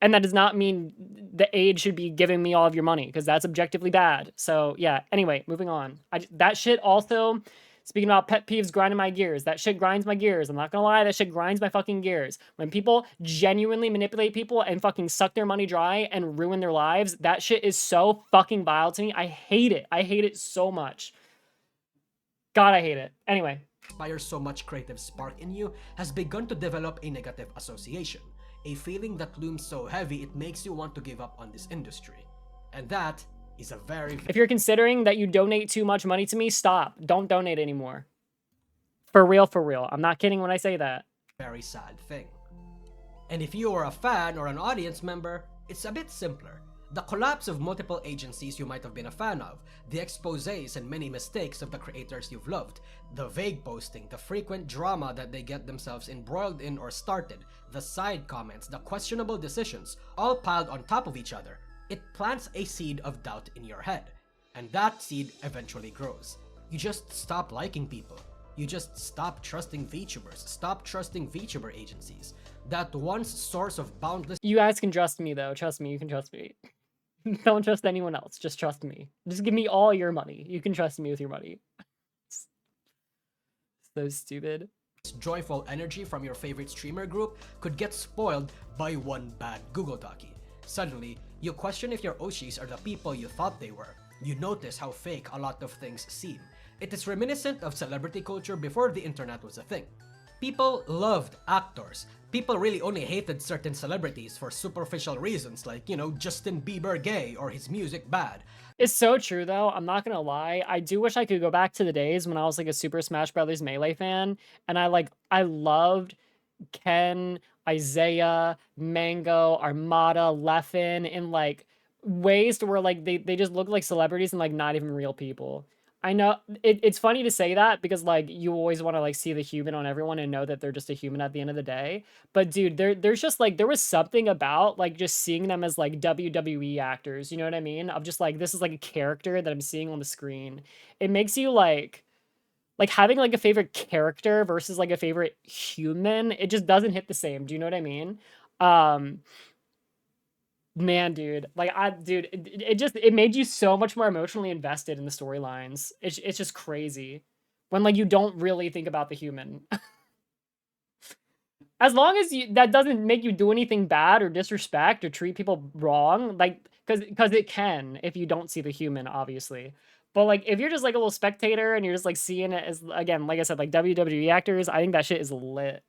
And that does not mean the aid should be giving me all of your money because that's objectively bad. So yeah, anyway, moving on. That shit also... Speaking about pet peeves grinding my gears, that shit grinds my gears. I'm not gonna lie, that shit grinds my fucking gears. When people genuinely manipulate people and fucking suck their money dry and ruin their lives, that shit is so fucking vile to me. I hate it. I hate it so much. God, I hate it. Anyway.
Inspires so much creative spark in you has begun to develop a negative association. A feeling that looms so heavy it makes you want to give up on this industry. And that is a very...
If you're considering that you donate too much money to me, stop. Don't donate anymore. For real, for real. I'm not kidding when I say that.
Very sad thing. And if you are a fan or an audience member, it's a bit simpler. The collapse of multiple agencies you might have been a fan of, the exposés and many mistakes of the creators you've loved, the vague posting, the frequent drama that they get themselves embroiled in or started, the side comments, the questionable decisions, all piled on top of each other. It plants a seed of doubt in your head, and that seed eventually grows. You just stop liking people. You just stop trusting VTubers, stop trusting VTuber agencies. That once source of boundless...
You guys can trust me though, trust me, you can trust me. Don't trust anyone else, just trust me. Just give me all your money. You can trust me with your money. So stupid.
Joyful energy from your favorite streamer group could get spoiled by one bad Google Docie. Suddenly, you question if your Oshis are the people you thought they were. You notice how fake a lot of things seem. It is reminiscent of celebrity culture before the internet was a thing. People loved actors. People really only hated certain celebrities for superficial reasons like, Justin Bieber gay or his music bad.
It's so true though, I'm not gonna lie. I do wish I could go back to the days when I was like a Super Smash Brothers Melee fan, and I loved Ken, Isaiah, Mango, Armada, Leffen in like ways to where like they just look like celebrities and like not even real people. I know it's funny to say that because like you always want to like see the human on everyone and know that they're just a human at the end of the day. But dude, there's just like there was something about like just seeing them as like WWE actors, you know what I mean? Of just like this is like a character that I'm seeing on the screen. It makes you like having like a favorite character versus like a favorite human, it just doesn't hit the same. Do you know what I mean? Um Man, dude, it made you so much more emotionally invested in the storylines. It's just crazy when like you don't really think about the human. As long as that doesn't make you do anything bad or disrespect or treat people wrong, like because it can if you don't see the human, obviously. But like if you're just like a little spectator and you're just like seeing it as again, like I said, like WWE actors, I think that shit is lit.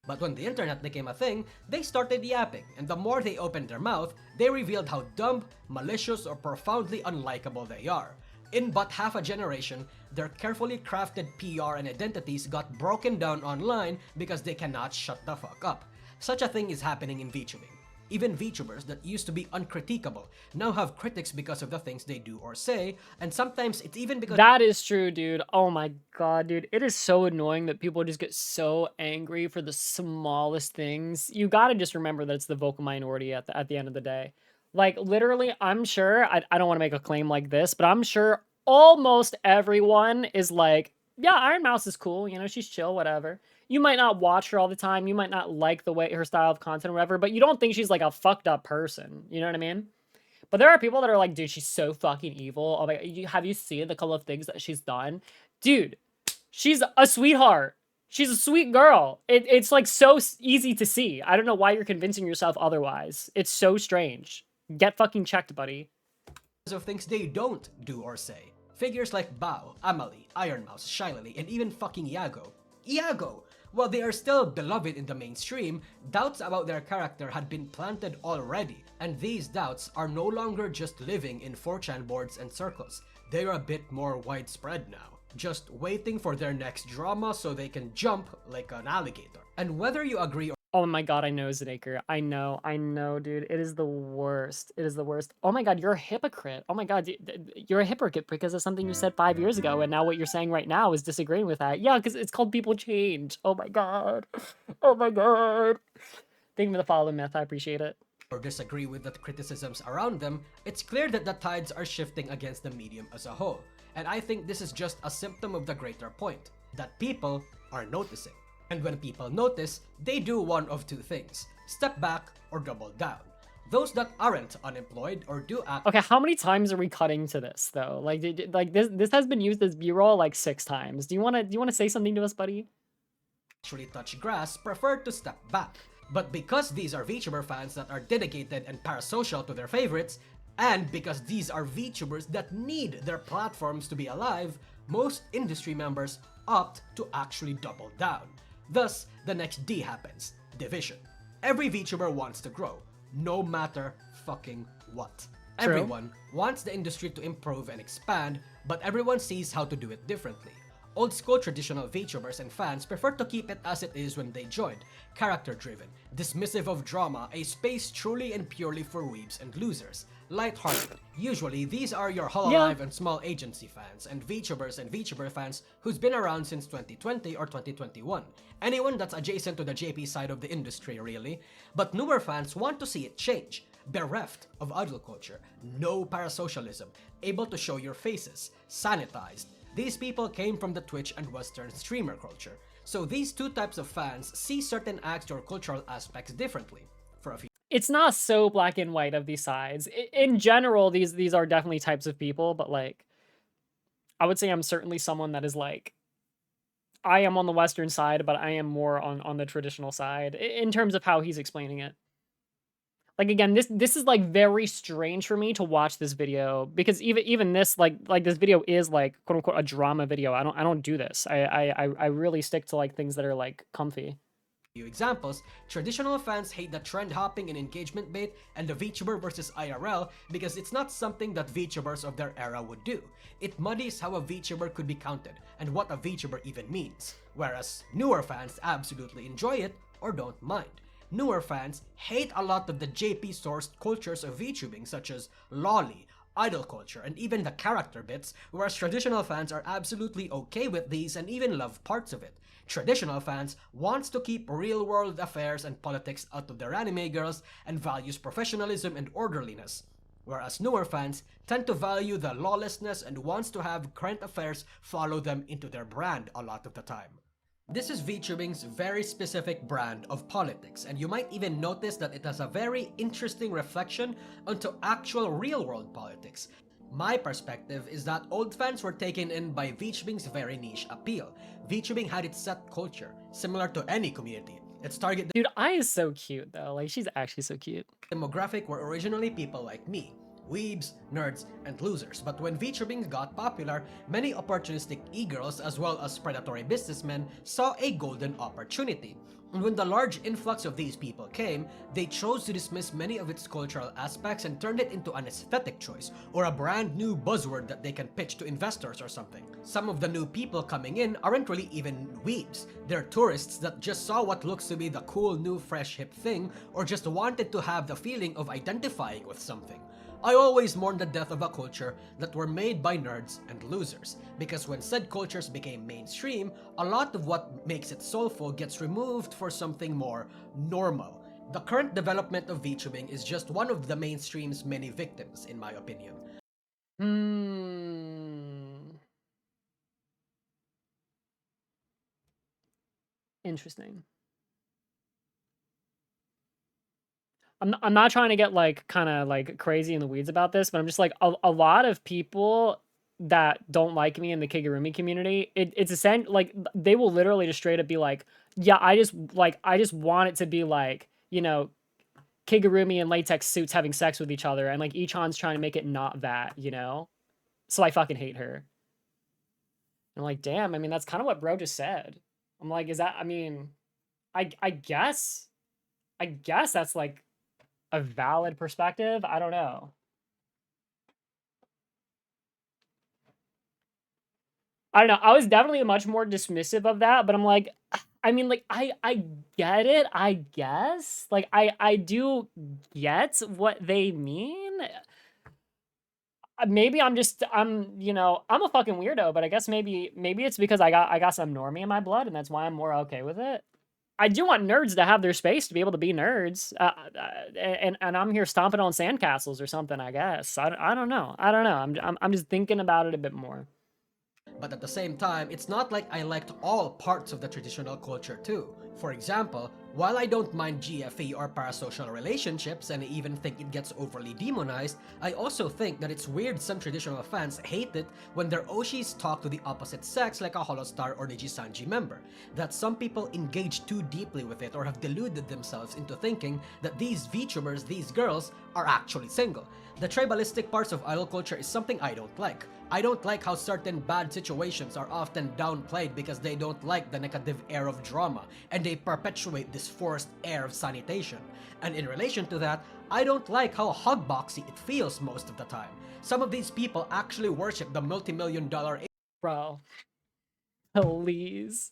But when the internet became a thing, they started yapping, and the more they opened their mouth, they revealed how dumb, malicious, or profoundly unlikable they are. In but half a generation, their carefully crafted PR and identities got broken down online because they cannot shut the fuck up. Such a thing is happening in Vtubing. Even VTubers that used to be uncritiquable now have critics because of the things they do or say, and sometimes it's even because—
That is true, dude. Oh my god, dude. It is so annoying that people just get so angry for the smallest things. You gotta just remember that it's the vocal minority at the end of the day. Like, literally, I'm sure, I don't want to make a claim like this, but I'm sure almost everyone is like, yeah, Iron Mouse is cool, she's chill, whatever. You might not watch her all the time, you might not like the way her style of content or whatever, but you don't think she's like a fucked up person, you know what I mean? But there are people that are like, dude, she's so fucking evil. Oh my god, have you seen the couple of things that she's done? Dude, she's a sweetheart. She's a sweet girl. It's like so easy to see. I don't know why you're convincing yourself otherwise. It's so strange. Get fucking checked, buddy.
of things they don't do or say. Figures like Bao, Amalie, Iron Mouse, Shiley, and even fucking Iago. Iago! While they are still beloved in the mainstream, doubts about their character had been planted already, and these doubts are no longer just living in 4chan boards and circles. They're a bit more widespread now, just waiting for their next drama so they can jump like an alligator. And whether you agree or—
Oh my god, I know, Zanaker. I know, dude. It is the worst. It is the worst. Oh my god, you're a hypocrite. Oh my god, you're a hypocrite because of something you said 5 years ago, and now what you're saying right now is disagreeing with that. Yeah, because it's called people change. Oh my god. Oh my god. Thank you for the follow, Myth. I appreciate it.
or disagree with the criticisms around them, it's clear that the tides are shifting against the medium as a whole. And I think this is just a symptom of the greater point, that people are noticing. And when people notice, they do one of two things: step back or double down. Those that aren't unemployed or do act—
Okay, how many times are we cutting to this though? Like, this has been used as B-roll like 6 times. Do you wanna say something to us, buddy?
actually touch grass prefer to step back. But because these are VTuber fans that are dedicated and parasocial to their favorites, and because these are VTubers that need their platforms to be alive, most industry members opt to actually double down. Thus, the next D happens: division. Every VTuber wants to grow, no matter fucking what.
True.
Everyone wants the industry to improve and expand, but everyone sees how to do it differently. Old school traditional VTubers and fans prefer to keep it as it is when they joined, character-driven, dismissive of drama, a space truly and purely for weebs and losers. Lighthearted. Usually, these are your Hololive and small agency fans, and VTuber fans who's been around since 2020 or 2021. Anyone that's adjacent to the JP side of the industry, really. But newer fans want to see it change. Bereft of idol culture, no parasocialism, able to show your faces, sanitized. These people came from the Twitch and Western streamer culture, so these two types of fans see certain acts or cultural aspects differently. For a few—
It's not so black and white of these sides. In general, these are definitely types of people, but like, I would say I'm certainly someone that is like, I am on the Western side, but I am more on the traditional side in terms of how he's explaining it. Like, again, this is, like, very strange for me to watch this video because even this, like this video is, like, quote, unquote, "a drama video." I don't do this. I really stick to, like, things that are, like, comfy.
Few examples, traditional fans hate the trend hopping and engagement bait and the VTuber versus IRL because it's not something that VTubers of their era would do. It muddies how a VTuber could be counted and what a VTuber even means, whereas newer fans absolutely enjoy it or don't mind. Newer fans hate a lot of the JP-sourced cultures of VTubing such as lolly, idol culture, and even the character bits, whereas traditional fans are absolutely okay with these and even love parts of it. Traditional fans wants to keep real-world affairs and politics out of their anime girls and values professionalism and orderliness, whereas newer fans tend to value the lawlessness and wants to have current affairs follow them into their brand a lot of the time. This is Vtubing's very specific brand of politics, and you might even notice that it has a very interesting reflection onto actual real-world politics. My perspective is that old fans were taken in by Vtubing's very niche appeal. Vtubing had its set culture, similar to any community. Its target
Dude, Ai is so cute, though. Like, she's actually so cute.
demographic were originally people like me. Weebs, nerds, and losers. But when VTubing got popular, many opportunistic e-girls as well as predatory businessmen saw a golden opportunity. And when the large influx of these people came, they chose to dismiss many of its cultural aspects and turned it into an aesthetic choice, or a brand new buzzword that they can pitch to investors or something. Some of the new people coming in aren't really even weebs. They're tourists that just saw what looks to be the cool new fresh hip thing, or just wanted to have the feeling of identifying with something. I always mourn the death of a culture that were made by nerds and losers, because when said cultures became mainstream, a lot of what makes it soulful gets removed for something more normal. The current development of VTubing is just one of the mainstream's many victims, in my opinion.
Interesting. I'm not trying to get, like, kind of, like, crazy in the weeds about this, but I'm just like, a lot of people that don't like me in the Kigurumi community, it's essentially, like, they will literally just straight up be like, yeah, I just want it to be, like, you know, Kigurumi in latex suits having sex with each other, and, like, y-chan's trying to make it not that, you know? So I fucking hate her. I'm like, damn, I mean, that's kind of what bro just said. I'm like, is that, I mean, I guess that's, like, a valid perspective. I don't know. I don't know. I was definitely much more dismissive of that, but I'm like, I mean, like, I get it, I guess. Like, I do get what they mean. Maybe I'm, you know, I'm a fucking weirdo, but I guess maybe it's because I got some normie in my blood, and that's why I'm more okay with it. I do want nerds to have their space to be able to be nerds, and I'm here stomping on sandcastles or something, I guess. I don't know. I'm just thinking about it a bit more.
But at the same time, it's not like I liked all parts of the traditional culture too. For example, while I don't mind GFE or parasocial relationships and I even think it gets overly demonized, I also think that it's weird some traditional fans hate it when their Oshis talk to the opposite sex like a Holostar or Nijisanji member. That some people engage too deeply with it or have deluded themselves into thinking that these VTubers, these girls, are actually single. The tribalistic parts of idol culture is something I don't like. I don't like how certain bad situations are often downplayed because they don't like the negative air of drama, and they perpetuate this forced air of sanitation. And in relation to that, I don't like how hugboxy it feels most of the time. Some of these people actually worship the multi-million-dollar
Bro. Please.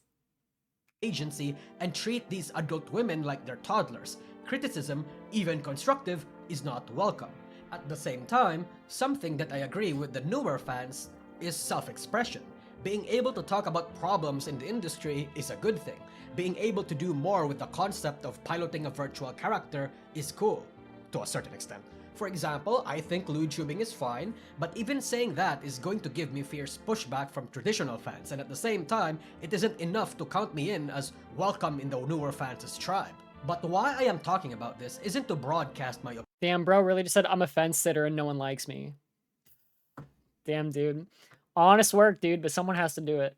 agency and treat these adult women like they're toddlers. Criticism, even constructive, is not welcome. At the same time, something that I agree with the newer fans is self-expression. Being able to talk about problems in the industry is a good thing. Being able to do more with the concept of piloting a virtual character is cool, to a certain extent. For example, I think Vtubing is fine, but even saying that is going to give me fierce pushback from traditional fans, and at the same time, it isn't enough to count me in as welcome in the newer fans' tribe. But why I am talking about this isn't to broadcast my
Damn, bro really just said I'm a fence sitter and no one likes me. Damn, dude. Honest work, dude, but someone has to do it.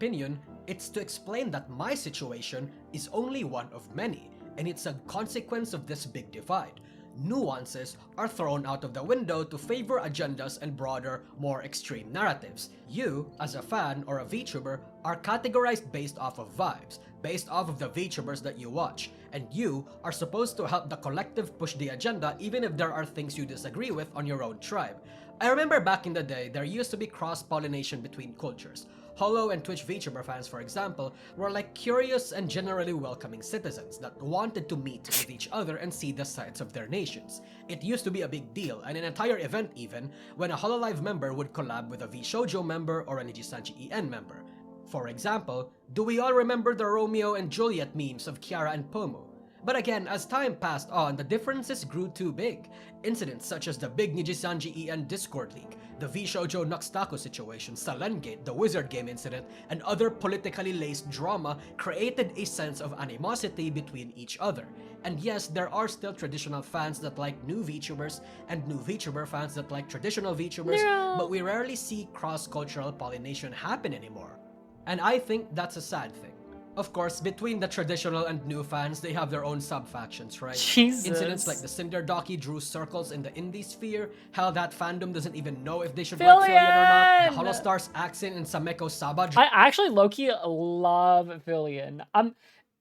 opinion, it's to explain that my situation is only one of many, and it's a consequence of this big divide. nuances are thrown out of the window to favor agendas and broader, more extreme narratives. You, as a fan or a VTuber, are categorized based off of vibes, based off of the VTubers that you watch, and you are supposed to help the collective push the agenda even if there are things you disagree with on your own tribe. I remember back in the day, there used to be cross-pollination between cultures. Hollow and Twitch VTuber fans, for example, were like curious and generally welcoming citizens that wanted to meet with each other and see the sides of their nations. It used to be a big deal, and an entire event even, when a Hololive member would collab with a VShojo member or an y-chanVODs member. For example, do we all remember the Romeo and Juliet memes of Kiara and Pomu? But again, as time passed on, the differences grew too big. Incidents such as the big y-chanVODs Discord leak, the VShojo Nuxtaku situation, Salengate, the Wizard Game incident, and other politically laced drama created a sense of animosity between each other. And yes, there are still traditional fans that like new VTubers, and new VTuber fans that like traditional VTubers, but we rarely see cross-cultural pollination happen anymore. And I think that's a sad thing. Of course, between the traditional and new fans, they have their own sub-factions, right?
Jesus.
Incidents like the Cinderdoki drew circles in the indie sphere, how that fandom doesn't even know if they should like Fillion or not, the Holostar's accent and Sameko Saba.
I actually low-key love Fillion.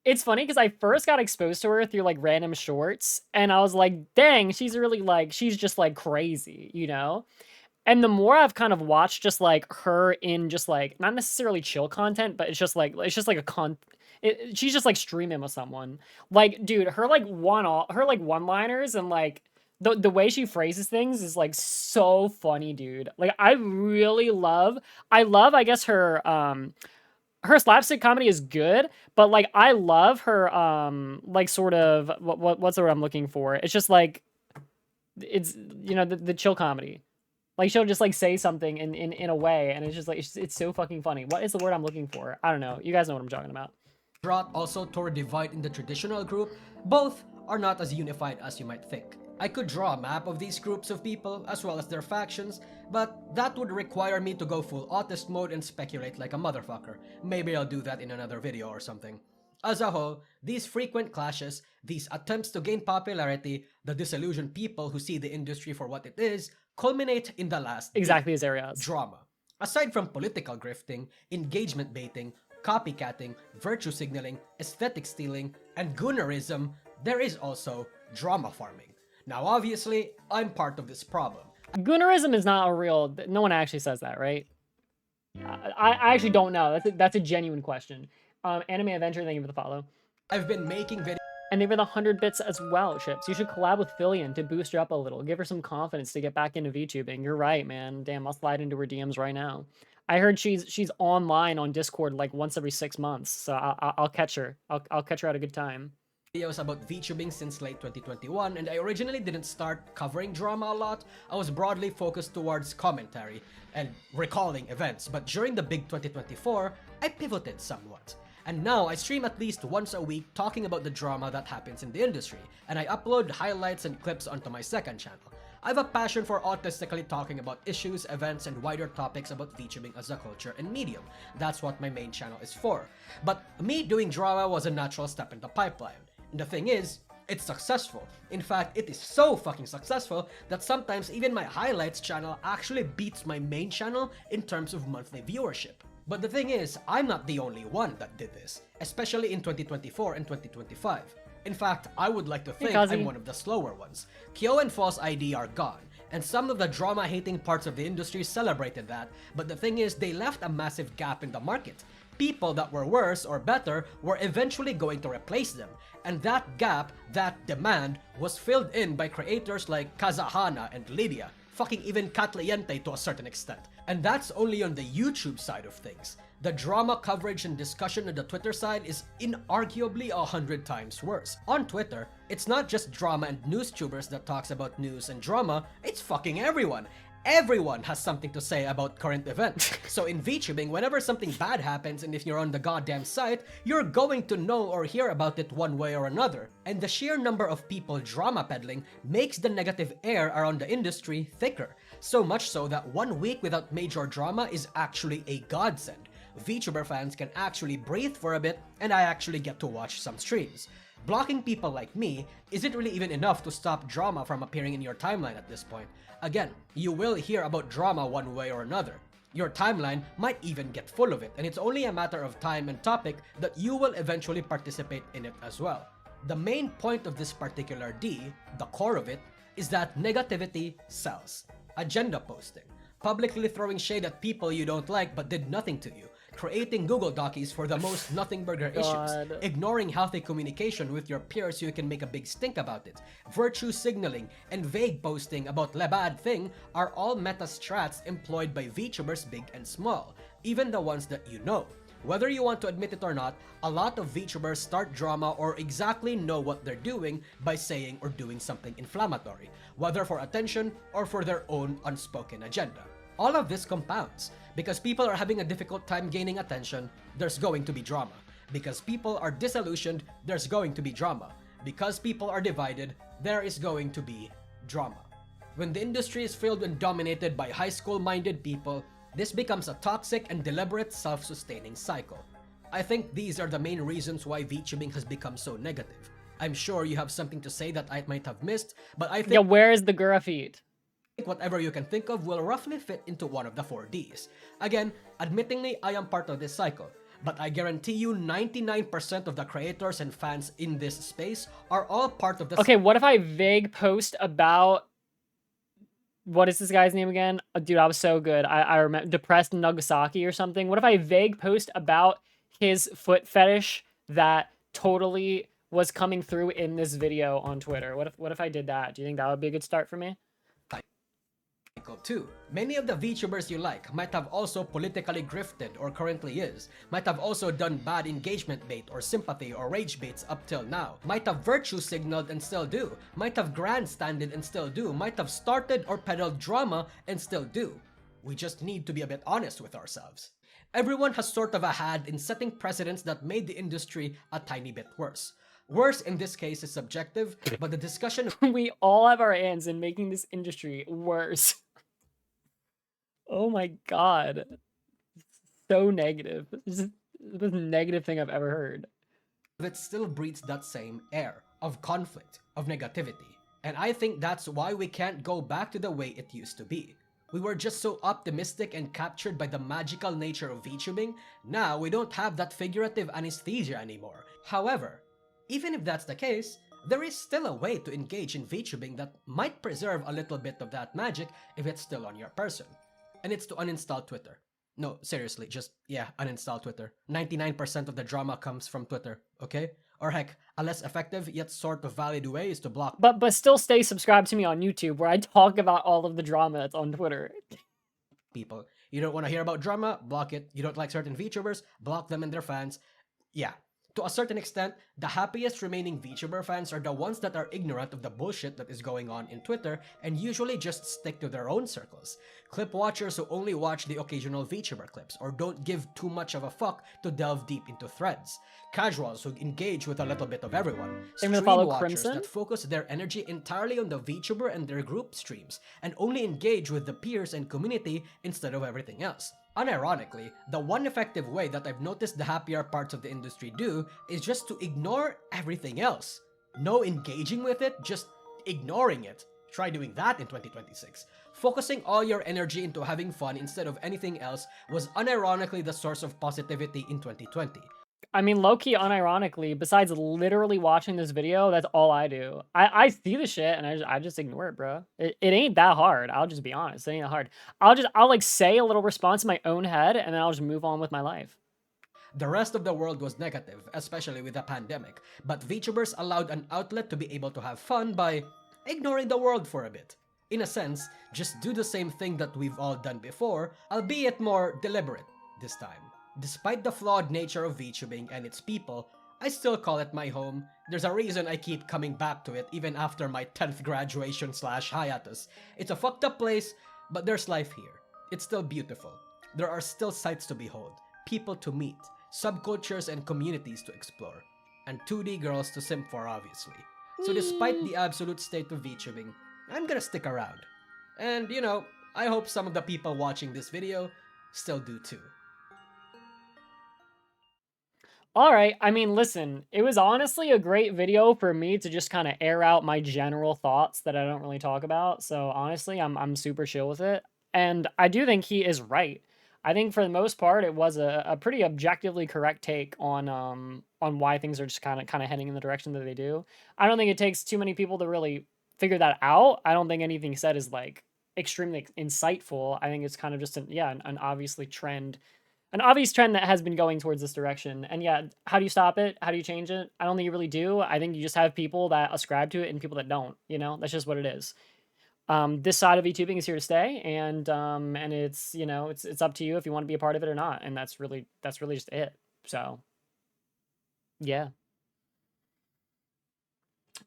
It's funny because I first got exposed to her through like random shorts, and I was like, dang, she's really like, she's just like crazy, you know? And the more I've kind of watched just like her in just like not necessarily chill content, but it's just like she's just like streaming with someone. Like, dude, her like one-liners and like the way she phrases things is like so funny, dude. Like I guess her slapstick comedy is good, but like I love her like sort of what's the word I'm looking for? It's just like it's, you know, the chill comedy. Like, she'll just, like, say something in a way, and it's just, like, it's so fucking funny. What is the word I'm looking for? I don't know. You guys know what I'm talking about.
Brought also toward divide in the traditional group. Both are not as unified as you might think. I could draw a map of these groups of people, as well as their factions, but that would require me to go full autist mode and speculate like a motherfucker. Maybe I'll do that in another video or something. As a whole, these frequent clashes, these attempts to gain popularity, the disillusioned people who see the industry for what it is, culminate in the last
exactly as areas.
Drama. Aside from political grifting, engagement baiting, copycatting, virtue signaling, aesthetic stealing, and goonerism, there is also drama farming. Now obviously, I'm part of this problem.
Goonerism is not a real, no one actually says that, right? I actually don't know. That's a genuine question. Anime Adventure, thank you for the follow.
I've been making videos.
And they were the 100 bits as well, Chips. You should collab with Fillion to boost her up a little. Give her some confidence to get back into VTubing. You're right, man. Damn, I'll slide into her DMs right now. I heard she's online on Discord like once every 6 months, so I'll catch her. I'll catch her at a good time.
Videos about VTubing since late 2021, and I originally didn't start covering drama a lot. I was broadly focused towards commentary and recalling events, but during the big 2024, I pivoted somewhat. And now I stream at least once a week talking about the drama that happens in the industry, and I upload highlights and clips onto my second channel. I have a passion for autistically talking about issues, events, and wider topics about VTubing as a culture and medium. That's what my main channel is for. But me doing drama was a natural step in the pipeline. And the thing is, it's successful. In fact, it is so fucking successful that sometimes even my highlights channel actually beats my main channel in terms of monthly viewership. But the thing is, I'm not the only one that did this, especially in 2024 and 2025. In fact, I would like to think I'm one of the slower ones. Kyo and False ID are gone, and some of the drama-hating parts of the industry celebrated that, but the thing is, they left a massive gap in the market. People that were worse or better were eventually going to replace them, and that gap, that demand, was filled in by creators like Kazahana and Lydia, fucking even Katliente to a certain extent. And that's only on the YouTube side of things. The drama coverage and discussion on the Twitter side is inarguably 100 times worse. On Twitter, it's not just drama and news tubers that talks about news and drama, it's fucking everyone. Everyone has something to say about current events. So in VTubing, whenever something bad happens and if you're on the goddamn site, you're going to know or hear about it one way or another. And the sheer number of people drama peddling makes the negative air around the industry thicker. So much so that 1 week without major drama is actually a godsend. VTuber fans can actually breathe for a bit, and I actually get to watch some streams. Blocking people like me isn't really even enough to stop drama from appearing in your timeline at this point. Again, you will hear about drama one way or another. Your timeline might even get full of it, and it's only a matter of time and topic that you will eventually participate in it as well. The main point of this particular D, the core of it, is that negativity sells. Agenda posting, publicly throwing shade at people you don't like but did nothing to you, creating Google Docies for the most nothing burger issues, ignoring healthy communication with your peers so you can make a big stink about it, virtue signaling, and vague posting about le bad thing are all meta strats employed by VTubers big and small, even the ones that you know. Whether you want to admit it or not, a lot of VTubers start drama or exactly know what they're doing by saying or doing something inflammatory, whether for attention or for their own unspoken agenda. All of this compounds. Because people are having a difficult time gaining attention, there's going to be drama. Because people are disillusioned, there's going to be drama. Because people are divided, there is going to be drama. When the industry is filled and dominated by high school-minded people, this becomes a toxic and deliberate self-sustaining cycle. I think these are the main reasons why VTubing has become so negative. I'm sure you have something to say that I might have missed, but I think—
Yeah, where is the graffiti?
Whatever you can think of will roughly fit into one of the 4 Ds. Again, admittingly, I am part of this cycle, but I guarantee you 99% of the creators and fans in this space are all part of the—
Okay, what if I vague post about... What is this guy's name again? Dude, I was so good. I remember Depressed Nagasaki or something. What if I vague post about his foot fetish that totally was coming through in this video on Twitter? What if I did that? Do you think that would be a good start for me?
Too. Many of the VTubers you like might have also politically grifted or currently is, might have also done bad engagement bait or sympathy or rage baits up till now, might have virtue signaled and still do, might have grandstanded and still do, might have started or peddled drama and still do. We just need to be a bit honest with ourselves. Everyone has sort of a hand in setting precedents that made the industry a tiny bit worse. Worse in this case is subjective, but the discussion—
We all have our hands in making this industry worse. Oh my god. So negative. This is the most negative thing I've ever heard.
it still breeds that same air of conflict, of negativity. And I think that's why we can't go back to the way it used to be. We were just so optimistic and captured by the magical nature of VTubing, now we don't have that figurative anesthesia anymore. However, even if that's the case, there is still a way to engage in VTubing that might preserve a little bit of that magic if it's still on your person. And it's to uninstall Twitter. No, seriously, just, uninstall Twitter. 99% of the drama comes from Twitter, okay? Or heck, a less effective yet sort of valid way is to block—
But still stay subscribed to me on YouTube where I talk about all of the drama that's on Twitter.
people. You don't want to hear about drama? Block it. You don't like certain VTubers? Block them and their fans. Yeah. To a certain extent, the happiest remaining VTuber fans are the ones that are ignorant of the bullshit that is going on in Twitter and usually just stick to their own circles. Clip watchers who only watch the occasional VTuber clips or don't give too much of a fuck to delve deep into threads. Casuals who engage with a little bit of everyone. Stream watchers
Crimson?
that focus their energy entirely on the VTuber and their group streams and only engage with the peers and community instead of everything else. Unironically, the one effective way that I've noticed the happier parts of the industry do is just to ignore everything else. No engaging with it, just ignoring it. Try doing that in 2026. Focusing all your energy into having fun instead of anything else was unironically the source of positivity in 2020.
I mean, low-key, unironically, besides literally watching this video, that's all I do. I see the shit, and I just ignore it, bro. It ain't that hard. I'll just be honest. It ain't that hard. I'll like, say a little response in my own head, and then I'll just move on with my life.
The rest of the world was negative, especially with the pandemic, but VTubers allowed an outlet to be able to have fun by ignoring the world for a bit. In a sense, just do the same thing that we've all done before, albeit more deliberate this time. Despite the flawed nature of VTubing and its people, I still call it my home. There's a reason I keep coming back to it even after my 10th graduation / hiatus. It's a fucked up place, but there's life here. It's still beautiful. There are still sights to behold, people to meet, subcultures and communities to explore, and 2D girls to simp for, obviously. So despite the absolute state of VTubing, I'm gonna stick around. And, you know, I hope some of the people watching this video still do too.
All right. I mean, listen, it was honestly a great video for me to just kind of air out my general thoughts that I don't really talk about. So honestly, I'm super chill with it. And I do think he is right. I think for the most part, it was a pretty objectively correct take on why things are just kind of heading in the direction that they do. I don't think it takes too many people to really figure that out. I don't think anything said is like extremely insightful. I think it's kind of just an obviously trend, an obvious trend that has been going towards this direction. And yeah, how do you stop it? How do you change it? I don't think you really do. I think you just have people that ascribe to it and people that don't. You know, that's just what it is. This side of VTubing is here to stay, and it's, you know, it's up to you if you want to be a part of it or not. And that's really just it. So yeah.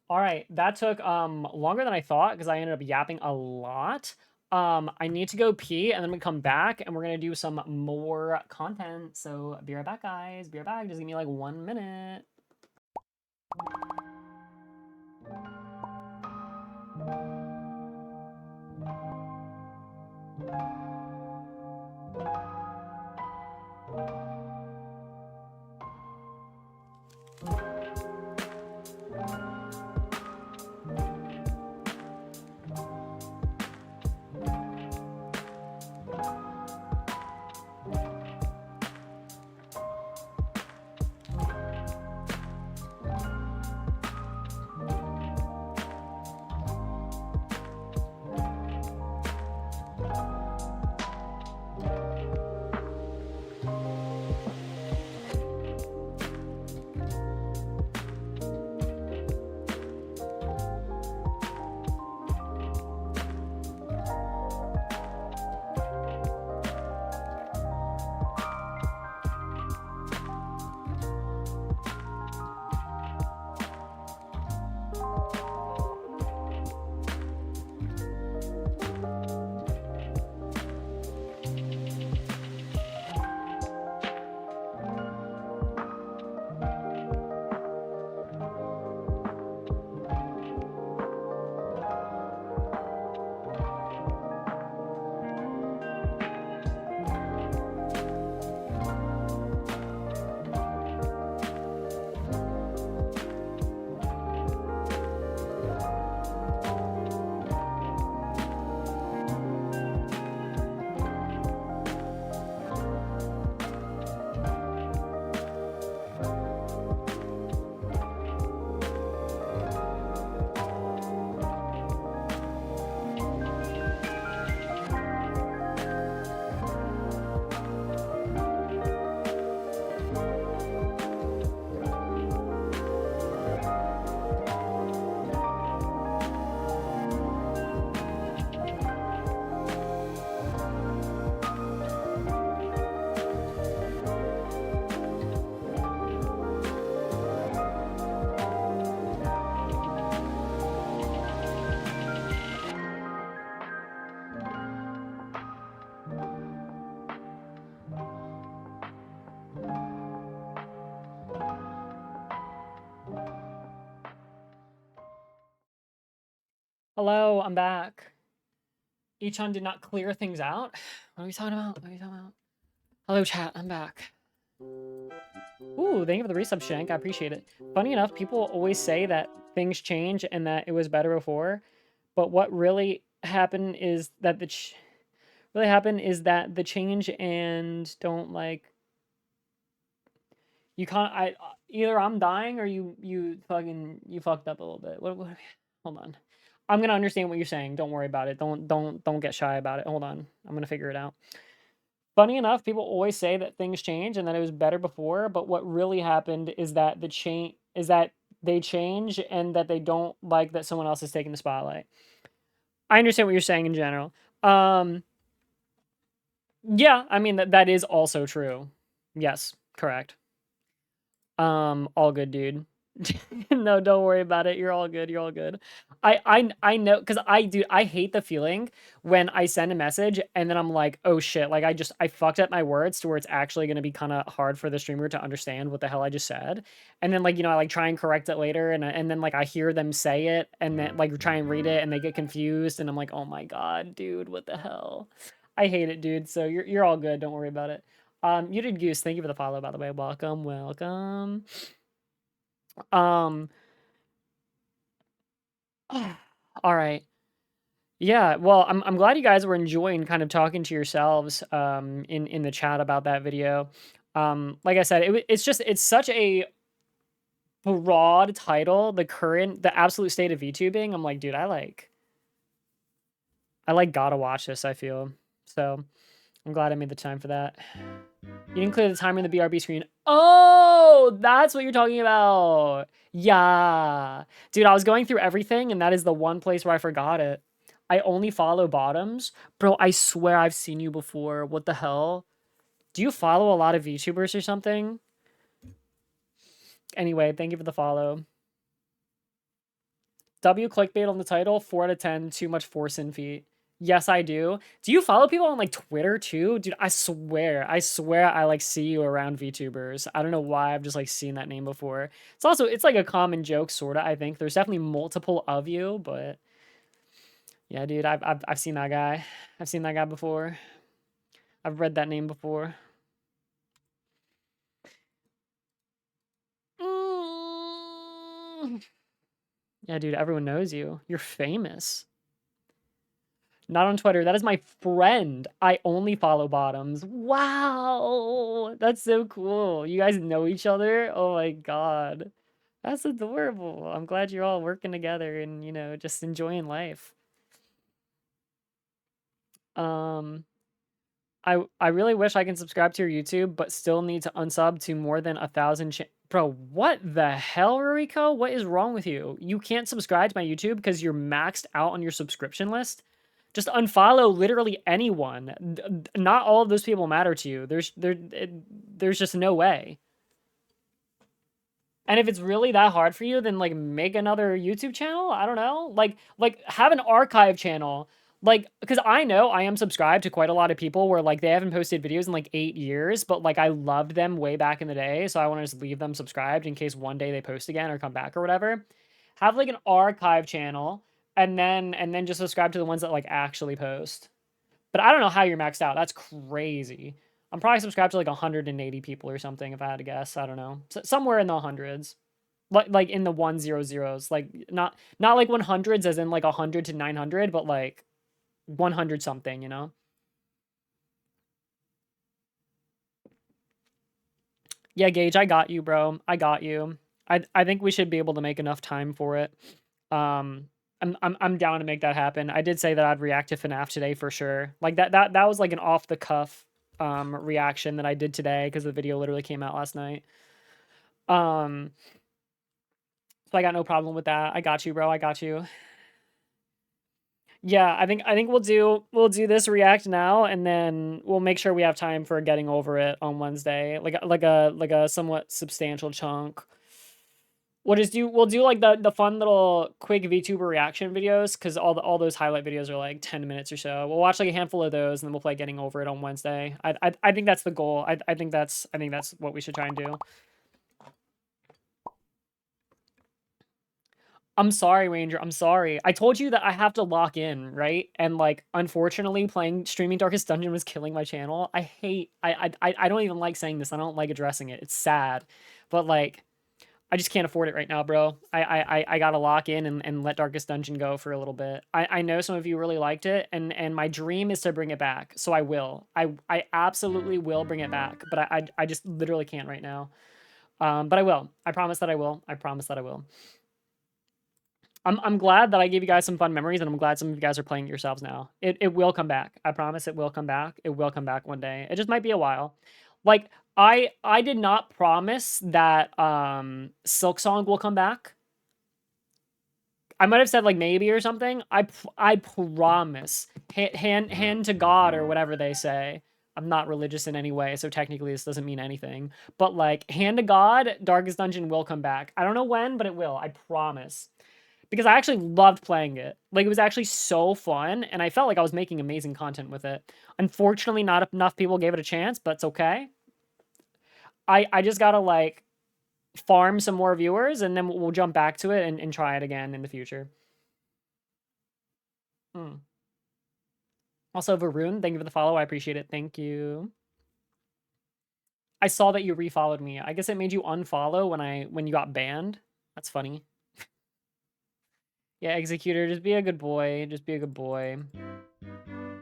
All right, that took longer than I thought because I ended up yapping a lot. I need to go pee and then we come back and we're gonna do some more content. So be right back, guys. Be right back. Just give me like 1 minute. Hello, I'm back. Echan did not clear things out. What are we talking about? What are we talking about? Hello, chat. I'm back. Ooh, thank you for the resub, Shank. I appreciate it. Funny enough, people always say that things change and that it was better before, but what really happened is that the change and don't like you can't. Either I'm dying or you fucked up a little bit. What hold on. I'm gonna understand what you're saying. Don't worry about it. Don't get shy about it. Hold on. I'm gonna figure it out. Funny enough, people always say that things change and that it was better before, but what really happened is that they change and that they don't like that someone else is taking the spotlight. I understand what you're saying in general. Yeah, I mean that is also true. Yes, correct. All good, dude. No, don't worry about it. You're all good. You're all good. I know because I hate the feeling when I send a message and then I'm like, oh shit, like I fucked up my words to where it's actually gonna be kind of hard for the streamer to understand what the hell I just said. And then like, you know, I like try and correct it later and then like I hear them say it and then like try and read it and they get confused and I'm like, oh my god, dude, what the hell? I hate it, dude. So you're all good. Don't worry about it. Muted Goose, thank you for the follow, by the way. Welcome, welcome. Um, all right. Yeah, well, I'm glad you guys were enjoying kind of talking to yourselves in the chat about that video. Like I said, it's such a broad title, the absolute state of VTubing. I'm like, dude, I gotta watch this, I feel. So I'm glad I made the time for that. You didn't clear the timer in the BRB screen. Oh, that's what you're talking about. Yeah. Dude, I was going through everything, and that is the one place where I forgot it. I only follow bottoms. Bro, I swear I've seen you before. What the hell? Do you follow a lot of VTubers or something? Anyway, thank you for the follow. W clickbait on the title, 4 out of 10, too much force in feet. Yes, I do. Do you follow people on like Twitter too? Dude, I swear I like see you around VTubers. I don't know why I've just like seen that name before. It's like a common joke, sorta, I think. There's definitely multiple of you, but yeah, dude, I've seen that guy. I've seen that guy before. I've read that name before. Mm. Yeah, dude, everyone knows you. You're famous. Not on Twitter. That is my friend. I only follow bottoms. Wow. That's so cool. You guys know each other? Oh my god. That's adorable. I'm glad you're all working together and, just enjoying life. Um, I really wish I can subscribe to your YouTube, but still need to unsub to more than 1,000 Bro, what the hell, Ruriko? What is wrong with you? You can't subscribe to my YouTube because you're maxed out on your subscription list? Just unfollow literally anyone. Not all of those people matter to you. There's just no way. And if it's really that hard for you, then like make another YouTube channel. I don't know. Like have an archive channel. Like, because I know I am subscribed to quite a lot of people where like they haven't posted videos in like 8 years, but like I loved them way back in the day, so I want to just leave them subscribed in case one day they post again or come back or whatever. Have like an archive channel and then just subscribe to the ones that like actually post. But I don't know how you're maxed out. That's crazy. I'm probably subscribed to like 180 people or something if I had to guess. I don't know. Somewhere in the hundreds. Like in the 100s. Like not like 100s as in like 100 to 900, but like 100 something, Yeah, Gage, I got you, bro. I got you. I think we should be able to make enough time for it. I'm down to make that happen. I did say that I'd react to FNAF today for sure. Like that was like an off the cuff reaction that I did today because the video literally came out last night. So I got no problem with that. I got you, bro. I got you. Yeah, I think we'll do this react now, and then we'll make sure we have time for getting over it on Wednesday, like a somewhat substantial chunk. We'll do like the fun little quick VTuber reaction videos because all those highlight videos are like 10 minutes or so. We'll watch like a handful of those, and then we'll play getting over it on Wednesday. I think that's the goal. I think that's what we should try and do. I'm sorry, Ranger. I'm sorry. I told you that I have to lock in, right? And like, unfortunately, playing streaming Darkest Dungeon was killing my channel. I don't even like saying this. I don't like addressing it. It's sad, but like, I just can't afford it right now, bro. I gotta lock in and let Darkest Dungeon go for a little bit. I know some of you really liked it, and my dream is to bring it back. So I will. I absolutely will bring it back, but I just literally can't right now. But I will. I promise that I will. I promise that I will. I'm glad that I gave you guys some fun memories, and I'm glad some of you guys are playing it yourselves now. It will come back. I promise it will come back. It will come back one day. It just might be a while. Like I did not promise that Silk Song will come back. I might have said like maybe or something. I promise. Hand to God or whatever they say. I'm not religious in any way, so technically this doesn't mean anything. But like hand to God, Darkest Dungeon will come back. I don't know when, but it will. I promise. Because I actually loved playing it. Like, it was actually so fun, and I felt like I was making amazing content with it. Unfortunately, not enough people gave it a chance, but it's okay. I just gotta, like, farm some more viewers, and then we'll jump back to it and try it again in the future. Also, Varun, thank you for the follow. I appreciate it. Thank you. I saw that you refollowed me. I guess it made you unfollow when you got banned. That's funny. Yeah, Executor, just be a good boy. Just be a good boy.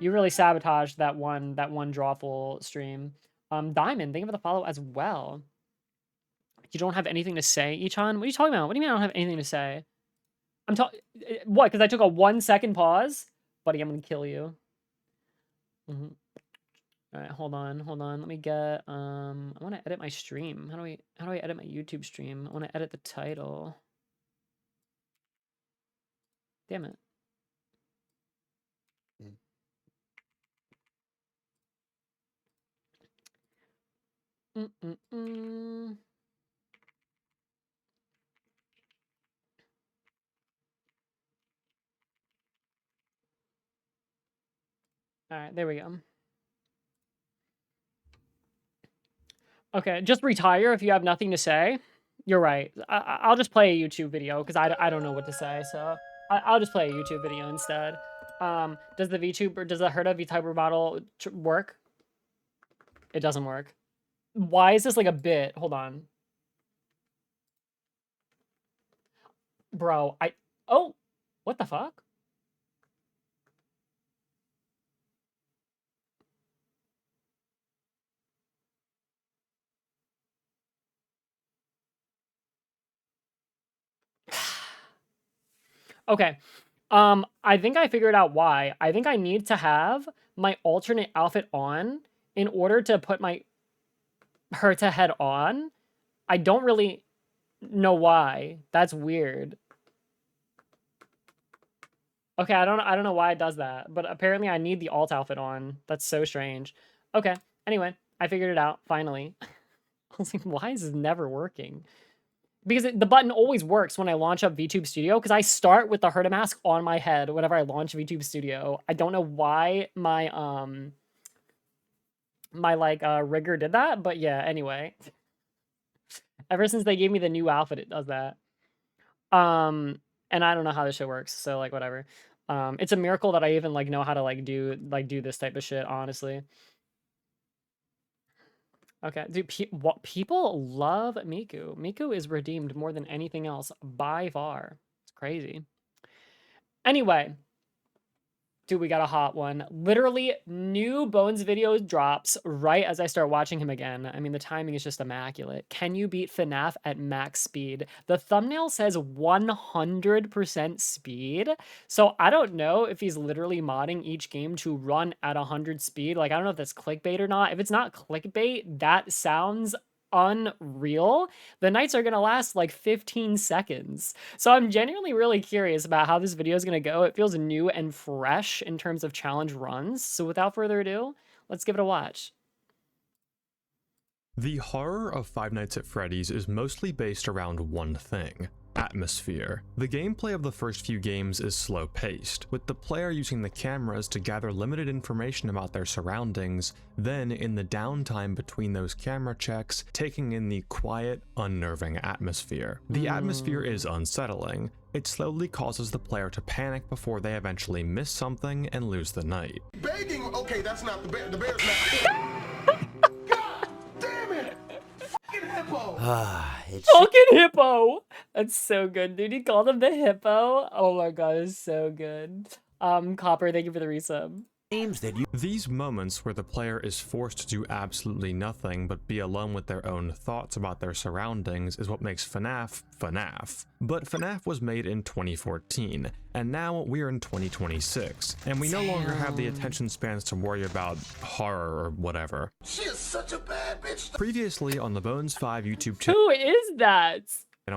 You really sabotaged that one drawful stream. Diamond, thank you for the follow as well. You don't have anything to say, Ichan? What are you talking about? What do you mean I don't have anything to say? I'm talking... What, because I took a 1 second pause? Buddy, I'm gonna kill you. All right, hold on. Let me get... I want to edit my stream. How do I edit my YouTube stream? I want to edit the title. Damn it. All right, there we go. Okay, just retire if you have nothing to say. You're right. I'll just play a YouTube video because I don't know what to say. So I'll just play a YouTube video instead. Does the VTuber, does the Herta VTuber model work? It doesn't work. Why is this like a bit? Hold on. Bro, oh, what the fuck? Okay. I think I figured out why. I think I need to have my alternate outfit on in order to put my Herta head on. I don't really know why. That's weird. Okay, I don't know why it does that, but apparently I need the alt outfit on. That's so strange. Okay, anyway, I figured it out, finally. I was like, why is this never working? Because the button always works when I launch up VTube Studio, because I start with the Herta mask on my head whenever I launch VTube Studio. I don't know why my, rigger did that, but yeah, anyway. Ever since they gave me the new outfit, it does that. And I don't know how this shit works, so, like, whatever. It's a miracle that I even, like, know how to, do this type of shit, honestly. Okay, dude, people love Miku. Miku is redeemed more than anything else by far. It's crazy. Anyway, dude, we got a hot one. Literally, new Bones video drops right as I start watching him again. I mean, the timing is just immaculate. Can you beat FNAF at max speed? The thumbnail says 100% speed. So I don't know if he's literally modding each game to run at 100 speed. Like, I don't know if that's clickbait or not. If it's not clickbait, that sounds unreal. The nights are gonna last like 15 seconds. So I'm genuinely really curious about how this video is gonna go. It feels new and fresh in terms of challenge runs. So without further ado, let's give it a watch.
The horror of Five Nights at Freddy's is mostly based around one thing: atmosphere. The gameplay of the first few games is slow-paced, with the player using the cameras to gather limited information about their surroundings, then in the downtime between those camera checks, taking in the quiet, unnerving atmosphere. The atmosphere is unsettling. It slowly causes the player to panic before they eventually miss something and lose the night.
Begging, okay, that's not the bear. The bear's not.
Fucking hippo! That's so good, dude. He called him the hippo. Oh my god, it's so good. Copper, thank you for the resub.
These moments where the player is forced to do absolutely nothing but be alone with their own thoughts about their surroundings is what makes FNAF FNAF. But FNAF was made in 2014, and now we're in 2026, and we no longer have the attention spans to worry about horror or whatever.
She is such a bad bitch.
Previously on the Bones 5 YouTube channel
Who is that?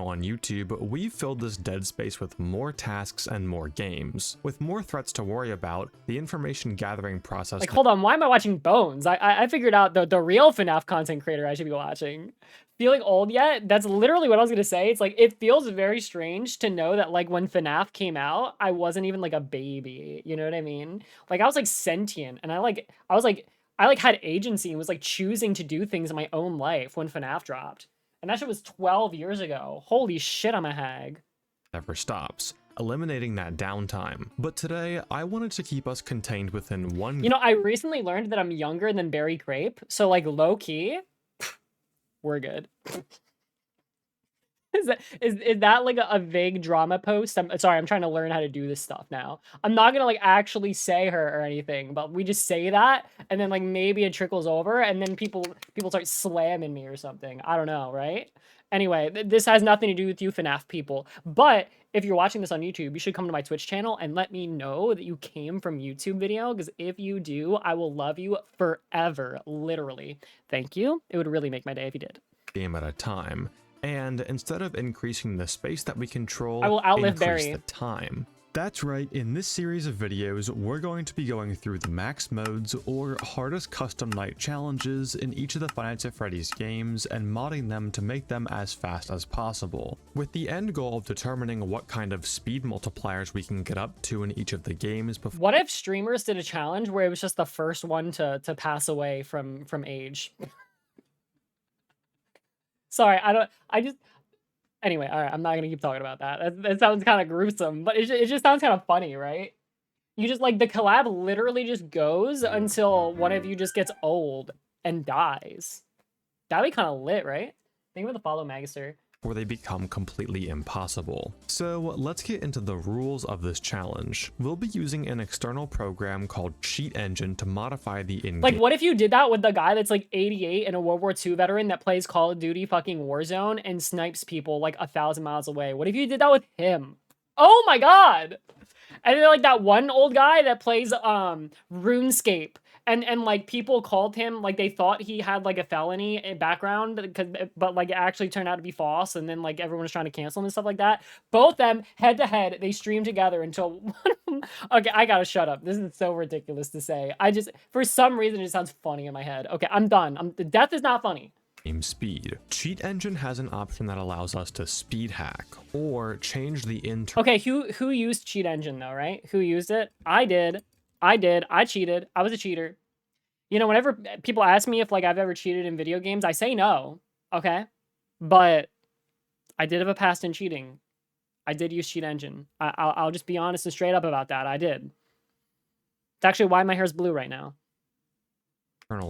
on YouTube, we've filled this dead space with more tasks and more games. With more threats to worry about, the information gathering process...
Like, hold on, why am I watching Bones? I figured out the real FNAF content creator I should be watching. Feeling old yet? That's literally what I was gonna say. It's like, it feels very strange to know that, like, when FNAF came out, I wasn't even, like, a baby. You know what I mean? Like, I was, like, sentient, and I had agency and was, like, choosing to do things in my own life when FNAF dropped. And that shit was 12 years ago. Holy shit, I'm a hag.
Never stops, eliminating that downtime. But today, I wanted to keep us contained within one...
You know, I recently learned that I'm younger than Barry Grape, so, like, low-key, We're good. Is that like a vague drama post? I'm sorry, I'm trying to learn how to do this stuff now. I'm not gonna like actually say her or anything, but we just say that, and then like maybe it trickles over, and then people start slamming me or something. I don't know, right? Anyway, this has nothing to do with you FNAF people, but if you're watching this on YouTube, you should come to my Twitch channel and let me know that you came from YouTube video, because if you do, I will love you forever, literally. Thank you. It would really make my day if you did.
Game at a time. And instead of increasing the space that we control,
I will outlive
increase
Barry.
the time. That's right, in this series of videos, we're going to be going through the max modes or hardest custom night challenges in each of the Five Nights at Freddy's games and modding them to make them as fast as possible, with the end goal of determining what kind of speed multipliers we can get up to in each of the games before.
What if streamers did a challenge where it was just the first one to pass away from age? Sorry, anyway, all right, I'm not gonna keep talking about that. That sounds kind of gruesome, but it just sounds kind of funny, right? You just like the collab literally just goes until one of you just gets old and dies. That'd be kind of lit, right? Think about the follow Magister.
Where they become completely impossible. So let's get into the rules of this challenge. We'll be using an external program called Cheat Engine to modify the in-game.
Like, what if you did that with the guy that's like 88 and a World War II veteran that plays Call of Duty fucking Warzone and snipes people like 1,000 miles away? What if you did that with him? Oh my god! And then like that one old guy that plays RuneScape. And like people called him, like they thought he had like a felony background, but like it actually turned out to be false, and then like everyone was trying to cancel him and stuff like that. Both them head to head, they streamed together until okay, I gotta shut up. This is so ridiculous to say. For some reason it just sounds funny in my head. Okay, I'm done. Death is not funny.
Game speed. Cheat Engine has an option that allows us to speed hack or change the
Okay, who used Cheat Engine though, right? Who used it? I did. I cheated. I was a cheater. You know, whenever people ask me if like I've ever cheated in video games, I say no. Okay. But I did have a past in cheating. I did use Cheat Engine. I'll just be honest and straight up about that. I did. It's actually why my hair's blue right now.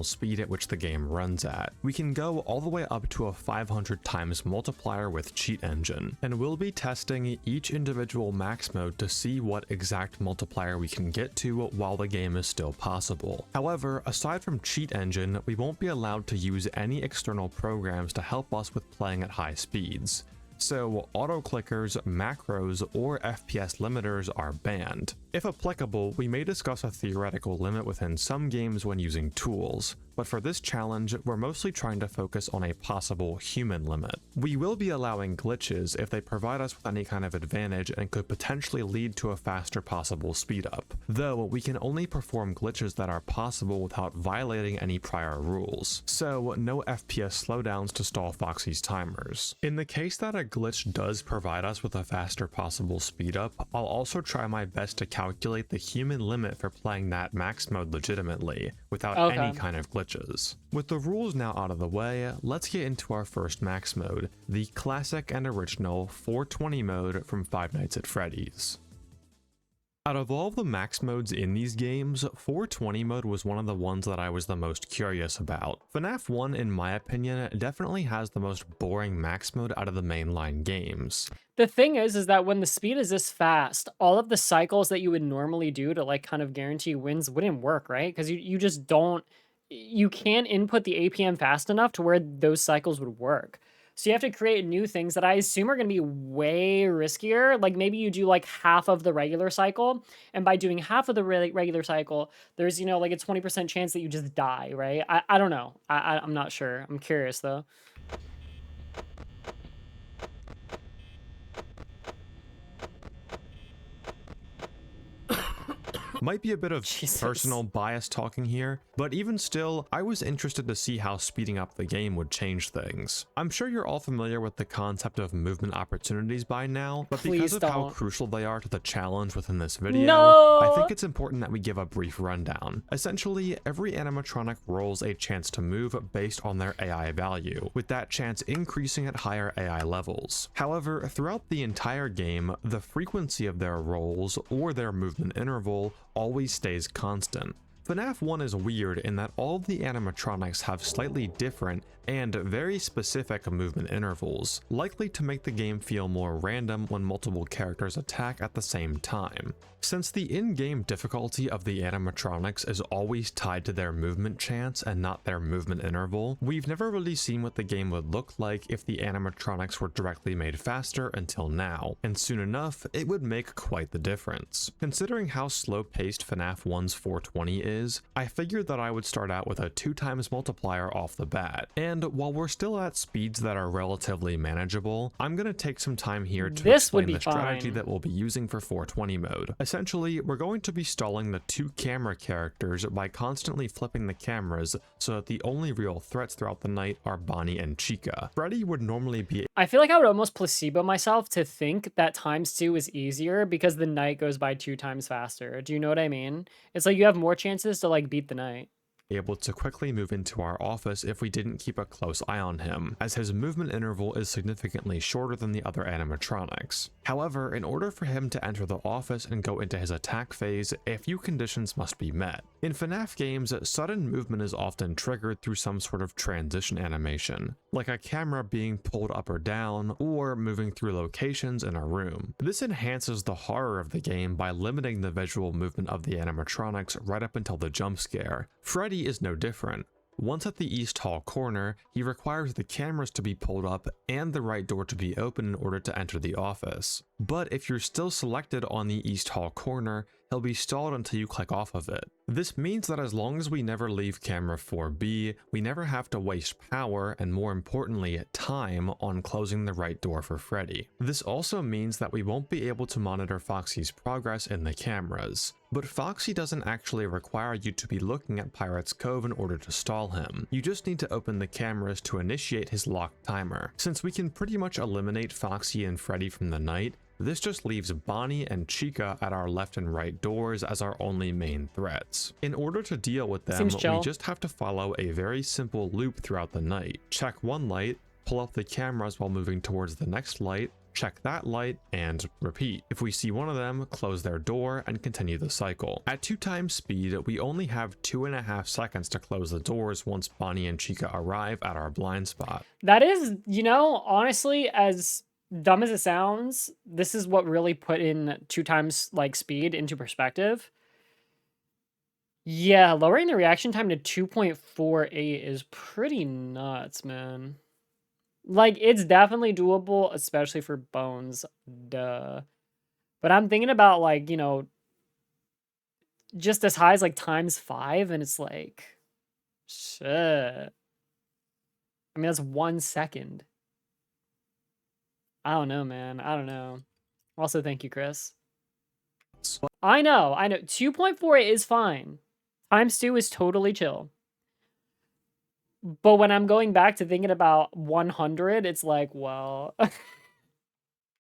Speed at which the game runs at. We can go all the way up to a 500 times multiplier with Cheat Engine, and we'll be testing each individual max mode to see what exact multiplier we can get to while the game is still possible. However, aside from Cheat Engine, we won't be allowed to use any external programs to help us with playing at high speeds. So auto clickers, macros, or FPS limiters are banned. If applicable, we may discuss a theoretical limit within some games when using tools, but for this challenge, we're mostly trying to focus on a possible human limit. We will be allowing glitches if they provide us with any kind of advantage and could potentially lead to a faster possible speed up, though we can only perform glitches that are possible without violating any prior rules, so no FPS slowdowns to stall Foxy's timers. In the case that a glitch does provide us with a faster possible speed up, I'll also try my best to calculate the human limit for playing that max mode legitimately, without any kind of glitches. With the rules now out of the way, let's get into our first max mode, the classic and original 420 mode from Five Nights at Freddy's. Out of all the max modes in these games, 420 mode was one of the ones that I was the most curious about. FNAF 1, in my opinion, definitely has the most boring max mode out of the mainline games.
The thing is that when the speed is this fast, all of the cycles that you would normally do to like kind of guarantee wins wouldn't work, right? Because you just don't, you can't input the APM fast enough to where those cycles would work. So you have to create new things that I assume are going to be way riskier. Like maybe you do like half of the regular cycle, and by doing half of the regular cycle, there's, you know, like a 20% chance that you just die, right? I don't know. I'm not sure. I'm curious though.
Might be a bit of personal bias talking here, but even still, I was interested to see how speeding up the game would change things. I'm sure you're all familiar with the concept of movement opportunities by now, but because of how crucial they are to the challenge within this video, I think it's important that we give a brief rundown. Essentially, every animatronic rolls a chance to move based on their AI value, with that chance increasing at higher AI levels. However, throughout the entire game, the frequency of their rolls or their movement interval always stays constant. FNAF 1 is weird in that all of the animatronics have slightly different and very specific movement intervals, likely to make the game feel more random when multiple characters attack at the same time. Since the in-game difficulty of the animatronics is always tied to their movement chance and not their movement interval, we've never really seen what the game would look like if the animatronics were directly made faster until now, and soon enough, it would make quite the difference. Considering how slow-paced FNAF 1's 420 is, I figured that I would start out with a 2x multiplier off the bat, and while we're still at speeds that are relatively manageable, I'm going to take some time here to explain the strategy that we'll be using for 420 mode. Essentially, we're going to be stalling the two camera characters by constantly flipping the cameras so that the only real threats throughout the night are Bonnie and Chica. Freddy would normally be...
I feel like I would almost placebo myself to think that ×2 is easier because the night goes by 2 times faster. Do you know what I mean? It's like you have more chances to like beat the night.
Able to quickly move into our office if we didn't keep a close eye on him, as his movement interval is significantly shorter than the other animatronics. However, in order for him to enter the office and go into his attack phase, a few conditions must be met. In FNAF games, sudden movement is often triggered through some sort of transition animation, like a camera being pulled up or down, or moving through locations in a room. This enhances the horror of the game by limiting the visual movement of the animatronics right up until the jump scare. Freddy is no different. Once at the East Hall corner, he requires the cameras to be pulled up and the right door to be open in order to enter the office. But if you're still selected on the East Hall corner, he'll be stalled until you click off of it. This means that as long as we never leave camera 4B, we never have to waste power and, more importantly, time on closing the right door for Freddy. This also means that we won't be able to monitor Foxy's progress in the cameras. But Foxy doesn't actually require you to be looking at Pirate's Cove in order to stall him. You just need to open the cameras to initiate his locked timer. Since we can pretty much eliminate Foxy and Freddy from the night, this just leaves Bonnie and Chica at our left and right doors as our only main threats. In order to deal with them, we just have to follow a very simple loop throughout the night. Check one light, pull up the cameras while moving towards the next light, check that light, and repeat. If we see one of them, close their door and continue the cycle. At 2x speed, we only have 2.5 seconds to close the doors once Bonnie and Chica arrive at our blind spot.
That is, you know, honestly, as dumb as it sounds, this is what really put in 2x like speed into perspective. Yeah, lowering the reaction time to 2.48 is pretty nuts, man. Like, it's definitely doable, especially for Bones, duh. But I'm thinking about, like, you know, just as high as, like, ×5, and it's like, shit. I mean, that's 1 second. I don't know, man. I don't know. Also, thank you, Chris. I know. 2.48 is fine. ×2 is totally chill. But when I'm going back to thinking about 100, it's like, well...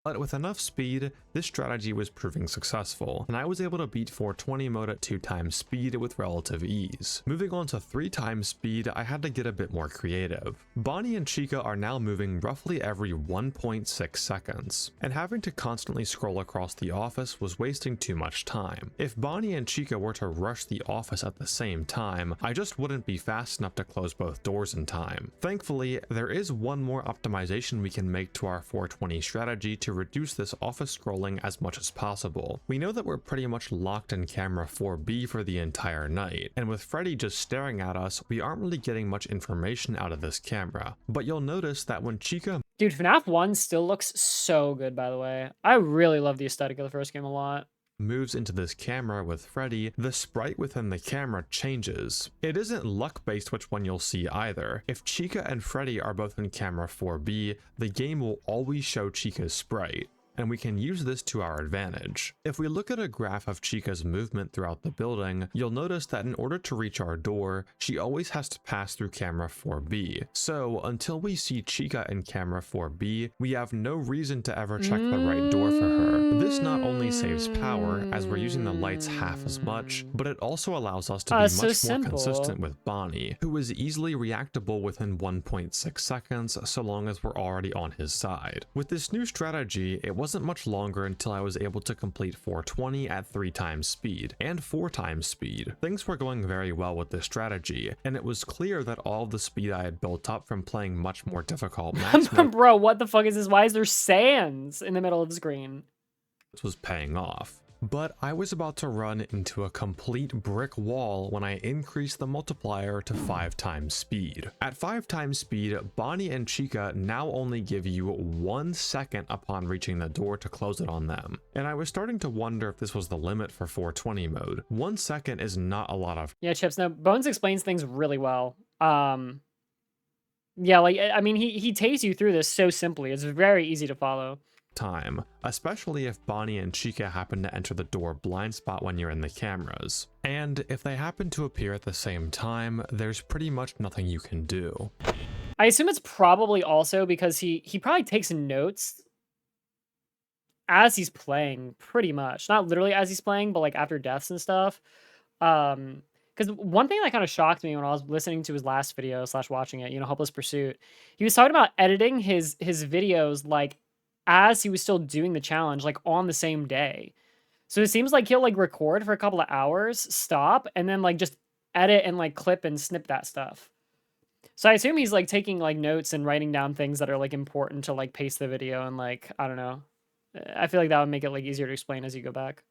But with enough speed, this strategy was proving successful, and I was able to beat 420 mode at 2x speed with relative ease. Moving on to 3x speed, I had to get a bit more creative. Bonnie and Chica are now moving roughly every 1.6 seconds, and having to constantly scroll across the office was wasting too much time. If Bonnie and Chica were to rush the office at the same time, I just wouldn't be fast enough to close both doors in time. Thankfully, there is one more optimization we can make to our 420 strategy to reduce this office scrolling as much as possible. We know that we're pretty much locked in camera 4B for the entire night, and with Freddy just staring at us, we aren't really getting much information out of this camera. But you'll notice that when Chica...
Dude, FNAF 1 still looks so good, by the way. I really love the aesthetic of the first game a lot.
Moves into this camera with Freddy, the sprite within the camera changes. It isn't luck-based which one you'll see either. If Chica and Freddy are both in camera 4B, the game will always show Chica's sprite, and we can use this to our advantage. If we look at a graph of Chica's movement throughout the building, you'll notice that in order to reach our door, she always has to pass through camera 4B. So until we see Chica in camera 4B, we have no reason to ever check the right door for her. This not only saves power, as we're using the lights half as much, but it also allows us to be much more consistent with Bonnie, who is easily reactable within 1.6 seconds so long as we're already on his side. With this new strategy, it wasn't much longer until I was able to complete 420 at 3 times speed, and 4 times speed. Things were going very well with this strategy, and it was clear that all the speed I had built up from playing much more difficult max mode
Bro, what the fuck is this? Why is there sands in the middle of the screen?
was paying off. But I was about to run into a complete brick wall when I increased the multiplier to 5 times speed. At 5 times speed, Bonnie and Chica now only give you 1 second upon reaching the door to close it on them. And I was starting to wonder if this was the limit for 420 mode. 1 second is not a lot of
Yeah, Chips, no, Bones explains things really well. Yeah, like, I mean, he takes you through this so simply. It's very easy to follow.
time, especially if Bonnie and Chica happen to enter the door blind spot when you're in the cameras. And if they happen to appear at the same time, there's pretty much nothing you can do.
I assume it's probably also because he probably takes notes as he's playing, pretty much. Not literally as he's playing, but like after deaths and stuff. Because one thing that kind of shocked me when I was listening to his last video / watching it, you know, Hopeless Pursuit, he was talking about editing his videos like as he was still doing the challenge, like on the same day. So it seems like he'll like record for a couple of hours, stop, and then like just edit and like clip and snip that stuff. So I assume he's like taking like notes and writing down things that are like important to like paste the video and like, I don't know. I feel like that would make it like easier to explain as you go back.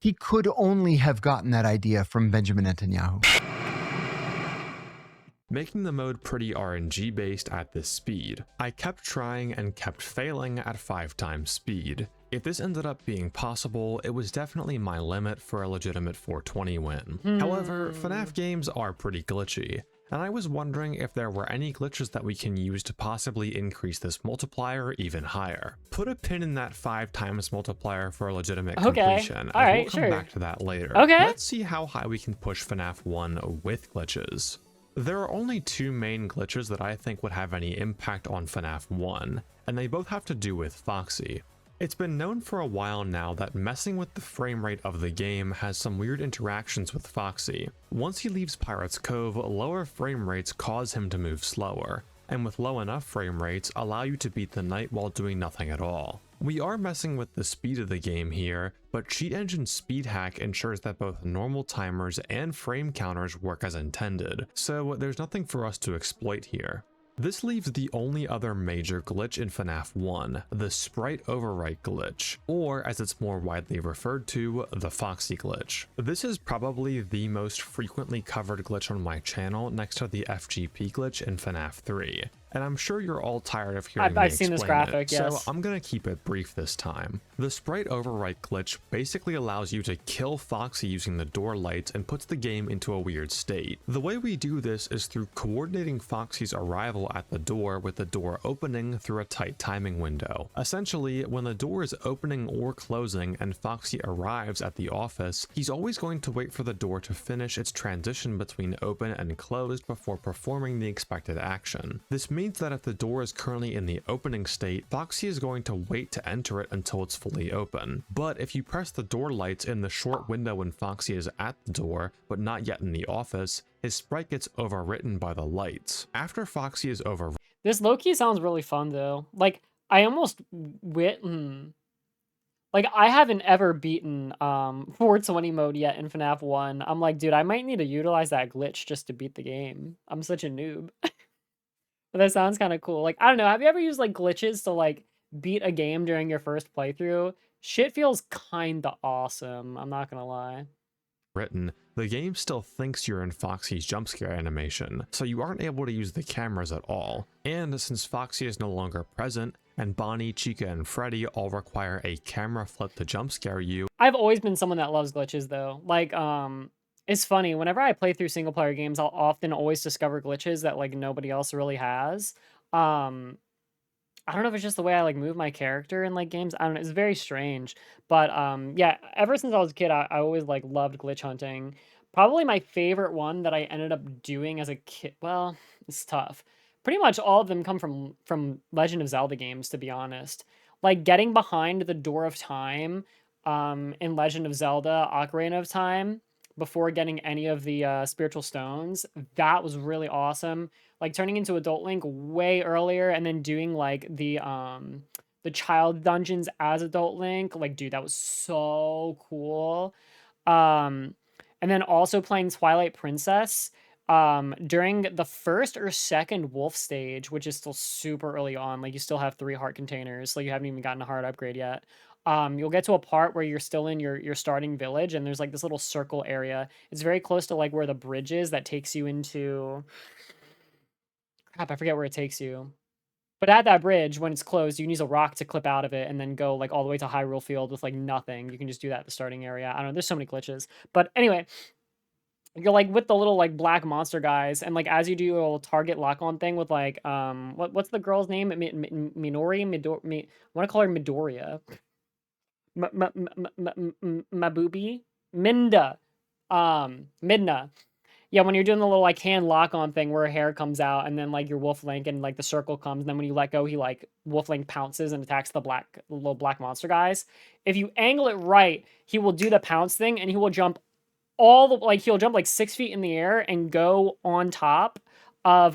He could only have gotten that idea from Benjamin Netanyahu.
Making the mode pretty RNG based at this speed. I kept trying and kept failing at 5 times speed. If this ended up being possible, it was definitely my limit for a legitimate 420 win. However, FNAF games are pretty glitchy, and I was wondering if there were any glitches that we can use to possibly increase this multiplier even higher. Put a pin in that 5 times multiplier for a legitimate completion,
All right,
we'll come back to that later.
Okay.
Let's see how high we can push FNAF 1 with glitches. There are only 2 main glitches that I think would have any impact on FNAF 1, and they both have to do with Foxy. It's been known for a while now that messing with the frame rate of the game has some weird interactions with Foxy. Once he leaves Pirate's Cove, lower frame rates cause him to move slower, and with low enough frame rates allow you to beat the night while doing nothing at all. We are messing with the speed of the game here, but Cheat Engine's speed hack ensures that both normal timers and frame counters work as intended, so there's nothing for us to exploit here. This leaves the only other major glitch in FNAF 1, the sprite overwrite glitch, or as it's more widely referred to, the Foxy glitch. This is probably the most frequently covered glitch on my channel next to the FGP glitch in FNAF 3. And I'm sure you're all tired of hearing me
I've seen this
explain
graphic,
it, so
yes.
I'm gonna keep it brief this time. The sprite overwrite glitch basically allows you to kill Foxy using the door lights and puts the game into a weird state. The way we do this is through coordinating Foxy's arrival at the door with the door opening through a tight timing window. Essentially, when the door is opening or closing and Foxy arrives at the office, he's always going to wait for the door to finish its transition between open and closed before performing the expected action. This means that if the door is currently in the opening state, Foxy is going to wait to enter it until it's fully open. But if you press the door lights in the short window when Foxy is at the door, but not yet in the office, his sprite gets overwritten by the lights. After Foxy is overwritten,
This low-key sounds really fun though. Like I almost like I haven't ever beaten 420 mode yet in FNAF 1. I'm like, dude, I might need to utilize that glitch just to beat the game. I'm such a noob. But that sounds kind of cool. Like, I don't know, have you ever used like glitches to like beat a game during your first playthrough? Shit feels kinda awesome, I'm not gonna lie.
the game still thinks you're in Foxy's jumpscare animation, so you aren't able to use the cameras at all. And since Foxy is no longer present, and Bonnie, Chica, and Freddy all require a camera flip to jumpscare you,
I've always been someone that loves glitches though. Like, it's funny, whenever I play through single player games, I'll often always discover glitches that like nobody else really has. I don't know if it's just the way I like move my character in like games. I don't know, it's very strange. But yeah, ever since I was a kid, I always like loved glitch hunting. Probably my favorite one that I ended up doing as a kid, well, it's tough. Pretty much all of them come from Legend of Zelda games, to be honest. Like getting behind the Door of Time in Legend of Zelda Ocarina of Time before getting any of the spiritual stones, that was really awesome. like turning into Adult Link way earlier and then doing like the child dungeons as Adult Link. Like, dude, that was so cool. And then also playing Twilight Princess during the first or second wolf stage, which is still super early on. Like, you still have 3 heart containers, like you haven't even gotten a heart upgrade yet. You'll get to a part where you're still in your starting village, and there's like this little circle area. It's very close to like where the bridge is that takes you into, crap, I forget where it takes you. But at that bridge, when it's closed, you can use a rock to clip out of it and then go like all the way to Hyrule Field with like nothing. You can just do that at the starting area. I don't know. There's so many glitches. But anyway, you're like with the little like black monster guys, and like as you do your little target lock on thing with like what's the girl's name? Minori, I want to call her Midoriya. Mabubi, Minda, Midna. Yeah, when you're doing the little like hand lock on thing where her hair comes out and then like your Wolf Link and like the circle comes, and then when you let go, he like Wolf Link pounces and attacks the little black monster guys. If you angle it right, he will do the pounce thing and he will jump he'll jump like 6 feet in the air and go on top of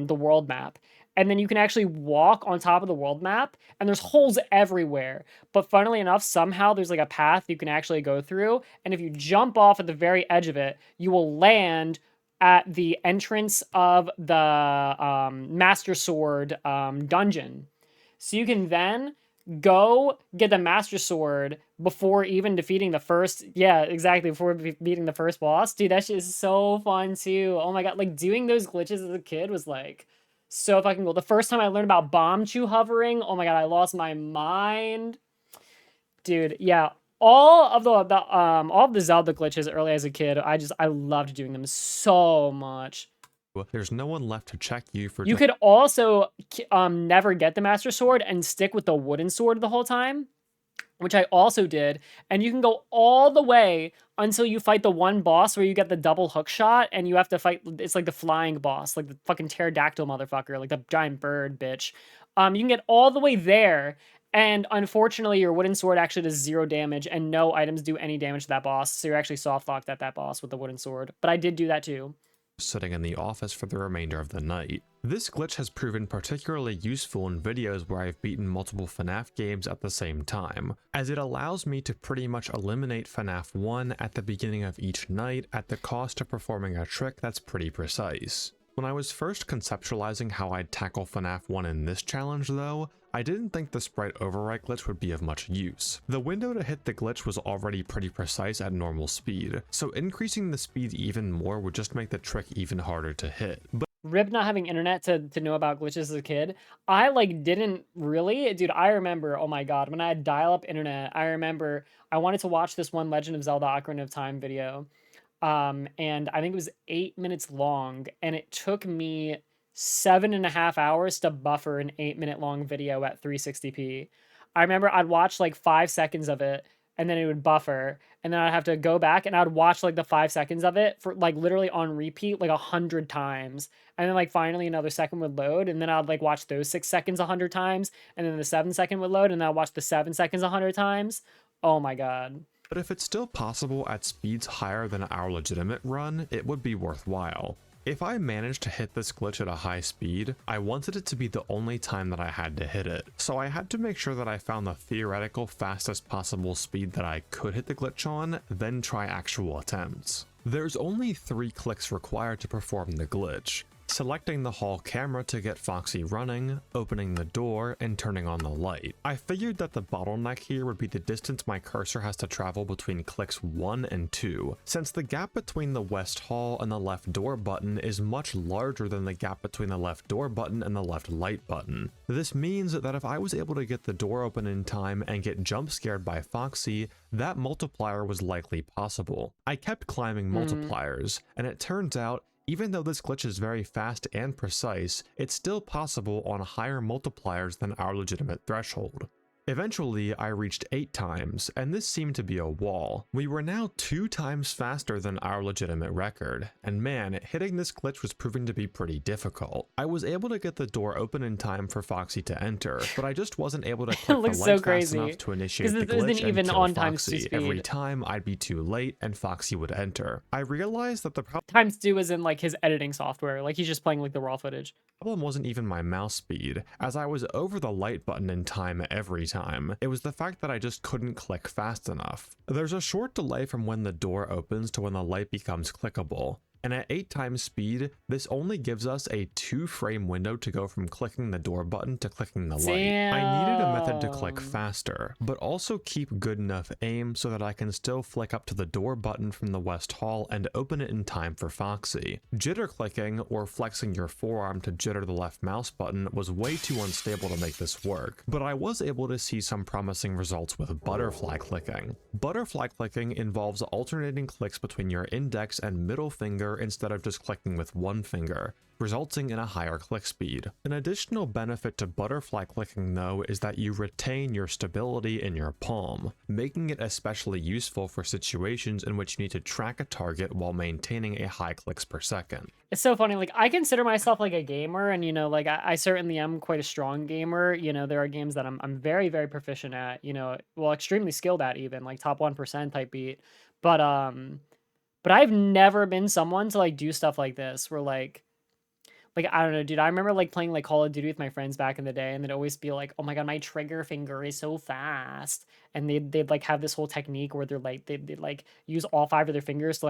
the world map. And then you can actually walk on top of the world map, and there's holes everywhere. But funnily enough, somehow there's like a path you can actually go through. And if you jump off at the very edge of it, you will land at the entrance of the Master Sword dungeon. So you can then go get the Master Sword before even defeating the first, before beating the first boss. Dude, that shit is so fun too. Oh my god, like doing those glitches as a kid was like so fucking cool. The first time I learned about bomb chew hovering, oh my god, I lost my mind. Dude, yeah. All of the Zelda glitches early as a kid, I loved doing them so much.
There's no one left to check you for.
You could also never get the Master Sword and stick with the wooden sword the whole time, which I also did. And you can go all the way until you fight the one boss where you get the double hook shot and you have to fight, it's like the flying boss, like the fucking pterodactyl motherfucker, like the giant bird bitch. You can get all the way there, and unfortunately your wooden sword actually does 0 damage and no items do any damage to that boss, so you're actually soft locked at that boss with the wooden sword. But I did do that too.
Sitting in the office for the remainder of the night. This glitch has proven particularly useful in videos where I've beaten multiple FNAF games at the same time, as it allows me to pretty much eliminate FNAF 1 at the beginning of each night at the cost of performing a trick that's pretty precise. When I was first conceptualizing how I'd tackle FNAF 1 in this challenge though, I didn't think the sprite overwrite glitch would be of much use. The window to hit the glitch was already pretty precise at normal speed, so increasing the speed even more would just make the trick even harder to hit. But
Rib not having internet to know about glitches as a kid. I like didn't really, dude, I remember, oh my god, when I had dial-up internet, I remember I wanted to watch this one Legend of Zelda Ocarina of Time video. And I think it was 8 minutes long, and it took me 7.5 hours to buffer an 8-minute long video at 360p. I remember I'd watch like 5 seconds of it, and then it would buffer, and then I'd have to go back and I'd watch like the 5 seconds of it for like literally on repeat like 100 times, and then like finally another second would load, and then I'd like watch those 6 seconds 100 times, and then the 7 second would load, and then I'd watch the 7 seconds 100 times. Oh my god.
But if it's still possible at speeds higher than our legitimate run, it would be worthwhile. If I managed to hit this glitch at a high speed, I wanted it to be the only time that I had to hit it, so I had to make sure that I found the theoretical fastest possible speed that I could hit the glitch on, then try actual attempts. There's only 3 clicks required to perform the glitch. Selecting the hall camera to get Foxy running, opening the door, and turning on the light. I figured that the bottleneck here would be the distance my cursor has to travel between clicks 1 and 2, since the gap between the west hall and the left door button is much larger than the gap between the left door button and the left light button. This means that if I was able to get the door open in time and get jump scared by Foxy, that multiplier was likely possible. I kept climbing multipliers, and it turns out even though this glitch is very fast and precise, it's still possible on higher multipliers than our legitimate threshold. Eventually, I reached 8 times, and this seemed to be a wall. We were now 2 times faster than our legitimate record, and man, hitting this glitch was proving to be pretty difficult. I was able to get the door open in time for Foxy to enter, but I just wasn't able to click the light
so
fast
crazy,
enough to initiate the
this isn't
glitch and
even
kill
on times 2
Foxy.
speed.
Every time, I'd be too late, and Foxy would enter. I realized that the
Times 2 is in like his editing software, like he's just playing like the raw footage.
problem wasn't even my mouse speed, as I was over the light button in time every time. It was the fact that I just couldn't click fast enough. There's a short delay from when the door opens to when the light becomes clickable. And at 8 times speed, this only gives us a 2-frame window to go from clicking the door button to clicking the light. I needed a method to click faster, but also keep good enough aim so that I can still flick up to the door button from the West Hall and open it in time for Foxy. Jitter clicking, or flexing your forearm to jitter the left mouse button, was way too unstable to make this work, but I was able to see some promising results with butterfly clicking. Butterfly clicking involves alternating clicks between your index and middle finger instead of just clicking with one finger, resulting in a higher click speed. An additional benefit to butterfly clicking though is that you retain your stability in your palm, making it especially useful for situations in which you need to track a target while maintaining a high clicks per second.
It's so funny, like I consider myself like a gamer, and you know, like I certainly am quite a strong gamer. You know, there are games that I'm very, very proficient at, you know, well, extremely skilled at, even like top 1% type beat. But I've never been someone to like do stuff like this where like I don't know, dude. I remember like playing like Call of Duty with my friends back in the day, and they'd always be like, "Oh my god, my trigger finger is so fast," and they'd like have this whole technique where they'd like use all 5 of their fingers to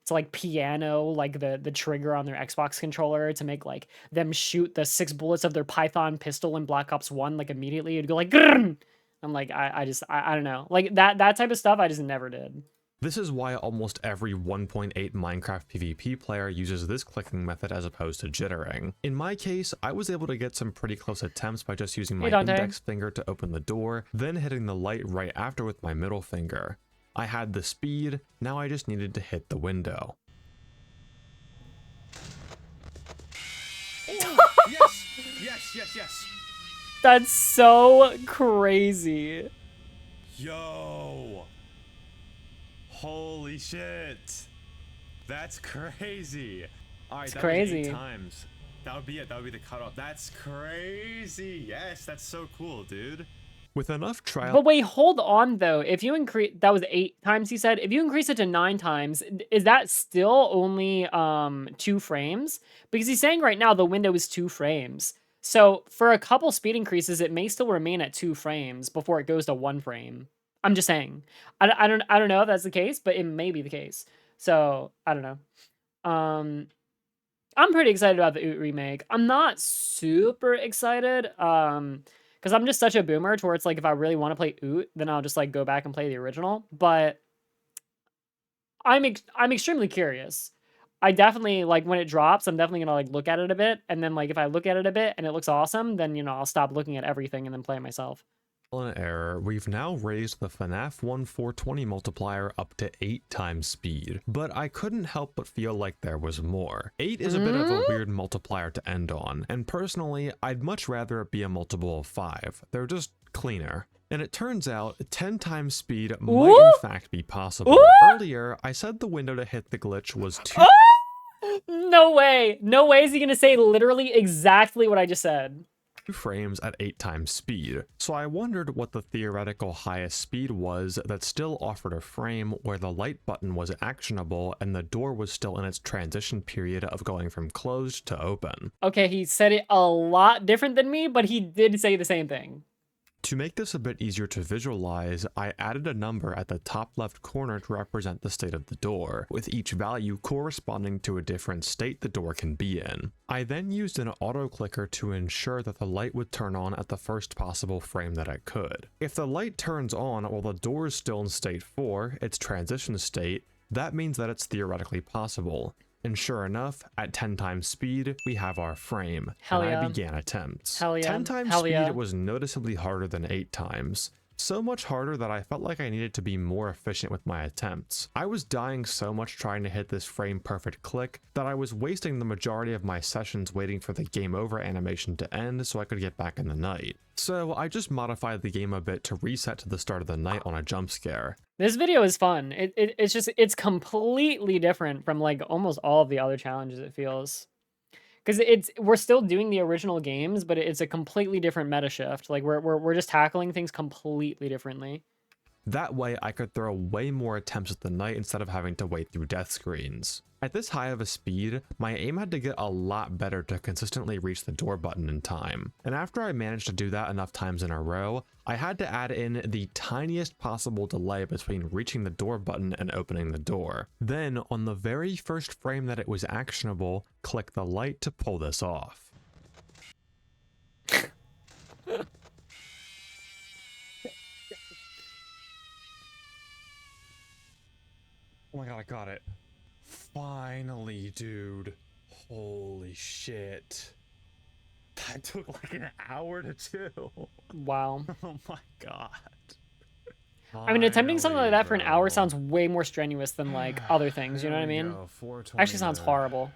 like piano like the trigger on their Xbox controller to make like them shoot the 6 bullets of their Python pistol in Black Ops 1 like immediately. It'd go like, grrr! I'm like, I don't know, like that type of stuff I just never did.
This is why almost every 1.8 Minecraft PvP player uses this clicking method as opposed to jittering. In my case, I was able to get some pretty close attempts by just using my index finger to open the door, then hitting the light right after with my middle finger. I had the speed, now I just needed to hit the window.
Yes.
That's so crazy.
Yo! Holy shit! That's crazy. All right,
It's
that
crazy.
was 8 times. That would be it. That would be the cutoff. That's crazy. Yes, that's so cool, dude.
With enough trial.
But wait, hold on though. If you increase, that was 8 times he said. If you increase it to 9 times, is that still only 2 frames? Because he's saying right now the window is 2 frames. So for a couple speed increases, it may still remain at 2 frames before it goes to 1 frame. I'm just saying. I don't know if that's the case, but it may be the case. So I don't know. I'm pretty excited about the Oot remake. I'm not super excited. Because I'm just such a boomer to where it's like if I really want to play Oot, then I'll just like go back and play the original. But I'm extremely curious. I definitely, like, when it drops, I'm definitely gonna like look at it a bit, and then like if I look at it a bit and it looks awesome, then you know I'll stop looking at everything and then play it myself.
An error, we've now raised the FNAF 1 420 multiplier up to 8 times speed, but I couldn't help but feel like there was more. 8 is a bit of a weird multiplier to end on, and personally, I'd much rather it be a multiple of 5. They're just cleaner. And it turns out 10 times speed might in fact be possible. Earlier, I said the window to hit the glitch was 2
No way. No way is he gonna say literally exactly what I just said.
frames at 8 times speed. So I wondered what the theoretical highest speed was that still offered a frame where the light button was actionable and the door was still in its transition period of going from closed to open.
Okay, he said it a lot different than me, but he did say the same thing.
To make this a bit easier to visualize, I added a number at the top left corner to represent the state of the door, with each value corresponding to a different state the door can be in. I then used an auto clicker to ensure that the light would turn on at the first possible frame that it could. If the light turns on while the door is still in state 4, its transition state, that means that it's theoretically possible. And sure enough, at 10 times speed, we have our frame,
Hell
and
yeah.
I began attempts.
Hell yeah.
10 times
Hell
speed
yeah.
was noticeably harder than 8 times, So much harder that I felt like I needed to be more efficient with my attempts. I was dying so much trying to hit this frame perfect click that I was wasting the majority of my sessions waiting for the game over animation to end so I could get back in the night. So I just modified the game a bit to reset to the start of the night on a jump scare.
This video is fun. It's completely different from like almost all of the other challenges, it feels. Because we're still doing the original games, but it's a completely different meta shift. Like we're just tackling things completely differently.
That way I could throw way more attempts at the night instead of having to wait through death screens. At this high of a speed, my aim had to get a lot better to consistently reach the door button in time. And after I managed to do that enough times in a row, I had to add in the tiniest possible delay between reaching the door button and opening the door. Then, on the very first frame that it was actionable, click the light to pull this off. Oh my god, I got it. Finally, dude. Holy shit. That took like an hour to do.
Wow.
Oh my god.
I mean, attempting something like that for an hour
Bro.
sounds way more strenuous than like other things, you know what I
There we
mean?
go, 420
Actually sounds
there.
horrible.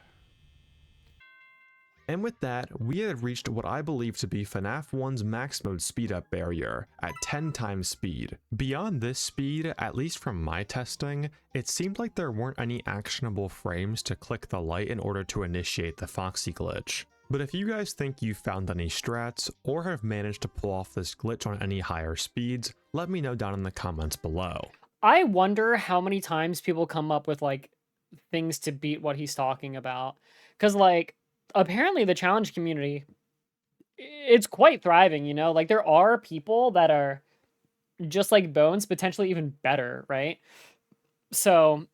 And with that, we had reached what I believe to be FNAF 1's max mode speed up barrier, at 10 times speed. Beyond this speed, at least from my testing, it seemed like there weren't any actionable frames to click the light in order to initiate the Foxy glitch. But if you guys think you found any strats, or have managed to pull off this glitch on any higher speeds, let me know down in the comments below.
I wonder how many times people come up with like things to beat what he's talking about. Because like, apparently the challenge community, it's quite thriving, you know? Like there are people that are just like Bones, potentially even better, right? So,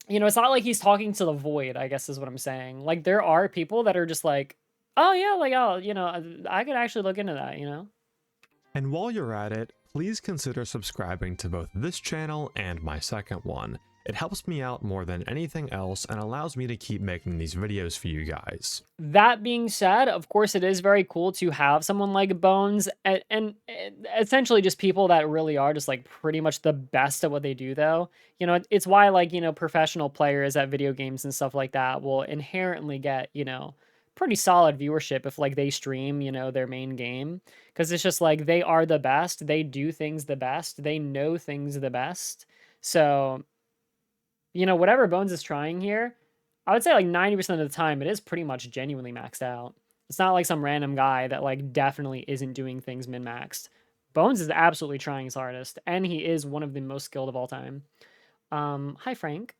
you know, it's not like he's talking to the void, I guess is what I'm saying. Like there are people that are just like, oh yeah, like, oh, you know, I could actually look into that, you know?
And while you're at it, please consider subscribing to both this channel and my second one. It helps me out more than anything else and allows me to keep making these videos for you guys.
That being said, of course, it is very cool to have someone like Bones and essentially just people that really are just like pretty much the best at what they do, though. You know, it's why like, you know, professional players at video games and stuff like that will inherently get, you know, pretty solid viewership if like they stream, you know, their main game. Because it's just like they are the best. They do things the best. They know things the best. So, you know, whatever Bones is trying here, I would say like 90% of the time, it is pretty much genuinely maxed out. It's not like some random guy that like definitely isn't doing things min-maxed. Bones is absolutely trying his hardest, and he is one of the most skilled of all time. Hi, Frank.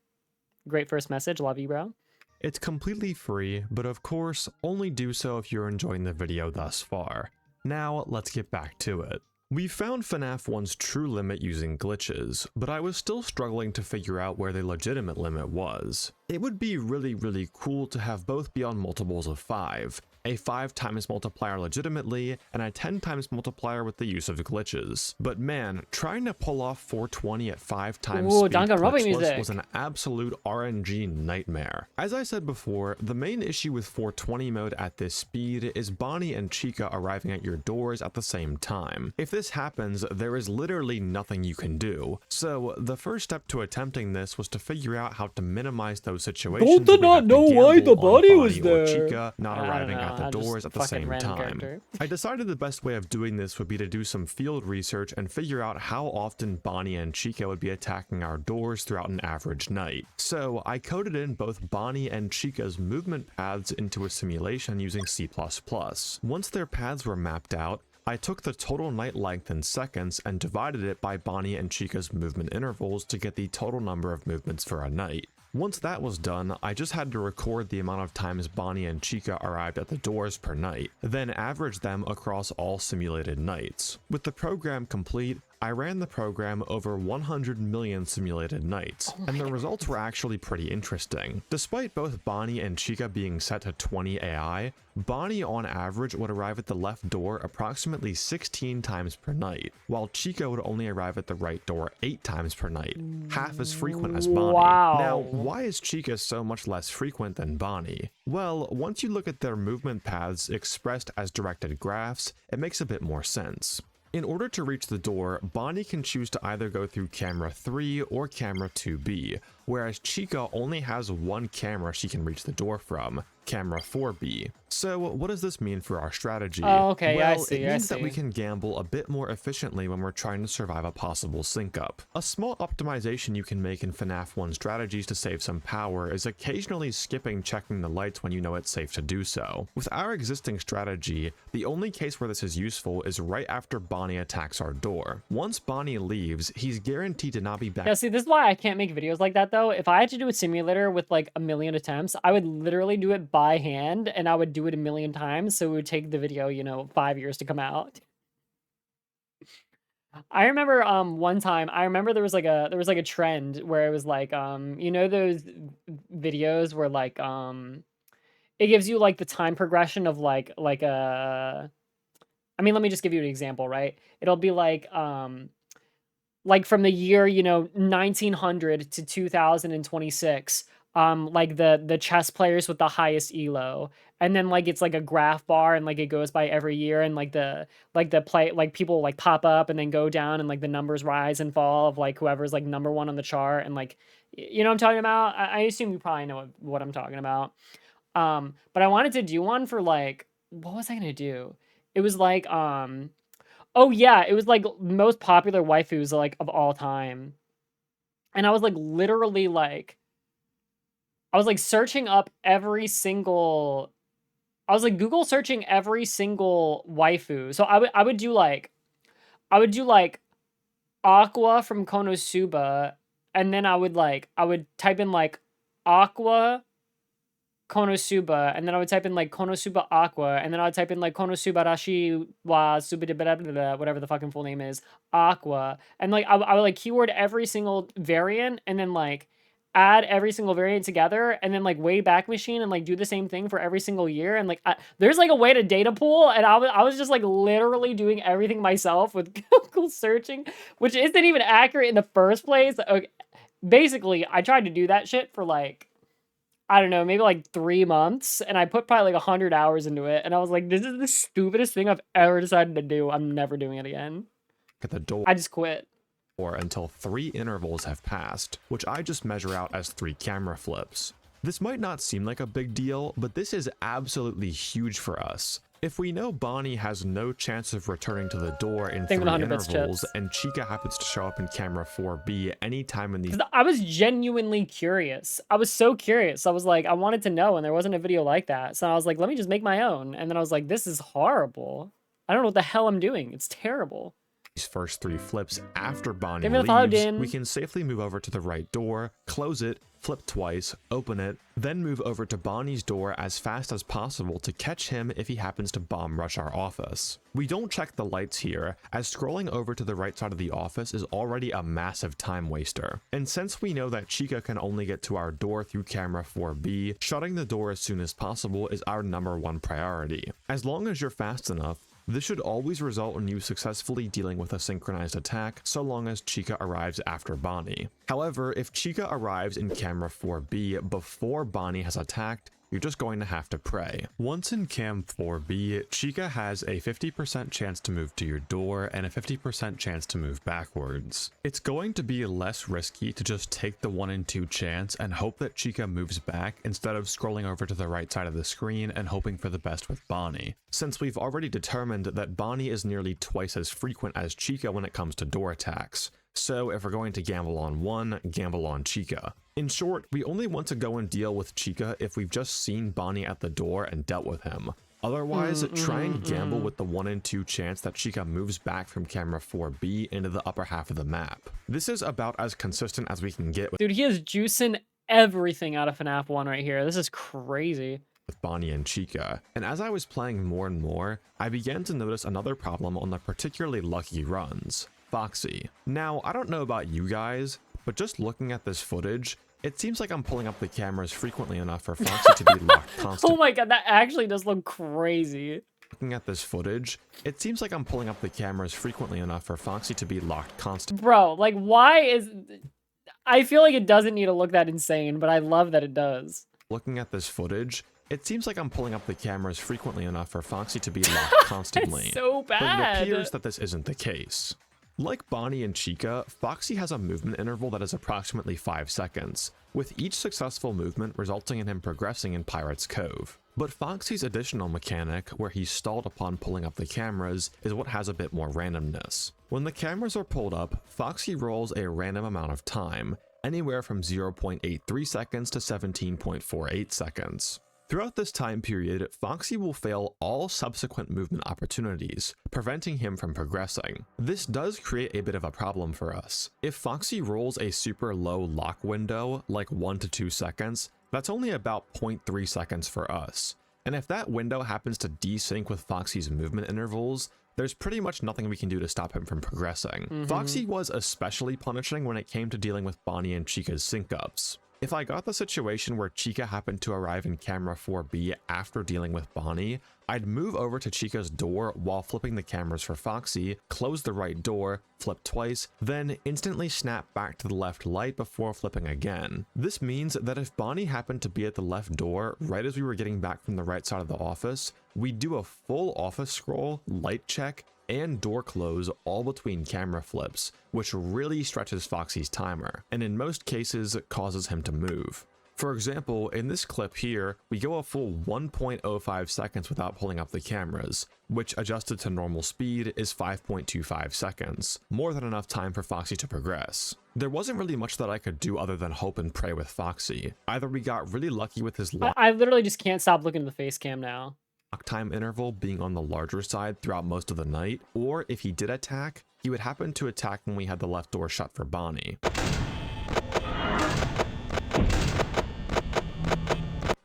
Great first message. Love you, bro.
It's completely free, but of course, only do so if you're enjoying the video thus far. Now, let's get back to it. We found FNAF 1's true limit using glitches, but I was still struggling to figure out where the legitimate limit was. It would be really cool to have both be on multiples of 5, a 5 times multiplier legitimately, and a 10 times multiplier with the use of glitches. But man, trying to pull off 420 at 5 times
Ooh,
speed
Danganronpa
glitchless
music.
was an absolute RNG nightmare. As I said before, the main issue with 420 mode at this speed is Bonnie and Chica arriving at your doors at the same time. If this happens, there is literally nothing you can do. So the first step to attempting this was to figure out how to minimize those situations.
Did
where we
not
have to
know why
gamble
the
on
body was
Bonnie or
there.
Chica not
I don't
arriving
know,
at the
I'm just
doors at the
fucking
same
random
time.
character.
I decided the best way of doing this would be to do some field research and figure out how often Bonnie and Chica would be attacking our doors throughout an average night. So I coded in both Bonnie and Chica's movement paths into a simulation using C++. Once their paths were mapped out, I took the total night length in seconds and divided it by Bonnie and Chica's movement intervals to get the total number of movements for a night. Once that was done, I just had to record the amount of times Bonnie and Chica arrived at the doors per night, then average them across all simulated nights. With the program complete, I ran the program over 100 million simulated nights, and the results were actually pretty interesting. Despite both Bonnie and Chica being set to 20 AI, Bonnie on average would arrive at the left door approximately 16 times per night, while Chica would only arrive at the right door 8 times per night, half as frequent as Bonnie.
Wow.
Now, why is Chica so much less frequent than Bonnie? Well, once you look at their movement paths expressed as directed graphs, it makes a bit more sense. In order to reach the door, Bonnie can choose to either go through camera 3 or camera 2B, whereas Chica only has one camera she can reach the door from, camera 4B. So what does this mean for our strategy?
Oh, okay,
well,
I see,
it
I
means that we
see.
can gamble a bit more efficiently when we're trying to survive a possible sync-up. A small optimization you can make in FNAF 1 strategies to save some power is occasionally skipping checking the lights when you know it's safe to do so. With our existing strategy, the only case where this is useful is right after Bonnie attacks our door. Once Bonnie leaves, he's guaranteed to not be back.
Yeah, see, this is why I can't make videos like that, though. If I had to do a simulator with, like, a million attempts, I would literally do it by hand, and I would do it a million times, so it would take the video, you know, 5 years to come out. I remember, one time, I remember there was, like, a trend where it was, like, you know those videos where, like, it gives you, like, the time progression of, I mean, let me just give you an example, right? It'll be, like from the year, you know, 1900 to 2026, like the chess players with the highest elo, and then like it's like a graph bar, and like it goes by every year, and like the play, like people like pop up and then go down, and like the numbers rise and fall of like whoever's like number one on the chart, and like, you know what I'm talking about? I assume you probably know what I'm talking about. But I wanted to do one for like, what was I gonna do? It was like oh yeah, it was like most popular waifus like of all time. And I was like literally like I was like searching up every single I was like Google searching every single waifu. So I would do like Aqua from Konosuba, and then I would type in like Aqua Konosuba, and then I would type in like Konosuba Aqua, and then I would type in like Konosuba Rashi wa Suba whatever the fucking full name is, Aqua, and like I would like keyword every single variant, and then like add every single variant together, and then like Wayback Machine, and like do the same thing for every single year, and like there's like a way to data pool, and I was just like literally doing everything myself with Google searching, which isn't even accurate in the first place. Okay. Basically, I tried to do that shit for like, I don't know, maybe like 3 months, and I put probably like 100 hours into it, and I was like, this is the stupidest thing I've ever decided to do. I'm never doing it again.
At the door.
I just quit.
Until 3 intervals have passed, which I just measure out as 3 camera flips. This might not seem like a big deal, but this is absolutely huge for us. If we know Bonnie has no chance of returning to the door in 3 intervals, and Chica happens to show up in camera 4B anytime in these—
I was genuinely curious. I was so curious. I was like, I wanted to know, and there wasn't a video like that. So I was like, let me just make my own. And then I was like, this is horrible. I don't know what the hell I'm doing. It's terrible.
These first 3 flips after Bonnie
Give me the follow,
leaves,
Din.
we can safely move over to the right door, close it, flip twice, open it, then move over to Bonnie's door as fast as possible to catch him if he happens to bomb rush our office. We don't check the lights here, as scrolling over to the right side of the office is already a massive time waster. And since we know that Chica can only get to our door through camera 4B, shutting the door as soon as possible is our #1 priority. As long as you're fast enough, this should always result in you successfully dealing with a synchronized attack, so long as Chica arrives after Bonnie. However, if Chica arrives in camera 4B before Bonnie has attacked, you're just going to have to pray. Once in cam 4B, Chica has a 50% chance to move to your door and a 50% chance to move backwards. It's going to be less risky to just take the 1 in 2 chance and hope that Chica moves back instead of scrolling over to the right side of the screen and hoping for the best with Bonnie, since we've already determined that Bonnie is nearly twice as frequent as Chica when it comes to door attacks. So if we're going to gamble on one, gamble on Chica. In short, we only want to go and deal with Chica if we've just seen Bonnie at the door and dealt with him. Otherwise, try and gamble with the 1 in 2 chance that Chica moves back from camera 4B into the upper half of the map. This is about as consistent as we can get with—
Dude, he is juicing everything out of FNAF 1 right here. This is crazy.
With Bonnie and Chica, and as I was playing more and more, I began to notice another problem on the particularly lucky runs. Foxy. Now, I don't know about you guys, but just looking at this footage, it seems like I'm pulling up the cameras frequently enough for Foxy to be locked constantly.
Oh my god, that actually does look crazy.
Looking at this footage, it seems like I'm pulling up the cameras frequently enough for Foxy to be locked constantly.
Bro, like why is... I feel like it doesn't need to look that insane, but I love that it does.
Looking at this footage, It seems like I'm pulling up the cameras frequently enough for Foxy to be locked constantly.
So
But it
bad.
appears that this isn't the case. Like Bonnie and Chica, Foxy has a movement interval that is approximately 5 seconds, with each successful movement resulting in him progressing in Pirate's Cove. But Foxy's additional mechanic, where he's stalled upon pulling up the cameras, is what has a bit more randomness. When the cameras are pulled up, Foxy rolls a random amount of time, anywhere from 0.83 seconds to 17.48 seconds. Throughout this time period, Foxy will fail all subsequent movement opportunities, preventing him from progressing. This does create a bit of a problem for us. If Foxy rolls a super low lock window, like 1 to 2 seconds, that's only about 0.3 seconds for us. And if that window happens to desync with Foxy's movement intervals, there's pretty much nothing we can do to stop him from progressing. Foxy was especially punishing when it came to dealing with Bonnie and Chica's sync-ups. If I got the situation where Chica happened to arrive in camera 4B after dealing with Bonnie, I'd move over to Chica's door while flipping the cameras for Foxy, close the right door, flip twice, then instantly snap back to the left light before flipping again. This means that if Bonnie happened to be at the left door right as we were getting back from the right side of the office, we'd do a full office scroll, light check, and door close all between camera flips, which really stretches Foxy's timer, and in most cases causes him to move. For example, in this clip here, we go a full 1.05 seconds without pulling up the cameras, which adjusted to normal speed is 5.25 seconds, more than enough time for Foxy to progress. There wasn't really much that I could do other than hope and pray with Foxy. Either we got really lucky with his lock
I literally just can't stop looking at the face cam now.
time interval being on the larger side throughout most of the night, or if he did attack, he would happen to attack when we had the left door shut for Bonnie.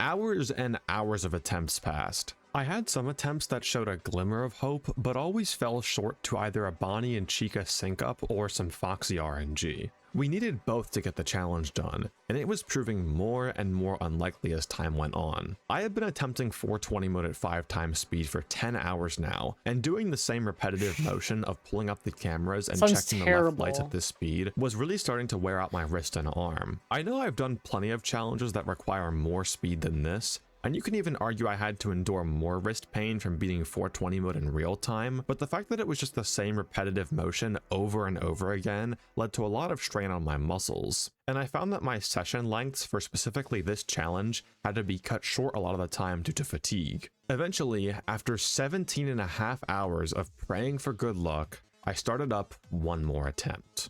Hours and hours of attempts passed. I had some attempts that showed a glimmer of hope, but always fell short to either a Bonnie and Chica sync up or some Foxy RNG. We needed both to get the challenge done, and it was proving more and more unlikely as time went on. I had been attempting 420 mode at 5 times speed for 10 hours now, and doing the same repetitive motion of pulling up the cameras and
Sounds
checking the left lights at this speed was really starting to wear out my wrist and arm. I know I've done plenty of challenges that require more speed than this, and you can even argue I had to endure more wrist pain from beating 420 mode in real time, but the fact that it was just the same repetitive motion over and over again led to a lot of strain on my muscles. And I found that my session lengths for specifically this challenge had to be cut short a lot of the time due to fatigue. Eventually, after 17.5 hours of praying for good luck, I started up one more attempt.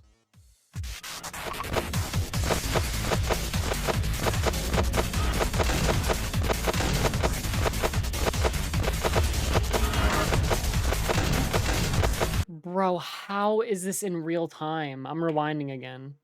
Bro, how is this in real time? I'm rewinding again.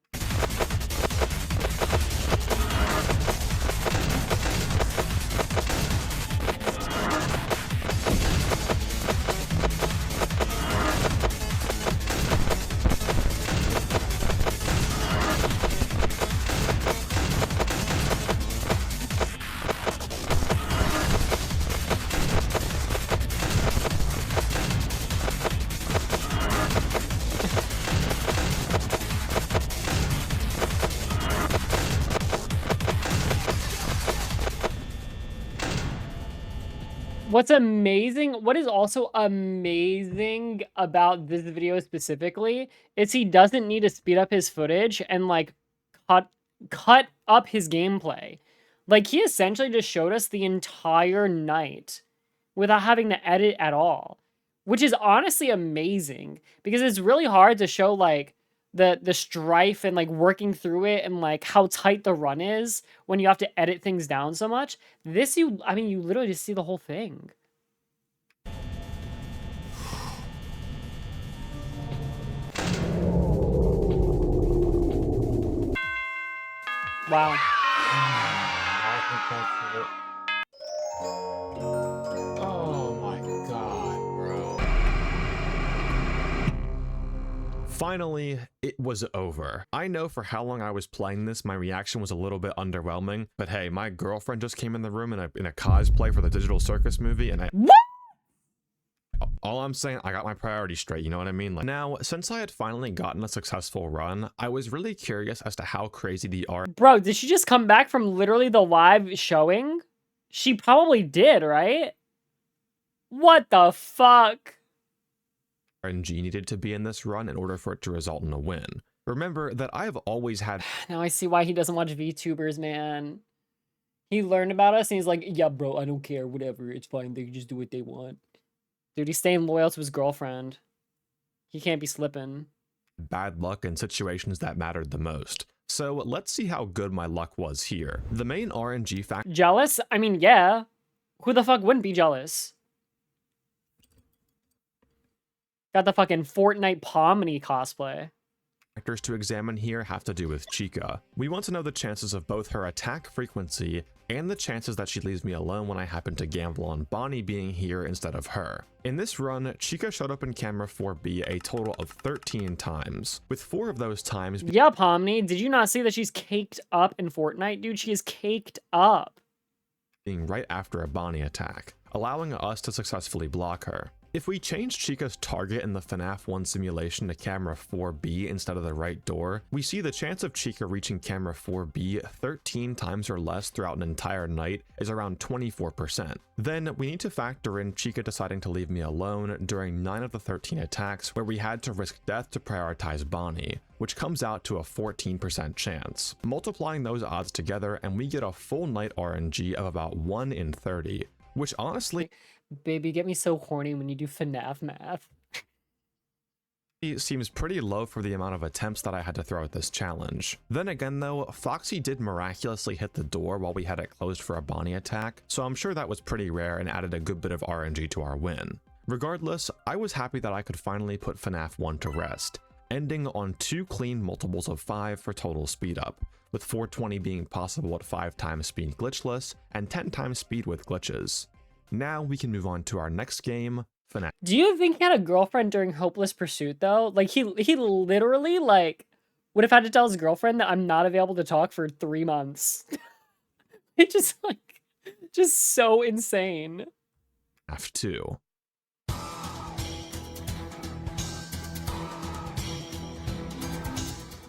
What's amazing, what is also amazing about this video specifically is he doesn't need to speed up his footage and like cut up his gameplay. Like he essentially just showed us the entire night without having to edit at all, which is honestly amazing because it's really hard to show like the strife and like working through it and like how tight the run is when you have to edit things down so much. This I mean you literally just see the whole thing. Wow.
I think that's it. Oh my god, bro.
Finally, it was over. I know for how long I was playing this, my reaction was a little bit underwhelming, but hey, my girlfriend just came in the room in a cosplay for the Digital Circus movie, and all I'm saying, I got my priorities straight, you know what I mean? Like, now, since I had finally gotten a successful run, I was really curious as to how crazy the art.
Bro, did she just come back from literally the live showing? She probably did, right? What the fuck?
RNG needed to be in this run in order for it to result in a win. Remember that I have always had
Now I see why he doesn't watch VTubers, man. He learned about us and he's like, yeah, bro, I don't care, whatever, it's fine, they can just do what they want. Dude, he's staying loyal to his girlfriend. He can't be slipping.
bad luck in situations that mattered the most. So let's see how good my luck was here. The main RNG factor
Jealous? I mean, yeah. Who the fuck wouldn't be jealous? Got the fucking Fortnite Pomni cosplay.
factors to examine here have to do with Chica. We want to know the chances of both her attack frequency and the chances that she leaves me alone when I happen to gamble on Bonnie being here instead of her. In this run, Chica showed up in camera 4B a total of 13 times, with 4 of those times
Yeah, Pomni, did you not see that she's caked up in Fortnite? Dude, she is caked up.
being right after a Bonnie attack, allowing us to successfully block her. If we change Chica's target in the FNAF 1 simulation to camera 4B instead of the right door, we see the chance of Chica reaching camera 4B 13 times or less throughout an entire night is around 24%. Then we need to factor in Chica deciding to leave me alone during 9 of the 13 attacks where we had to risk death to prioritize Bonnie, which comes out to a 14% chance. Multiplying those odds together and we get a full night RNG of about 1 in 30, which honestly
Baby, get me so horny when you do FNAF math.
seems pretty low for the amount of attempts that I had to throw at this challenge. Then again though, Foxy did miraculously hit the door while we had it closed for a Bonnie attack, so I'm sure that was pretty rare and added a good bit of RNG to our win. Regardless, I was happy that I could finally put FNAF 1 to rest, ending on 2 clean multiples of 5 for total speed up, with 420 being possible at 5 times speed glitchless and 10 times speed with glitches. Now we can move on to our next game, FNAF.
Do you think he had a girlfriend during Hopeless Pursuit, though? Like, he literally, like, would have had to tell his girlfriend that I'm not available to talk for 3 months. It's just, like, just so insane.
FNAF 2.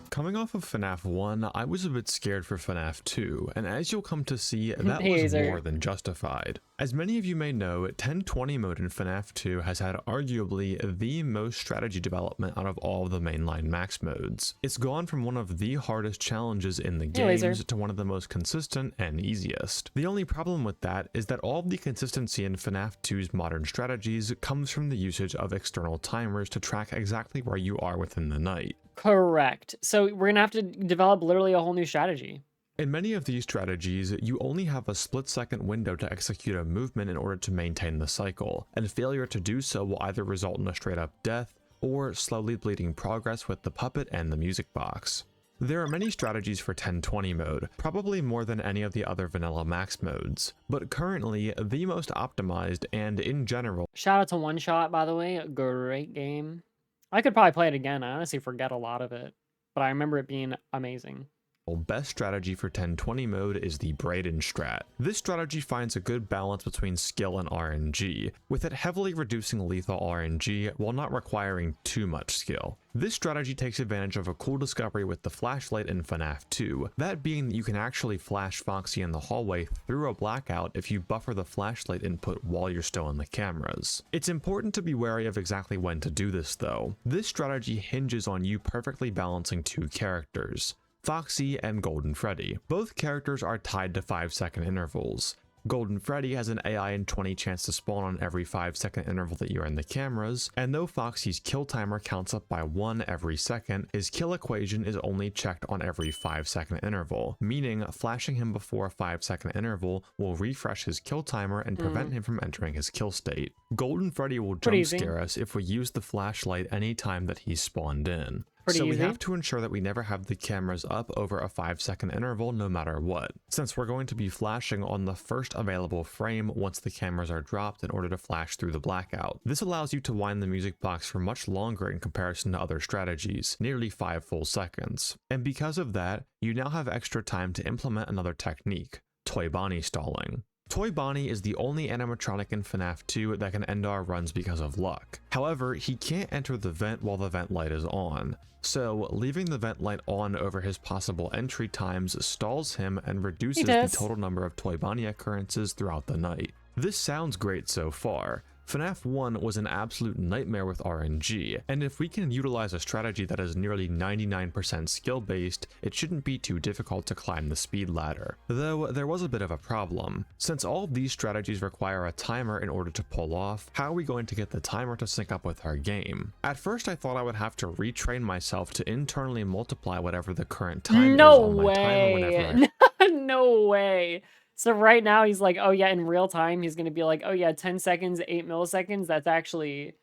Coming off of FNAF 1, I was a bit scared for FNAF 2, and as you'll come to see, that was more than justified. As many of you may know, 1020 mode in FNAF 2 has had arguably the most strategy development out of all of the mainline max modes. It's gone from one of the hardest challenges in the games to one of the most consistent and easiest. The only problem with that is that all of the consistency in FNAF 2's modern strategies comes from the usage of external timers to track exactly where you are within the night.
Correct. So we're gonna have to develop literally a whole new strategy.
In many of these strategies, you only have a split-second window to execute a movement in order to maintain the cycle, and failure to do so will either result in a straight-up death or slowly bleeding progress with the puppet and the music box. There are many strategies for 1020 mode, probably more than any of the other vanilla max modes, but currently the most optimized and in general
Shout out to One Shot, by the way. A great game. I could probably play it again. I honestly forget a lot of it, but I remember it being amazing.
best strategy for 1020 mode is the Brayden strat. This strategy finds a good balance between skill and RNG, with it heavily reducing lethal RNG while not requiring too much skill. This strategy takes advantage of a cool discovery with the flashlight in FNAF 2, that being that you can actually flash Foxy in the hallway through a blackout if you buffer the flashlight input while you're still in the cameras. It's important to be wary of exactly when to do this though. This strategy hinges on you perfectly balancing 2 characters, Foxy and Golden Freddy. Both characters are tied to 5-second intervals. Golden Freddy has an AI and 20 chance to spawn on every 5-second interval that you're in the cameras, and though Foxy's kill timer counts up by 1 every second, his kill equation is only checked on every 5-second interval, meaning flashing him before a 5-second interval will refresh his kill timer and prevent him from entering his kill state. Golden Freddy will jump scare us if we use the flashlight anytime that he's spawned in. So we have to ensure that we never have the cameras up over a 5-second interval no matter what, since we're going to be flashing on the first available frame once the cameras are dropped in order to flash through the blackout. This allows you to wind the music box for much longer in comparison to other strategies, nearly 5 full seconds. And because of that, you now have extra time to implement another technique, Toy Bonnie stalling. Toy Bonnie is the only animatronic in FNAF 2 that can end our runs because of luck. However, he can't enter the vent while the vent light is on. So, leaving the vent light on over his possible entry times stalls him and reduces the total number of Toy Bonnie occurrences throughout the night. This sounds great so far. FNAF 1 was an absolute nightmare with RNG, and if we can utilize a strategy that is nearly 99% skill-based, it shouldn't be too difficult to climb the speed ladder. Though, there was a bit of a problem. Since all of these strategies require a timer in order to pull off, how are we going to get the timer to sync up with our game? At first I thought I would have to retrain myself to internally multiply whatever the current time is on my timer whenever
No way. So right now he's like, oh yeah, in real time, he's going to be like, oh yeah, 10 seconds, 8 milliseconds. That's actually,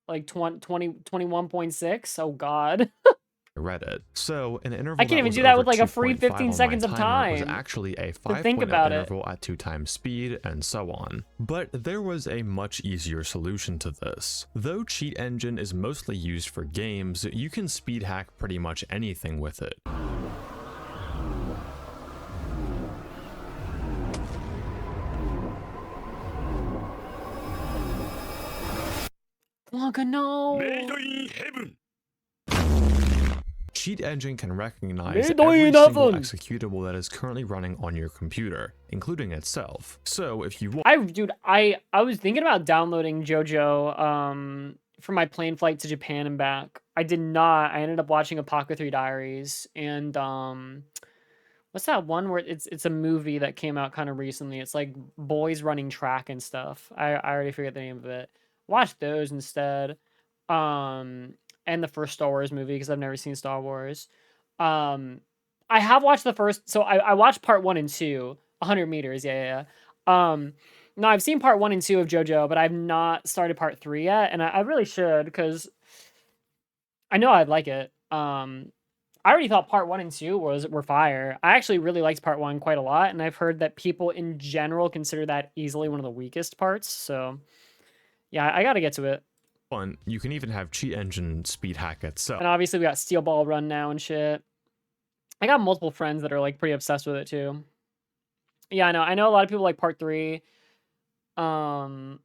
like 21.6. Oh God.
Reddit. So an interval
I can't even do that with like a free 15 seconds of time.
Was actually a 5
think
point
about
interval at 2 times speed and so on. But there was a much easier solution to this. Though Cheat Engine is mostly used for games, you can speed hack pretty much anything with it.
Blanca, no.
Cheat Engine can recognize every single executable that is currently running on your computer, including itself. So if you want,
I was thinking about downloading JoJo for my plane flight to Japan and back. I did not. I ended up watching Apothecary Diaries and what's that one where it's a movie that came out kind of recently. It's like boys running track and stuff. I already forget the name of it. Watch those instead. And the first Star Wars movie because I've never seen Star Wars. I have watched the first, so I watched part 1 and 2, 100 meters, yeah. No, I've seen part 1 and 2 of JoJo, but I've not started part 3 yet, and I really should because I know I'd like it. I already thought part 1 and 2 were fire. I actually really liked part 1 quite a lot, and I've heard that people in general consider that easily one of the weakest parts. So, yeah, I gotta get to it.
You can even have Cheat Engine speed hack itself.
And obviously we got Steel Ball Run now and shit. I got multiple friends that are like pretty obsessed with it too. Yeah, I know a lot of people like part 3. A lot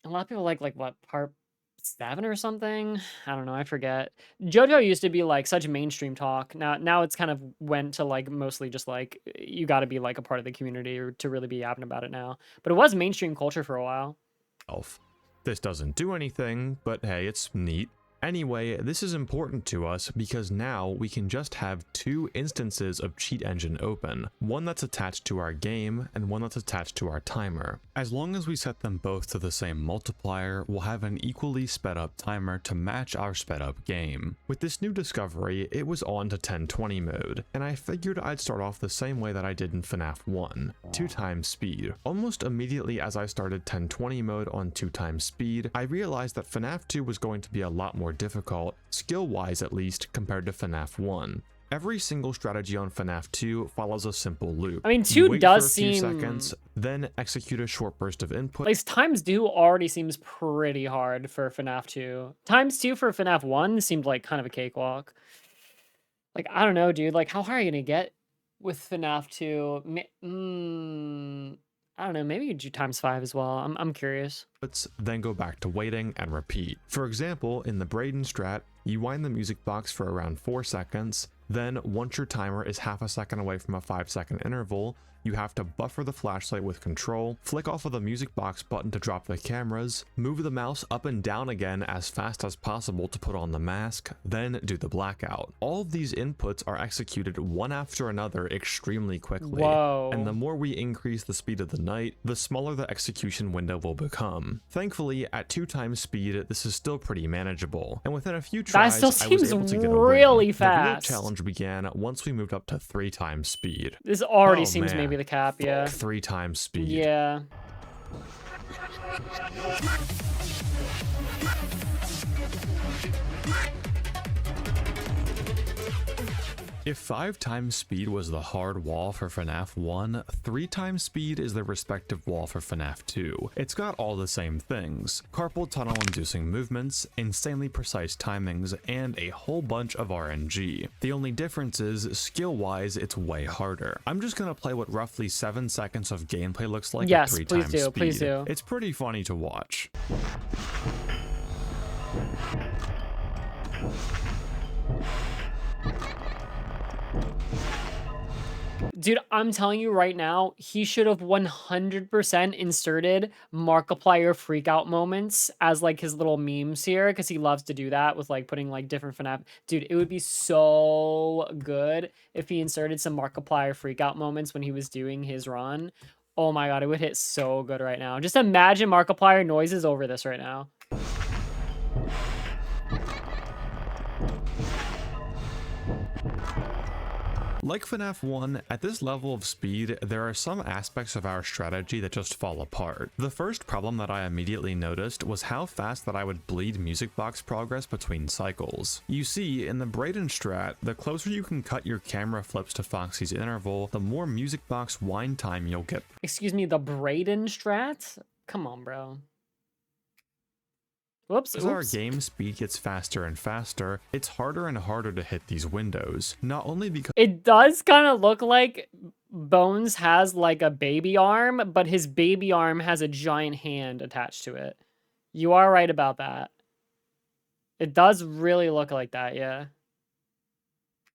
of people like what, part 7 or something? I don't know, I forget. JoJo used to be like such mainstream talk. Now it's kind of went to like mostly just like you got to be like a part of the community or to really be yapping about it now. But it was mainstream culture for a while.
This doesn't do anything, but hey, it's neat. Anyway, this is important to us because now we can just have 2 instances of Cheat Engine open, one that's attached to our game and one that's attached to our timer. As long as we set them both to the same multiplier, we'll have an equally sped up timer to match our sped up game. With this new discovery, it was on to 1020 mode, and I figured I'd start off the same way that I did in FNAF 1, 2 times speed. Almost immediately as I started 1020 mode on 2 times speed, I realized that FNAF 2 was going to be a lot more difficult, skill-wise at least, compared to FNAF 1. Every single strategy on FNAF 2 follows a simple loop.
I mean, 2 does
seem...
seem...
seconds, then execute a short burst of input.
At least times 2 already seems pretty hard for FNAF 2. Times 2 for FNAF 1 seemed like kind of a cakewalk. Like, I don't know, dude. Like, how hard are you gonna get with FNAF 2? I don't know, maybe you do times 5 as well. I'm curious.
Then go back to waiting and repeat. For example, in the Braden strat, you wind the music box for around 4 seconds, then once your timer is half a second away from a 5-second interval, you have to buffer the flashlight with control, flick off of the music box button to drop the cameras, move the mouse up and down again as fast as possible to put on the mask, then do the blackout. All of these inputs are executed one after another extremely quickly.
Whoa.
And the more we increase the speed of the night, the smaller the execution window will become. Thankfully, at 2 times speed, this is still pretty manageable, and within a few tries,
that still seems
I was able to get a
really
win.
fast.
The real challenge began once we moved up to 3 times speed.
This already
Oh,
seems
man.
maybe the cap, yeah.
3 times speed.
Yeah.
If 5 times speed was the hard wall for FNAF 1, 3 times speed is the respective wall for FNAF 2. It's got all the same things: carpal tunnel inducing movements, insanely precise timings, and a whole bunch of RNG. The only difference is, skill-wise, it's way harder. I'm just gonna play what roughly 7 seconds of gameplay looks like at 3 times speed.
Please do.
It's pretty funny to watch.
Dude, I'm telling you right now, he should have 100% inserted Markiplier freakout moments as like his little memes here, because he loves to do that with like putting like different FNAF. Dude, it would be so good if he inserted some Markiplier freakout moments when he was doing his run. Oh my god, it would hit so good right now. Just imagine Markiplier noises over this right now.
Like FNAF 1, at this level of speed, there are some aspects of our strategy that just fall apart. The first problem that I immediately noticed was how fast that I would bleed music box progress between cycles. You see, in the Brayden strat, the closer you can cut your camera flips to Foxy's interval, the more music box wind time you'll get.
Excuse me, the Brayden strat? Come on, bro. Whoops,
As our game speed gets faster and faster, it's harder and harder to hit these windows. Not only because
it does kind of look like Bones has like a baby arm, but his baby arm has a giant hand attached to it. You are right about that. It does really look like that, yeah.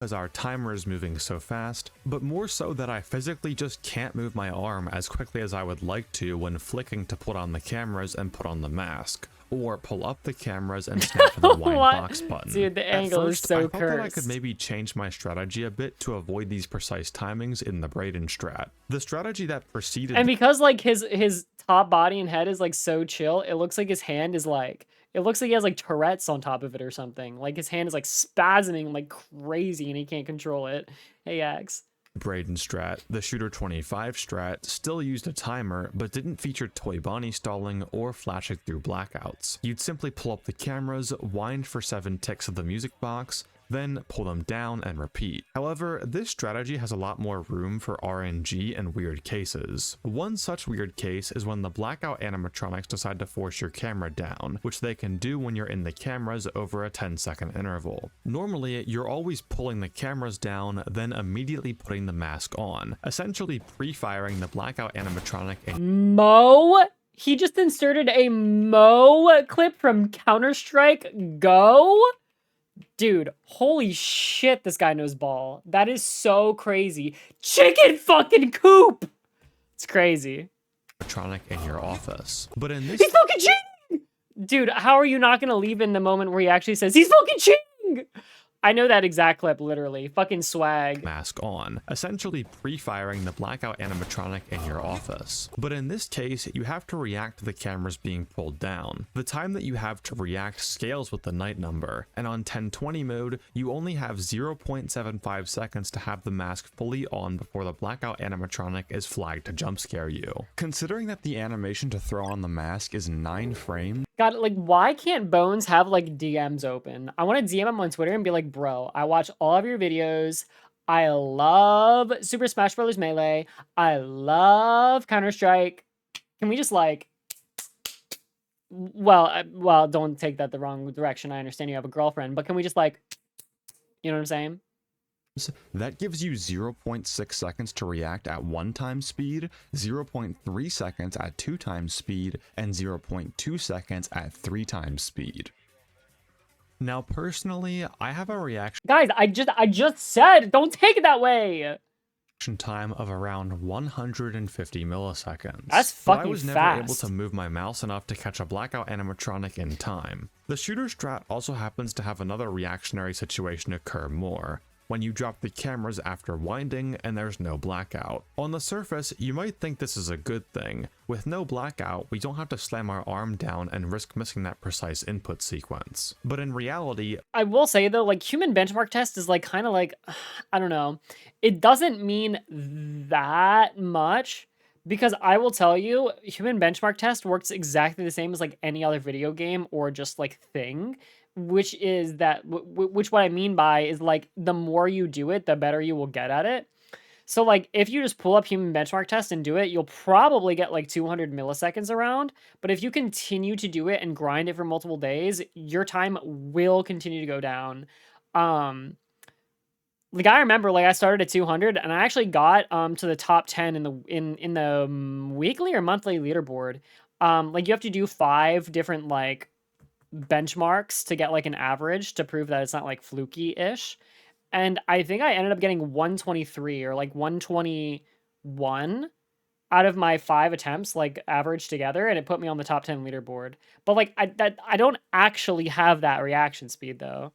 as our timer is moving so fast, but more so that I physically just can't move my arm as quickly as I would like to when flicking to put on the cameras and put on the mask, or pull up the cameras and snap to the wind box button.
Dude, the angle is so
I thought
cursed.
that I could maybe change my strategy a bit to avoid these precise timings in the Brayden strat. The strategy that preceded...
And because like his top body and head is like so chill, it looks like his hand is like... It looks like he has like Tourette's on top of it or something. Like his hand is like spasming like crazy and he can't control it. Hey, Axe.
Brayden strat, the Shooter 25 strat, still used a timer, but didn't feature Toy Bonnie stalling or flashing through blackouts. You'd simply pull up the cameras, wind for 7 ticks of the music box, then pull them down and repeat. However, this strategy has a lot more room for RNG and weird cases. One such weird case is when the blackout animatronics decide to force your camera down, which they can do when you're in the cameras over a 10-second interval. Normally, you're always pulling the cameras down, then immediately putting the mask on, essentially pre-firing the blackout animatronic and
Mo? He just inserted a Mo clip from Counter-Strike Go? Dude, holy shit, this guy knows ball. That is so crazy. Chicken fucking coop! It's crazy.
animatronic in your office. But in this...
He's fucking cheating! Dude, how are you not gonna leave in the moment where he actually says, he's fucking cheating? I know that exact clip, literally. Fucking swag.
Mask on, essentially pre-firing the blackout animatronic in your office. But in this case, you have to react to the cameras being pulled down. The time that you have to react scales with the night number, and on 1020 mode, you only have 0.75 seconds to have the mask fully on before the blackout animatronic is flagged to jump scare you. Considering that the animation to throw on the mask is 9 frames,
God, like, why can't Bones have, like, DMs open? I want to DM him on Twitter and be like, bro, I watch all of your videos. I love Super Smash Bros. Melee. I love Counter-Strike. Can we just, like... Well, don't take that the wrong direction. I understand you have a girlfriend. But can we just, like... You know what I'm saying?
that gives you 0.6 seconds to react at 1 times speed, 0.3 seconds at 2 times speed, and 0.2 seconds at 3 times speed. Now, personally, I have a reaction
Guys, I just said, don't take it that way.
time of around 150 milliseconds.
That's
but
fucking
I was never
fast.
able to move my mouse enough to catch a blackout animatronic in time. The shooter strat also happens to have another reactionary situation occur more, when you drop the cameras after winding and there's no blackout. On the surface, you might think this is a good thing. With no blackout, we don't have to slam our arm down and risk missing that precise input sequence. But in reality,
I will say though, like, human benchmark test is like kind of like, I don't know. It doesn't mean that much, because I will tell you, human benchmark test works exactly the same as like any other video game or just like thing. which is that, which what I mean by is like the more you do it, the better you will get at it. So like if you just pull up human benchmark test and do it, you'll probably get like 200 milliseconds around. But if you continue to do it and grind it for multiple days, your time will continue to go down. Like I remember, like I started at 200 and I actually got to the top 10 in the weekly or monthly leaderboard. Like you have to do 5 different like benchmarks to get like an average to prove that it's not like fluky-ish. And I think I ended up getting 123 or like 121 out of my 5 attempts, like averaged together, and it put me on the top 10 leaderboard. But like I don't actually have that reaction speed though.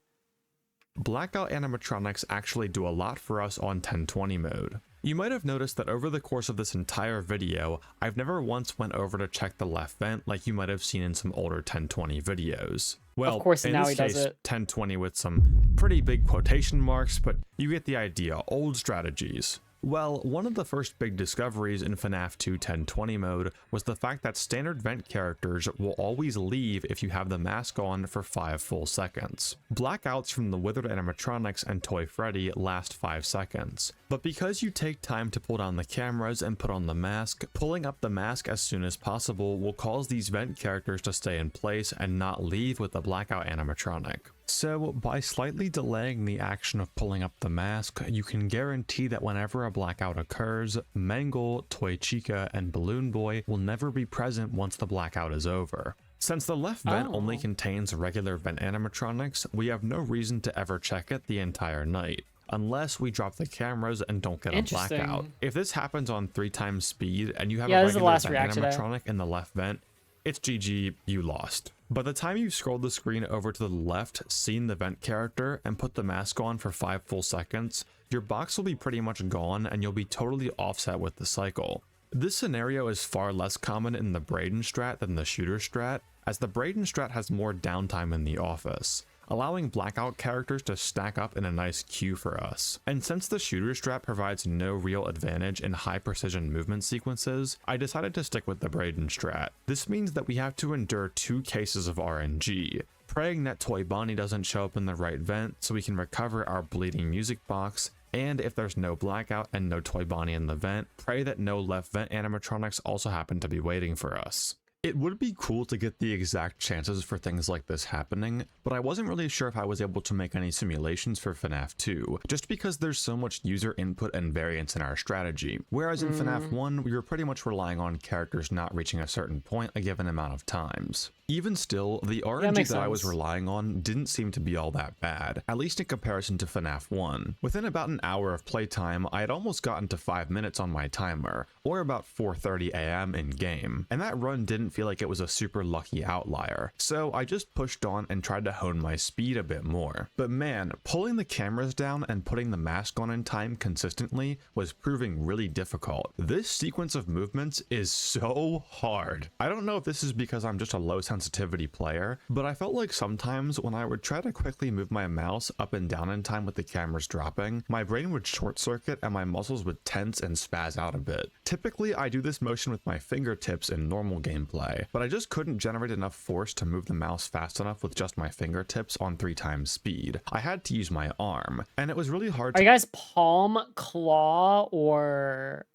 Blackout animatronics actually do a lot for us on 1020 mode. You might have noticed that over the course of this entire video, I've never once went over to check the left vent like you might have seen in some older 1020 videos. Well,
of course,
in
now
this
he does
case,
it.
1020 with some pretty big quotation marks, but you get the idea, old strategies. Well, one of the first big discoveries in FNAF 2 1020 mode was the fact that standard vent characters will always leave if you have the mask on for 5 full seconds. Blackouts from the withered animatronics and Toy Freddy last 5 seconds, but because you take time to pull down the cameras and put on the mask, pulling up the mask as soon as possible will cause these vent characters to stay in place and not leave with the blackout animatronic. So, by slightly delaying the action of pulling up the mask, you can guarantee that whenever a blackout occurs, Mangle, Toy Chica, and Balloon Boy will never be present once the blackout is over. Since the left vent only contains regular vent animatronics, we have no reason to ever check it the entire night, unless we drop the cameras and don't get a blackout. If this happens on 3 times speed and you have a regular vent animatronic in the left vent, it's GG, you lost. By the time you scroll the screen over to the left, seen the vent character, and put the mask on for 5 full seconds, your box will be pretty much gone and you'll be totally offset with the cycle. This scenario is far less common in the Braden strat than the shooter strat, as the Braden strat has more downtime in the office, allowing blackout characters to stack up in a nice queue for us. And since the shooter strat provides no real advantage in high precision movement sequences, I decided to stick with the Braden strat. This means that we have to endure 2 cases of RNG, praying that Toy Bonnie doesn't show up in the right vent so we can recover our bleeding music box, and if there's no blackout and no Toy Bonnie in the vent, pray that no left vent animatronics also happen to be waiting for us. It would be cool to get the exact chances for things like this happening, but I wasn't really sure if I was able to make any simulations for FNAF 2, just because there's so much user input and variance in our strategy. Whereas in FNAF 1, we were pretty much relying on characters not reaching a certain point a given amount of times. Even still, the RNG that I was relying on didn't seem to be all that bad, at least in comparison to FNAF 1. Within about an hour of playtime, I had almost gotten to 5 minutes on my timer, or about 4:30 AM in game, and that run didn't feel like it was a super lucky outlier, so I just pushed on and tried to hone my speed a bit more. But man, pulling the cameras down and putting the mask on in time consistently was proving really difficult. This sequence of movements is so hard. I don't know if this is because I'm just a low sensitivity player, but I felt like sometimes when I would try to quickly move my mouse up and down in time with the cameras dropping, my brain would short circuit and my muscles would tense and spaz out a bit. Typically, I do this motion with my fingertips in normal gameplay, but I just couldn't generate enough force to move the mouse fast enough with just my fingertips on 3 times speed. I had to use my arm, and it was really hard to—
Are you guys palm, claw, or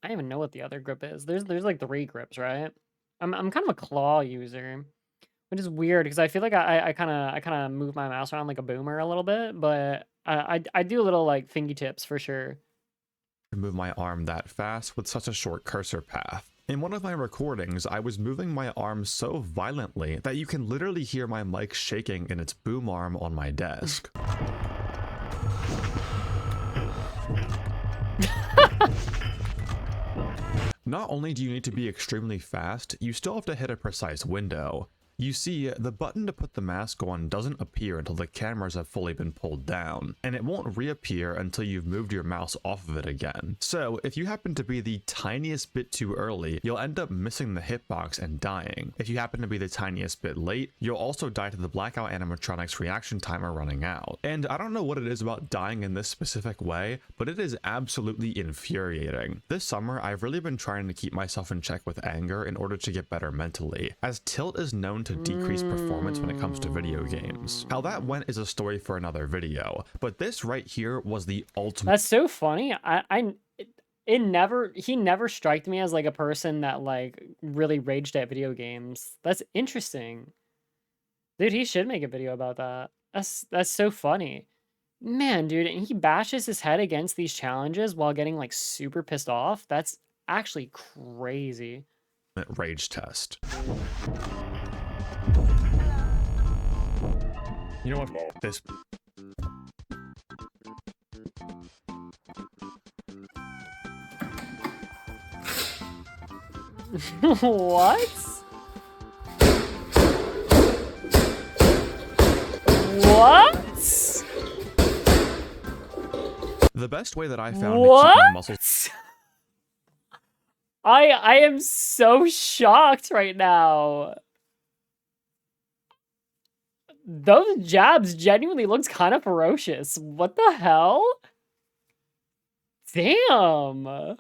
I don't even know what the other grip is. There's like 3 grips, right? I'm kind of a claw user, which is weird because I feel like I kind of move my mouse around like a boomer a little bit, but I do a little like fingy tips for sure.
Move my arm that fast with such a short cursor path. In one of my recordings, I was moving my arm so violently that you can literally hear my mic shaking in its boom arm on my desk. Not only do you need to be extremely fast, you still have to hit a precise window. You see, the button to put the mask on doesn't appear until the cameras have fully been pulled down, and it won't reappear until you've moved your mouse off of it again. So, if you happen to be the tiniest bit too early, you'll end up missing the hitbox and dying. If you happen to be the tiniest bit late, you'll also die to the blackout animatronics reaction timer running out. And I don't know what it is about dying in this specific way, but it is absolutely infuriating. This summer, I've really been trying to keep myself in check with anger in order to get better mentally, as Tilt is known done to decrease performance when it comes to video games. How that went is a story for another video, but this right here was the ultimate.
That's so funny. He never struck me as like a person that like really raged at video games. That's interesting. Dude, he should make a video about that. That's so funny. Man, dude, and he bashes his head against these challenges while getting like super pissed off. That's actually crazy.
Rage test. You know what? This.
What? What?
The best way that I found to keep my muscles.
I am so shocked right now. Those jabs genuinely looked kind of ferocious. What the hell? Damn.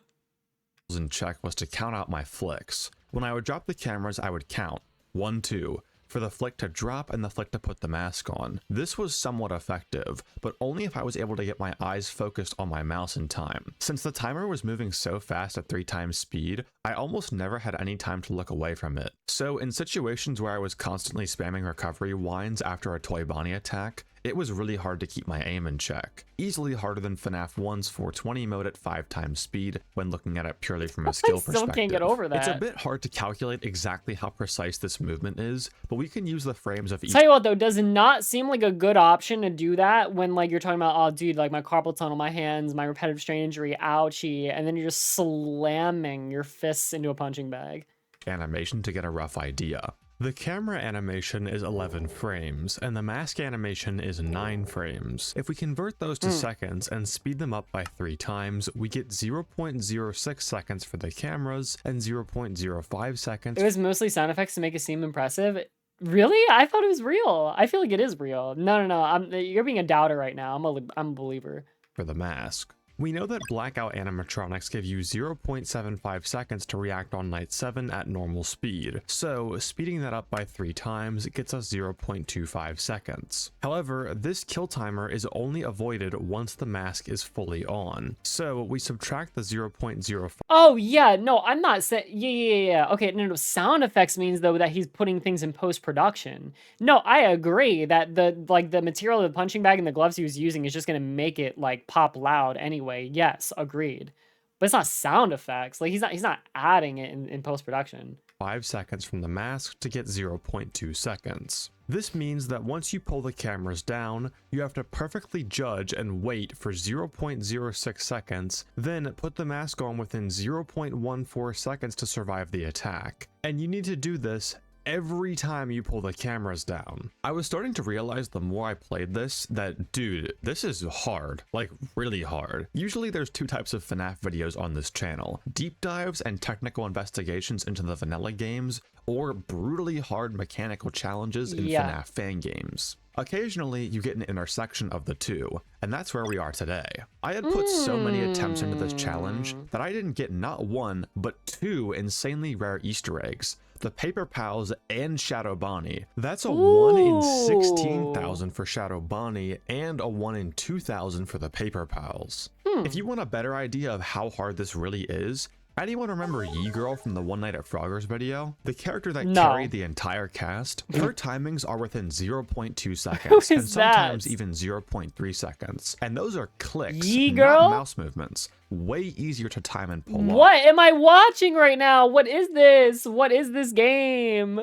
In check was to count out my flicks. When I would drop the cameras, I would count 1, 2 for the flick to drop and the flick to put the mask on. This was somewhat effective, but only if I was able to get my eyes focused on my mouse in time. Since the timer was moving so fast at 3 times speed, I almost never had any time to look away from it. So in situations where I was constantly spamming recovery wines after a Toy Bonnie attack, it was really hard to keep my aim in check. Easily harder than FNAF 1's 420 mode at 5 times speed when looking at it purely from a skill perspective.
I still can't get over that.
It's a bit hard to calculate exactly how precise this movement is, but we can use the frames of each.
Tell you what though, does it not seem like a good option to do that when like you're talking about, oh dude, like my carpal tunnel, my hands, my repetitive strain injury, ouchie, and then you're just slamming your fists into a punching bag.
Animation to get a rough idea. The camera animation is 11 frames, and the mask animation is 9 frames. If we convert those to seconds and speed them up by 3 times, we get 0.06 seconds for the cameras and 0.05 seconds.
It was mostly sound effects to make it seem impressive. Really? I thought it was real. I feel like it is real. No. You're being a doubter right now. I'm a believer.
For the mask. We know that blackout animatronics give you 0.75 seconds to react on night 7 at normal speed, so speeding that up by 3 times gets us 0.25 seconds. However, this kill timer is only avoided once the mask is fully on, so we subtract the 0.05.
Oh yeah, no, I'm not saying, yeah. Okay, no, sound effects means though that he's putting things in post-production. No, I agree that the material of the punching bag and the gloves he was using is just gonna make it like pop loud anyway. Yes, agreed. But it's not sound effects. Like he's not adding it in post-production.
5 seconds from the mask to get 0.2 seconds. This means that once you pull the cameras down, you have to perfectly judge and wait for 0.06 seconds, then put the mask on within 0.14 seconds to survive the attack. And you need to do this every time you pull the cameras down. I was starting to realize the more I played this that, dude, this is hard, like really hard. Usually there's 2 types of FNAF videos on this channel: deep dives and technical investigations into the vanilla games, or brutally hard mechanical challenges in FNAF fan games. Occasionally, you get an intersection of the 2, and that's where we are today. I had put so many attempts into this challenge that I didn't get not 1, but 2 insanely rare Easter eggs. The Paper Pals and Shadow Bonnie. That's a 1 in 16,000 for Shadow Bonnie and a 1 in 2,000 for the Paper Pals. If you want a better idea of how hard this really is, anyone remember Y-Girl from the One Night at Frogger's video? The character that carried the entire cast? Her timings are within 0.2 seconds, and sometimes even 0.3 seconds. And those are clicks, not mouse movements. Way easier to time and pull off.
What am I watching right now? What is this? What is this game?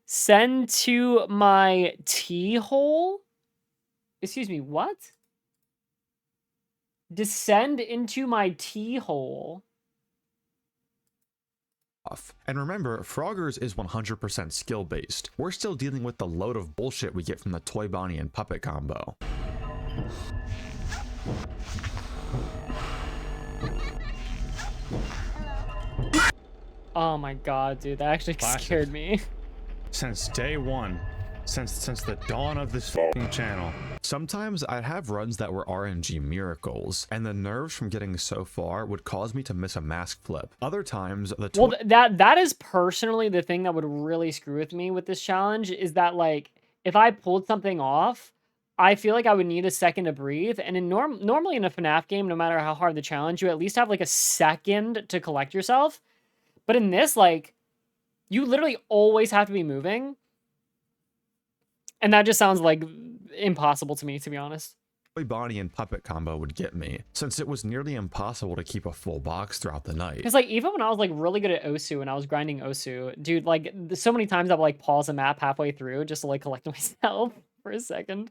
Send to my T-hole? Excuse me, what? Descend into my T-hole.
And remember, Frogger's is 100% skill-based. We're still dealing with the load of bullshit we get from the Toy Bonnie and Puppet combo.
Oh my god, dude, that actually scared me.
Since day 1, since the dawn of this fucking channel.
Sometimes I'd have runs that were RNG miracles, and the nerves from getting so far would cause me to miss a mask flip. Other times, the
Well, that is personally the thing that would really screw with me with this challenge, is that, like, if I pulled something off, I feel like I would need a second to breathe. And in normally in a FNAF game, no matter how hard the challenge, you at least have, like, a second to collect yourself. But in this, like, you literally always have to be moving. And that just sounds, like, impossible to me, to be honest.
Toy Bonnie and Puppet combo would get me, since it was nearly impossible to keep a full box throughout the night.
Because, like, even when I was, like, really good at Osu and I was grinding Osu, dude, like, so many times I would, like, pause a map halfway through just to, like, collect myself for a second.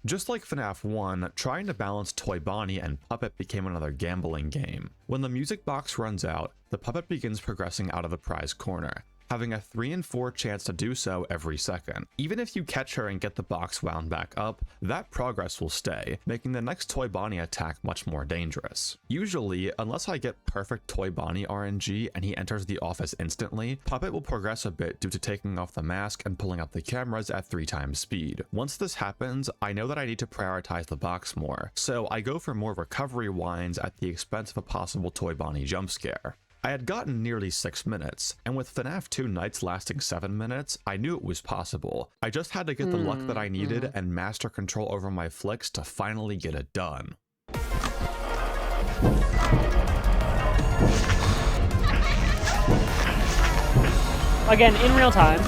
Just like FNAF 1, trying to balance Toy Bonnie and Puppet became another gambling game. When the music box runs out, the Puppet begins progressing out of the prize corner, having a 3 in 4 chance to do so every second. Even if you catch her and get the box wound back up, that progress will stay, making the next Toy Bonnie attack much more dangerous. Usually, unless I get perfect Toy Bonnie RNG and he enters the office instantly, Puppet will progress a bit due to taking off the mask and pulling up the cameras at 3 times speed. Once this happens, I know that I need to prioritize the box more, so I go for more recovery winds at the expense of a possible Toy Bonnie jump scare. I had gotten nearly 6 minutes, and with FNAF 2 nights lasting 7 minutes, I knew it was possible. I just had to get the luck that I needed and master control over my flicks to finally get it done.
Again, in real time.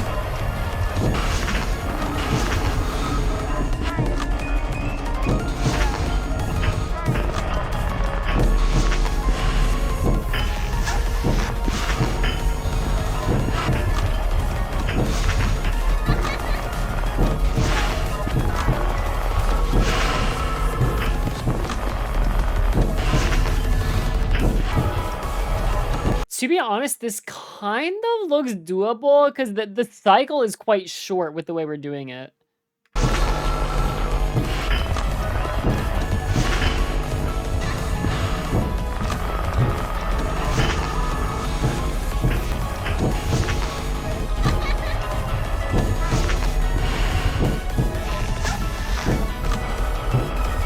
To be honest, this kind of looks doable because the cycle is quite short with the way we're doing it.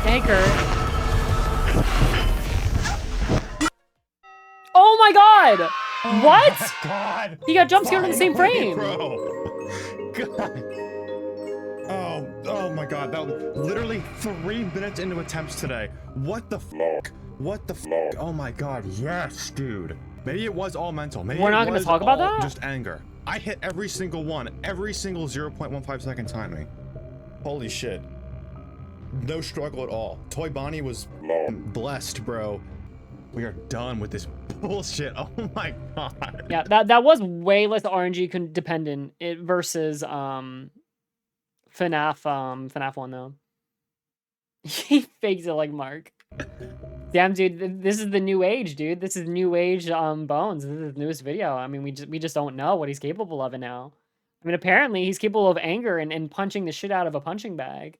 Hey, Kurt. Oh my god! What?
God!
He got jump scared in the same frame!
Bro! God! Oh my god, that was literally 3 minutes into attempts today. What the fuck? What the fuck? Oh my god, yes, dude. Maybe it was all mental. Maybe
We're not
it
gonna
was
talk about
all
that?
just anger. I hit every single one, every single 0.15 second timing. Holy shit. No struggle at all. Toy Bonnie was blessed, bro. We are done with this bullshit. Oh my god.
Yeah, that was way less RNG dependent versus FNAF 1 though. He fakes it like Mark. Damn, dude, this is the new age, dude. This is new age Bones. This is the newest video. I mean, we just don't know what he's capable of now. I mean, apparently he's capable of anger and punching the shit out of a punching bag.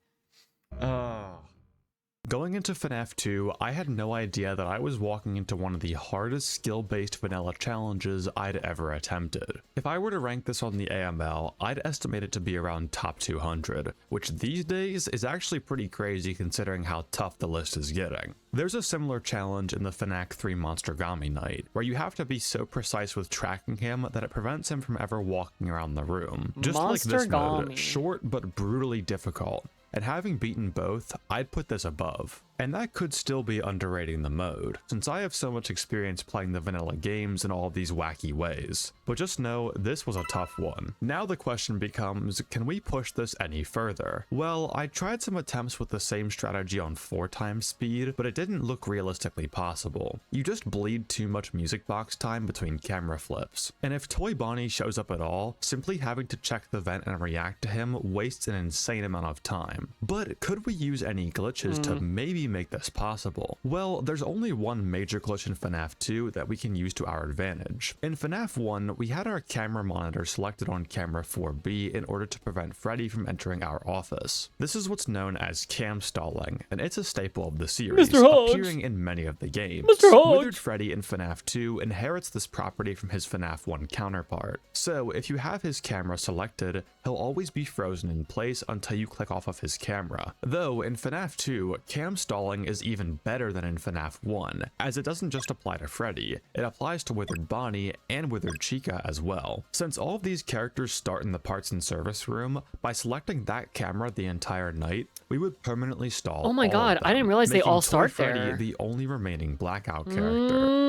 Going into FNAF 2, I had no idea that I was walking into one of the hardest skill-based vanilla challenges I'd ever attempted. If I were to rank this on the AML, I'd estimate it to be around top 200, which these days is actually pretty crazy considering how tough the list is getting. There's a similar challenge in the FNAF 3 Monstergami night, where you have to be so precise with tracking him that it prevents him from ever walking around the room. Just like this mode,
Monstergami.
short but brutally difficult. And having beaten both, I'd put this above. And that could still be underrating the mode, since I have so much experience playing the vanilla games in all of these wacky ways. But just know, this was a tough one. Now the question becomes, can we push this any further? Well, I tried some attempts with the same strategy on 4 times speed, but it didn't look realistically possible. You just bleed too much music box time between camera flips. And if Toy Bonnie shows up at all, simply having to check the vent and react to him wastes an insane amount of time. But could we use any glitches to maybe make this possible? Well, there's only one major glitch in FNAF 2 that we can use to our advantage. In FNAF 1, we had our camera monitor selected on camera 4B in order to prevent Freddy from entering our office. This is what's known as cam stalling, and it's a staple of the series,
Mr. Hodge.
appearing in many of the games.
Mr. Hodge.
Withered Freddy in FNAF 2 inherits this property from his FNAF 1 counterpart. So if you have his camera selected, he'll always be frozen in place until you click off of his camera. Though in FNAF 2, cam stalling is even better than in FNAF 1, as it doesn't just apply to Freddy, it applies to Withered Bonnie and Withered Chica as well. Since all of these characters start in the parts and service room, by selecting that camera the entire night, we would permanently stall.
Oh my
all
god,
of them,
I didn't realize they
making
all
Toy
start
Freddy
there.
the only remaining blackout character.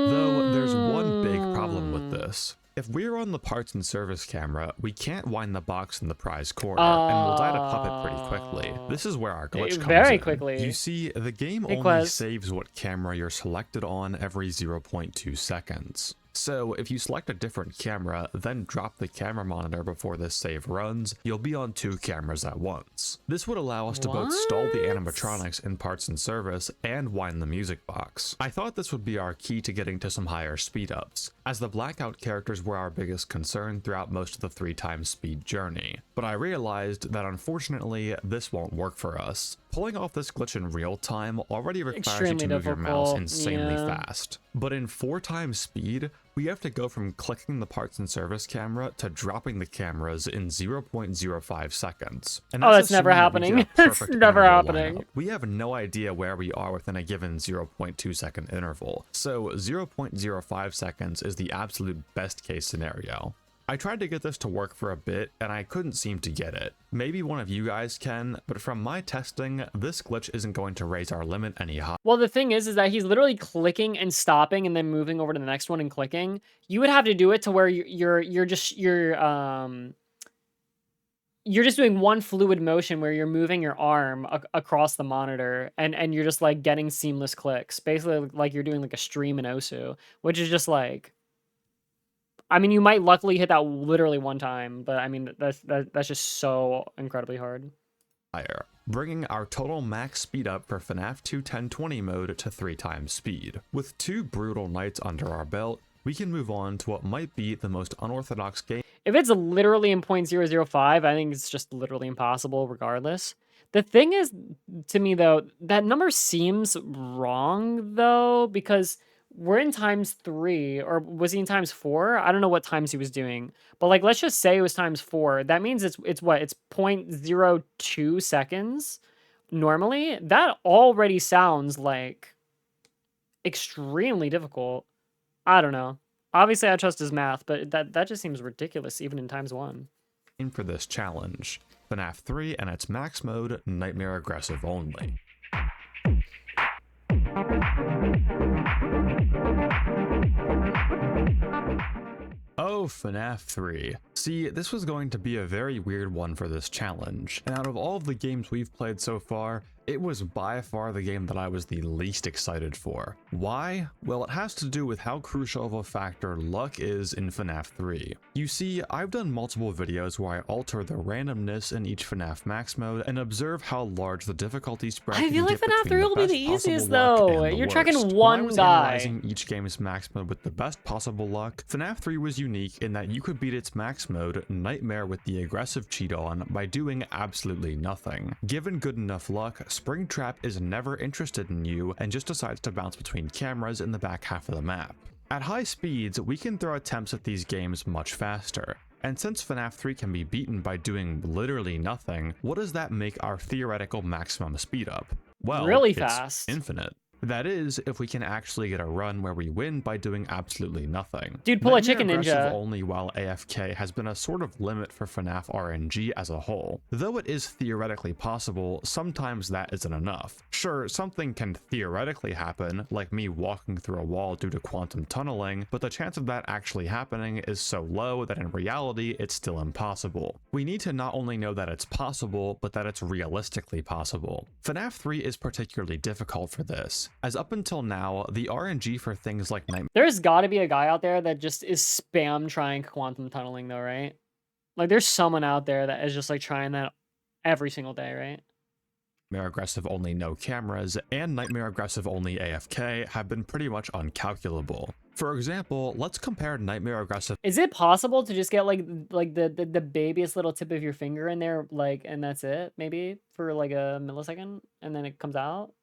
Though there's one big problem with this. If we're on the parts and service camera, we can't wind the box in the prize corner, and we'll die to puppet pretty quickly. This is where our glitch comes
very
in.
quickly.
You see, the game only
Quez.
saves what camera you're selected on every 0.2 seconds. So if you select a different camera, then drop the camera monitor before this save runs, you'll be on 2 cameras at once. This would allow us to both stall the animatronics in parts and service and wind the music box. I thought this would be our key to getting to some higher speed ups, as the blackout characters were our biggest concern throughout most of the 3x speed journey. But I realized that unfortunately this won't work for us. Pulling off this glitch in real time already requires
Extremely
you to move your mouse
difficult,
insanely
yeah.
fast. But in 4x speed, we have to go from clicking the parts and service camera to dropping the cameras in 0.05 seconds. And
Oh, that's never
assuming that we
happening.
get a
That's
perfect
never
interval
happening.
lineup. We have no idea where we are within a given 0.2 second interval, so 0.05 seconds is the absolute best case scenario. I tried to get this to work for a bit, and I couldn't seem to get it. Maybe one of you guys can, but from my testing, this glitch isn't going to raise our limit any higher.
Well, the thing is that he's literally clicking and stopping and then moving over to the next one and clicking. You would have to do it to where you're just doing one fluid motion where you're moving your arm across the monitor and you're just like getting seamless clicks, basically like you're doing like a stream in Osu, which is just like, I mean, you might luckily hit that literally one time, but I mean, that's just so incredibly hard.
Bringing our total max speed up for FNAF 2 1020 mode to 3x speed. With 2 brutal nights under our belt, we can move on to what might be the most unorthodox game.
If it's literally in 0.005, I think it's just literally impossible regardless. The thing is, to me though, that number seems wrong though, because we're in ×3, or was he in ×4? I don't know what times he was doing, but like, let's just say it was ×4. That means it's what? It's 0.02 seconds normally. That already sounds like extremely difficult. I don't know. Obviously, I trust his math, but that just seems ridiculous, even in ×1.
For this challenge, FNAF 3 and its max mode, Nightmare Aggressive only. Oh, FNAF 3. See, this was going to be a very weird one for this challenge, and out of all of the games we've played so far, it was by far the game that I was the least excited for. Why? Well, it has to do with how crucial of a factor luck is in FNAF 3. You see, I've done multiple videos where I alter the randomness in each FNAF max mode and observe how large the difficulty spread
I
can
feel like
get
FNAF 3
between
will be
best
the easiest
possible luck
though.
and the
You're tracking
worst.
one
When I was
guy.
analyzing each game's max mode with the best possible luck, FNAF 3 was unique in that you could beat its max mode, Nightmare, with the aggressive cheat on by doing absolutely nothing. Given good enough luck, Springtrap is never interested in you and just decides to bounce between cameras in the back half of the map. At high speeds, we can throw attempts at these games much faster. And since FNAF 3 can be beaten by doing literally nothing, what does that make our theoretical maximum speed up? Well,
Really
it's
fast.
infinite. That is, if we can actually get a run where we win by doing absolutely nothing.
Dude, pull a
Nightmare
chicken
aggressive
ninja.
only while AFK has been a sort of limit for FNAF RNG as a whole. Though it is theoretically possible, sometimes that isn't enough. Sure, something can theoretically happen, like me walking through a wall due to quantum tunneling, but the chance of that actually happening is so low that in reality, it's still impossible. We need to not only know that it's possible, but that it's realistically possible. FNAF 3 is particularly difficult for this, as up until now, the RNG for things like Nightmare
There's got to be a guy out there that just is spam trying quantum tunneling though, right? Like there's someone out there that is just like trying that every single day, right?
Nightmare Aggressive Only No Cameras, and Nightmare Aggressive Only AFK have been pretty much uncalculable. For example, let's compare Nightmare Aggressive.
Is it possible to just get like the babiest little tip of your finger in there, like, and that's it, maybe for like a millisecond, and then it comes out?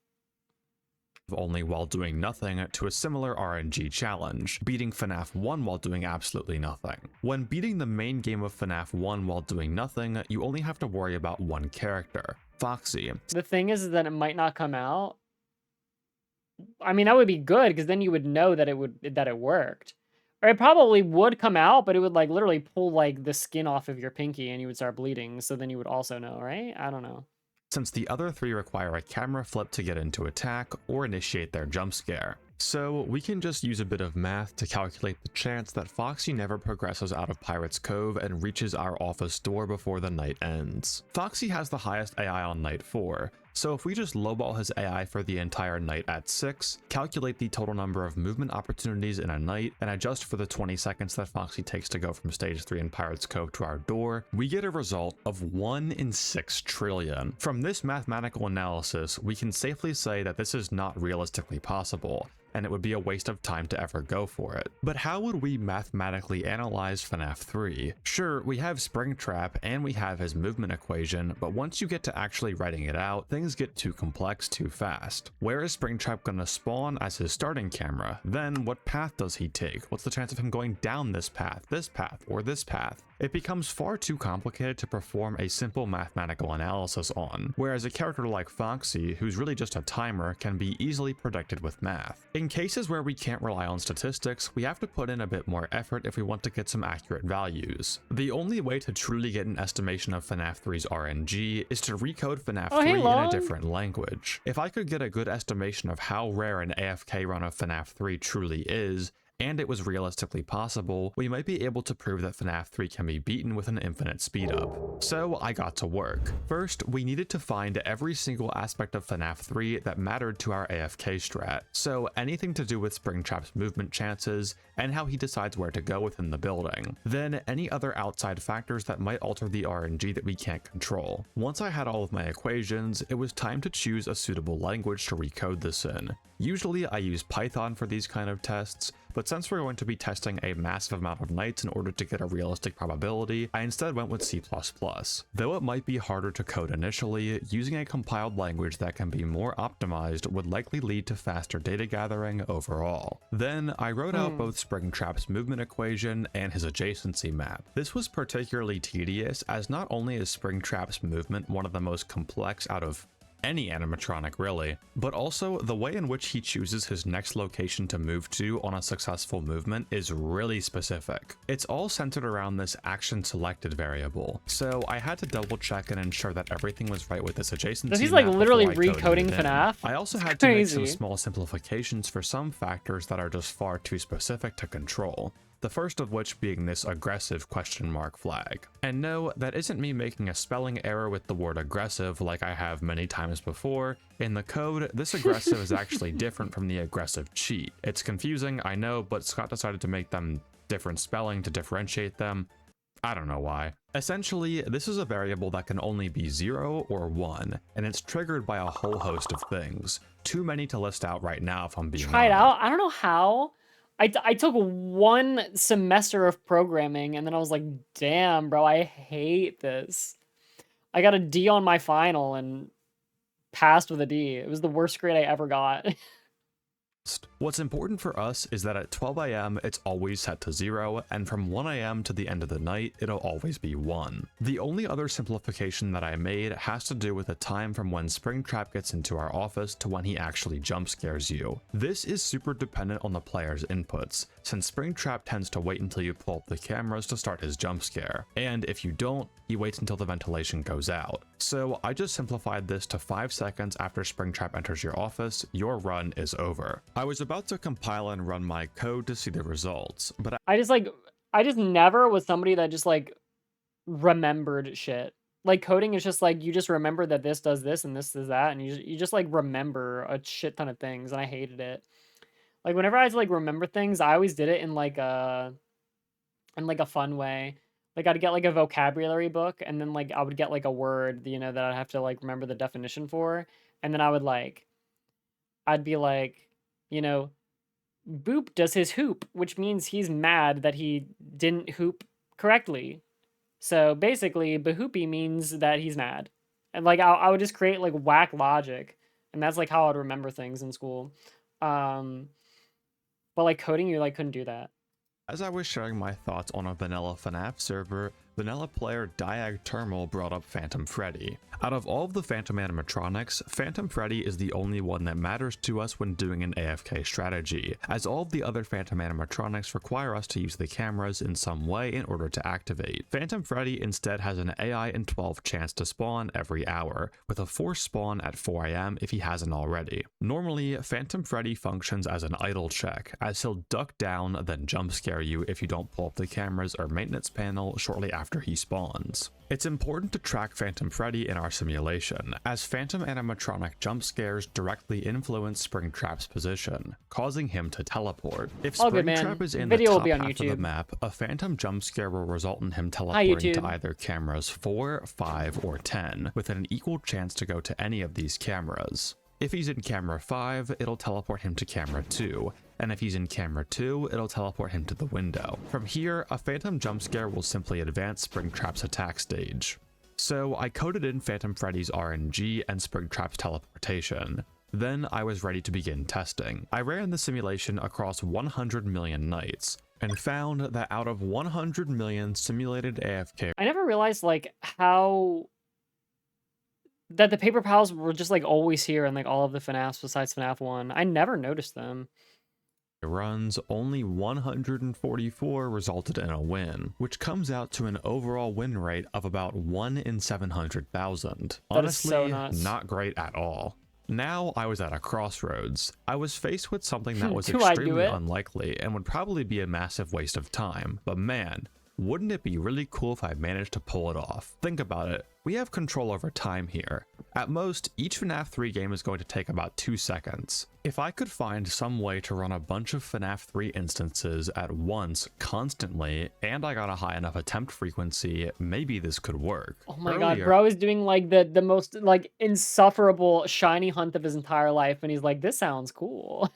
Only while doing nothing to a similar RNG challenge, beating FNAF 1 while doing absolutely nothing. When beating the main game of FNAF 1 while doing nothing, you only have to worry about one character, Foxy.
The thing is that it might not come out. I mean, that would be good, because then you would know that it worked. Or it probably would come out, but it would like literally pull like the skin off of your pinky and you would start bleeding, so then you would also know, right? I don't know.
Since the other three require a camera flip to get into attack or initiate their jump scare. So we can just use a bit of math to calculate the chance that Foxy never progresses out of Pirate's Cove and reaches our office door before the night ends. Foxy has the highest AI on night 4, so if we just lowball his AI for the entire night at 6, calculate the total number of movement opportunities in a night, and adjust for the 20 seconds that Foxy takes to go from stage 3 in Pirate's Cove to our door, we get a result of 1 in 6 trillion. From this mathematical analysis, we can safely say that this is not realistically possible, and it would be a waste of time to ever go for it. But how would we mathematically analyze FNAF 3? Sure, we have Springtrap and we have his movement equation, but once you get to actually writing it out, things get too complex too fast. Where is Springtrap gonna spawn as his starting camera? Then what path does he take? What's the chance of him going down this path, or this path? It becomes far too complicated to perform a simple mathematical analysis on, whereas a character like Foxy, who's really just a timer, can be easily predicted with math. In cases where we can't rely on statistics, we have to put in a bit more effort if we want to get some accurate values. The only way to truly get an estimation of FNAF 3's RNG is to recode FNAF 3 in a different language. If I could get a good estimation of how rare an AFK run of FNAF 3 truly is, and it was realistically possible, we might be able to prove that FNAF 3 can be beaten with an infinite speedup. So I got to work. First, we needed to find every single aspect of FNAF 3 that mattered to our AFK strat. So anything to do with Springtrap's movement chances, and how he decides where to go within the building. Then any other outside factors that might alter the RNG that we can't control. Once I had all of my equations, it was time to choose a suitable language to recode this in. Usually I use Python for these kind of tests, but since we're going to be testing a massive amount of nights in order to get a realistic probability, I instead went with C++. Though it might be harder to code initially, using a compiled language that can be more optimized would likely lead to faster data gathering overall. Then I wrote out both Springtrap's movement equation and his adjacency map. This was particularly tedious, as not only is Springtrap's movement one of the most complex out of any animatronic really, but also the way in which he chooses his next location to move to on a successful movement is really specific. It's all centered around this action selected variable, so I had to double check and ensure that everything was right with this adjacency.
So he's like literally
before I coded
recoding
it in.
FNAF?
I also had to make some small simplifications for some factors that are just far too specific to control. The first of which being this aggressive question mark flag. And no, that isn't me making a spelling error with the word aggressive like I have many times before. In the code, this aggressive is actually different from the aggressive cheat. It's confusing, I know, but Scott decided to make them different spelling to differentiate them. I don't know why. Essentially, this is a variable that can only be 0 or 1, and it's triggered by a whole host of things. Too many to list out right now if I'm being honest.
Try it out. I don't know how. I took one semester of programming and then I was like, damn, bro, I hate this. I got a D on my final and passed with a D. It was the worst grade I ever got.
What's important for us is that at 12 AM it's always set to 0, and from 1 AM to the end of the night it'll always be 1. The only other simplification that I made has to do with the time from when Springtrap gets into our office to when he actually jump scares you. This is super dependent on the player's inputs, since Springtrap tends to wait until you pull up the cameras to start his jump scare, and if you don't, he waits until the ventilation goes out. So I just simplified this to 5 seconds after Springtrap enters your office, your run is over. I was about to compile and run my code to see the results, but
I just never was somebody that just like remembered shit. Like coding is just like, you just remember that this does this and this does that, and you just like remember a shit ton of things, and I hated it. Like whenever I had to like remember things, I always did it in like a fun way. Like I'd get like a vocabulary book, and then like I would get like a word, you know, that I'd have to like remember the definition for, and then I'd be like, you know, Boop does his hoop, which means he's mad that he didn't hoop correctly. So basically, Bahoopy means that he's mad. And like I would just create like whack logic, and that's like how I'd remember things in school. But like coding, you like couldn't do that.
As I was sharing my thoughts on a vanilla FNAF server, vanilla player Diag Termal brought up Phantom Freddy. Out of all of the Phantom animatronics, Phantom Freddy is the only one that matters to us when doing an AFK strategy, as all of the other Phantom animatronics require us to use the cameras in some way in order to activate. Phantom Freddy instead has an AI in 12 chance to spawn every hour, with a forced spawn at 4 AM if he hasn't already. Normally, Phantom Freddy functions as an idle check, as he'll duck down then jump scare you if you don't pull up the cameras or maintenance panel shortly after he spawns. It's important to track Phantom Freddy in our simulation, as Phantom animatronic jump scares directly influence Springtrap's position, causing him to teleport. If Springtrap is in the top half of the map, a Phantom jump scare will result in him teleporting to either cameras 4, 5, or 10, with an equal chance to go to any of these cameras. If he's in camera 5, it'll teleport him to camera 2, and if he's in camera 2, it'll teleport him to the window. From here, a Phantom jump scare will simply advance Springtrap's attack stage. So I coded in Phantom Freddy's RNG and Springtrap's teleportation. Then I was ready to begin testing. I ran the simulation across 100 million nights, and found that out of 100 million simulated AFK...
I never realized like how... that the paper pals were just like always here in like all of the FNAFs besides FNAF 1. I never noticed them.
runs, only 144 resulted in a win, which comes out to an overall win rate of about 1 in 700,000. Honestly,
so
not great at all. Now I was at a crossroads. I was faced with something that was extremely unlikely and would probably be a massive waste of time, but man, wouldn't it be really cool if I managed to pull it off? Think about it. We have control over time here. At most, each FNAF 3 game is going to take about 2 seconds. If I could find some way to run a bunch of FNAF 3 instances at once constantly, and I got a high enough attempt frequency, maybe this could work.
Oh my god, bro is doing like the most like insufferable shiny hunt of his entire life, and he's like, this sounds cool.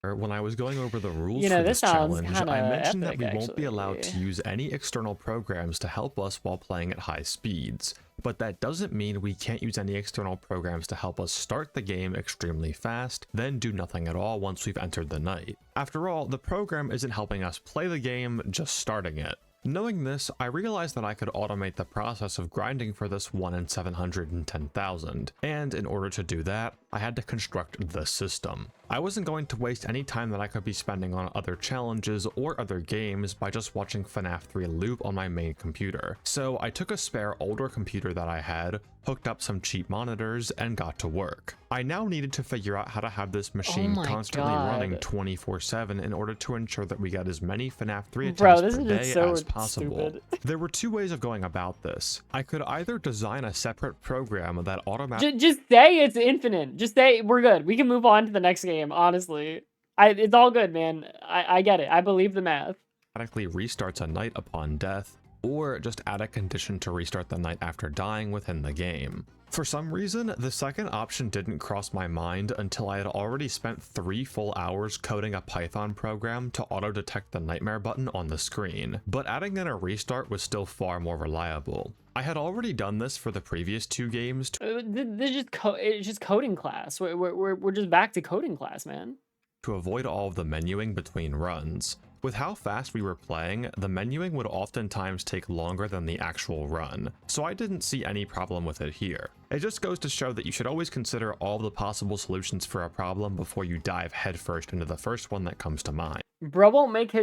When I was going over the rules for this challenge, I mentioned that we won't be allowed to use any external programs to help us while playing at high speeds. But that doesn't mean we can't use any external programs to help us start the game extremely fast, then do nothing at all once we've entered the night. After all, the program isn't helping us play the game, just starting it. Knowing this, I realized that I could automate the process of grinding for this 1 in 710,000, and in order to do that, I had to construct the system. I wasn't going to waste any time that I could be spending on other challenges or other games by just watching FNAF 3 loop on my main computer. So I took a spare older computer that I had, hooked up some cheap monitors, and got to work. I now needed to figure out how to have this machine constantly running 24/7 in order to ensure that we got as many FNAF 3 attempts per day as possible. There were 2 ways of going about this. I could either design a separate program that automatically—
Just say it's infinite. Just say we're good. We can move on to the next game, honestly. It's all good, man. I get it. I believe the math.
Automatically restarts a night upon death, or just add a condition to restart the night after dying within the game. For some reason, the second option didn't cross my mind until I had already spent 3 full hours coding a Python program to auto-detect the nightmare button on the screen, but adding in a restart was still far more reliable. I had already done this for the previous 2 games.
It's just coding class. We're just back to coding class, man.
To avoid all of the menuing between runs. With how fast we were playing, the menuing would oftentimes take longer than the actual run, so I didn't see any problem with it here. It just goes to show that you should always consider all the possible solutions for a problem before you dive headfirst into the first one that comes to mind.
Bro won't make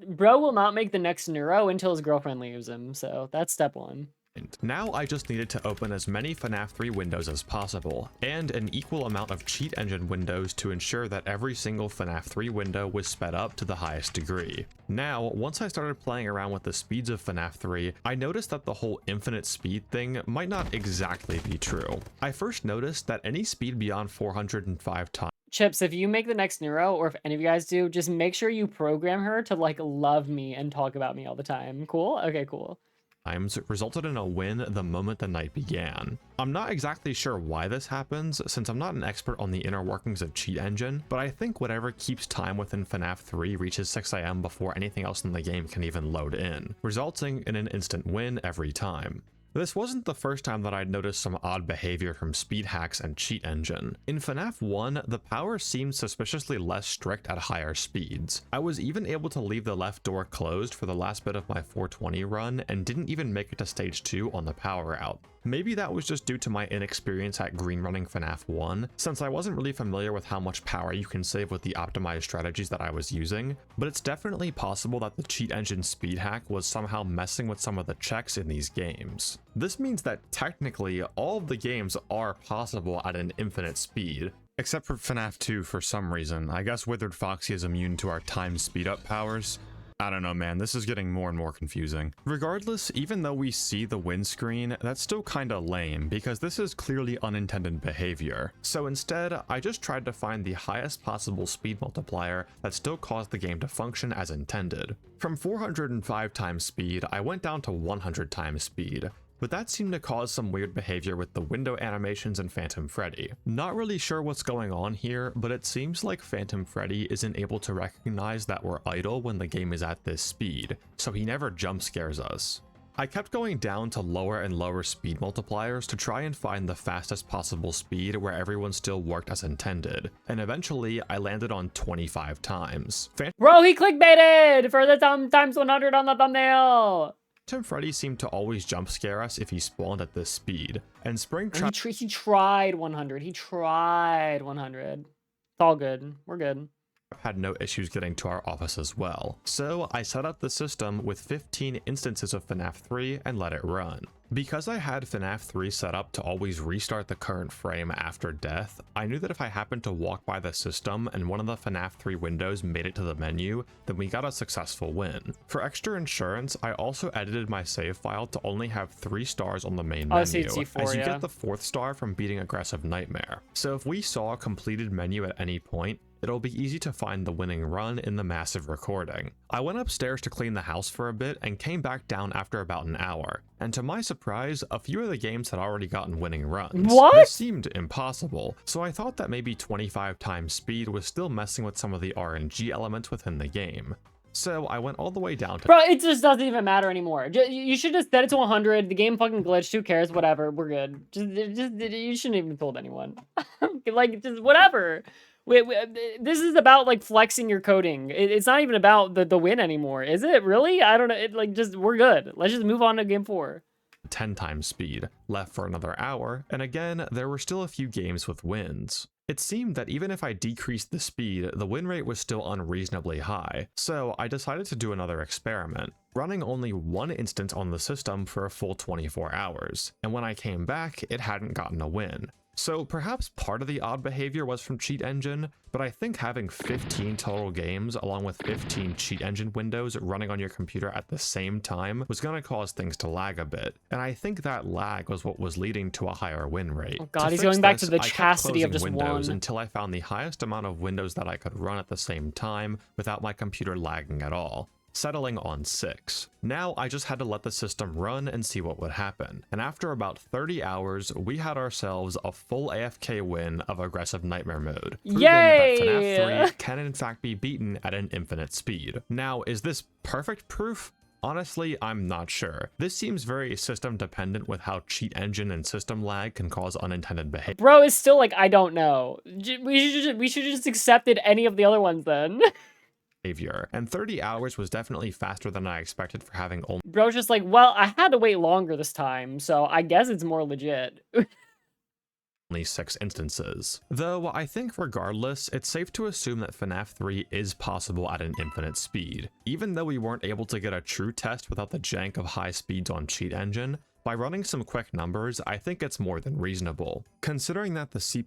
bro will not make the next neuro until his girlfriend leaves him, so that's step 1.
Now I just needed to open as many FNAF 3 windows as possible, and an equal amount of cheat engine windows to ensure that every single FNAF 3 window was sped up to the highest degree. Now, once I started playing around with the speeds of FNAF 3, I noticed that the whole infinite speed thing might not exactly be true. I first noticed that any speed beyond 405 times—
Chips, if you make the next Neuro, or if any of you guys do, just make sure you program her to like love me and talk about me all the time. Cool? Okay, cool.
Times resulted in a win the moment the night began. I'm not exactly sure why this happens, since I'm not an expert on the inner workings of Cheat Engine, but I think whatever keeps time within FNAF 3 reaches 6 AM before anything else in the game can even load in, resulting in an instant win every time. This wasn't the first time that I'd noticed some odd behavior from speed hacks and Cheat Engine. In FNAF 1, the power seemed suspiciously less strict at higher speeds. I was even able to leave the left door closed for the last bit of my 420 run and didn't even make it to stage 2 on the power out. Maybe that was just due to my inexperience at green running FNAF 1, since I wasn't really familiar with how much power you can save with the optimized strategies that I was using, but it's definitely possible that the Cheat Engine speed hack was somehow messing with some of the checks in these games. This means that technically all of the games are possible at an infinite speed, except for FNAF 2 for some reason. I guess Withered Foxy is immune to our time speed up powers. I don't know, man, this is getting more and more confusing. Regardless, even though we see the win screen, that's still kinda lame because this is clearly unintended behavior. So instead, I just tried to find the highest possible speed multiplier that still caused the game to function as intended. From 405 times speed, I went down to 100 times speed, but that seemed to cause some weird behavior with the window animations and Phantom Freddy. Not really sure what's going on here, but it seems like Phantom Freddy isn't able to recognize that we're idle when the game is at this speed, so he never jump scares us. I kept going down to lower and lower speed multipliers to try and find the fastest possible speed where everyone still worked as intended, and eventually I landed on 25 times.
Bro, he clickbaited for the times 100 on the thumbnail!
Phantom Freddy seemed to always jump scare us if he spawned at this speed, and Springtrap
He tried 100. He tried 100. It's all good. We're good.
had no issues getting to our office as well. So I set up the system with 15 instances of FNAF 3 and let it run. Because I had FNAF 3 set up to always restart the current frame after death, I knew that if I happened to walk by the system and one of the FNAF 3 windows made it to the menu, then we got a successful win. For extra insurance, I also edited my save file to only have 3 stars on the main menu, as you get the 4th star from beating Aggressive Nightmare. So if we saw a completed menu at any point, it'll be easy to find the winning run in the massive recording. I went upstairs to clean the house for a bit and came back down after about an hour, and to my surprise, a few of the games had already gotten winning runs.
What?
This seemed impossible, so I thought that maybe 25 times speed was still messing with some of the RNG elements within the game. So I went all the way down to—
Bro, it just doesn't even matter anymore. You should just set it to 100. The game fucking glitched. Who cares? Whatever. We're good. You shouldn't even told anyone. Like, just whatever. This is about like flexing your coding. It's not even about the win anymore, is it? Really? I don't know. We're good. Let's just move on to game 4.
10 times speed, left for another hour, and again, there were still a few games with wins. It seemed that even if I decreased the speed, the win rate was still unreasonably high, so I decided to do another experiment, running only one instance on the system for a full 24 hours, and when I came back, it hadn't gotten a win. So perhaps part of the odd behavior was from Cheat Engine, but I think having 15 total games along with 15 Cheat Engine windows running on your computer at the same time was going to cause things to lag a bit, and I think that lag was what was leading to a higher win rate.
Oh god, he's going back to the chastity of just
windows
one.
until I found the highest amount of windows that I could run at the same time without my computer lagging at all, settling on 6. Now I just had to let the system run and see what would happen, and after about 30 hours, we had ourselves a full AFK win of Aggressive Nightmare mode, proving that FNAF 3 can in fact be beaten at an infinite speed. Now, is this perfect proof? Honestly, I'm not sure. This seems very system dependent with how Cheat Engine and system lag can cause unintended behavior.
Bro, it's still like, I don't know. We should just accepted any of the other ones then.
And 30 hours was definitely faster than I expected for having
Bro's just like, well, I had to wait longer this time, so I guess it's more legit.
only 6 instances. Though I think regardless, it's safe to assume that FNAF 3 is possible at an infinite speed. Even though we weren't able to get a true test without the jank of high speeds on Cheat Engine, by running some quick numbers, I think it's more than reasonable. Considering that the C++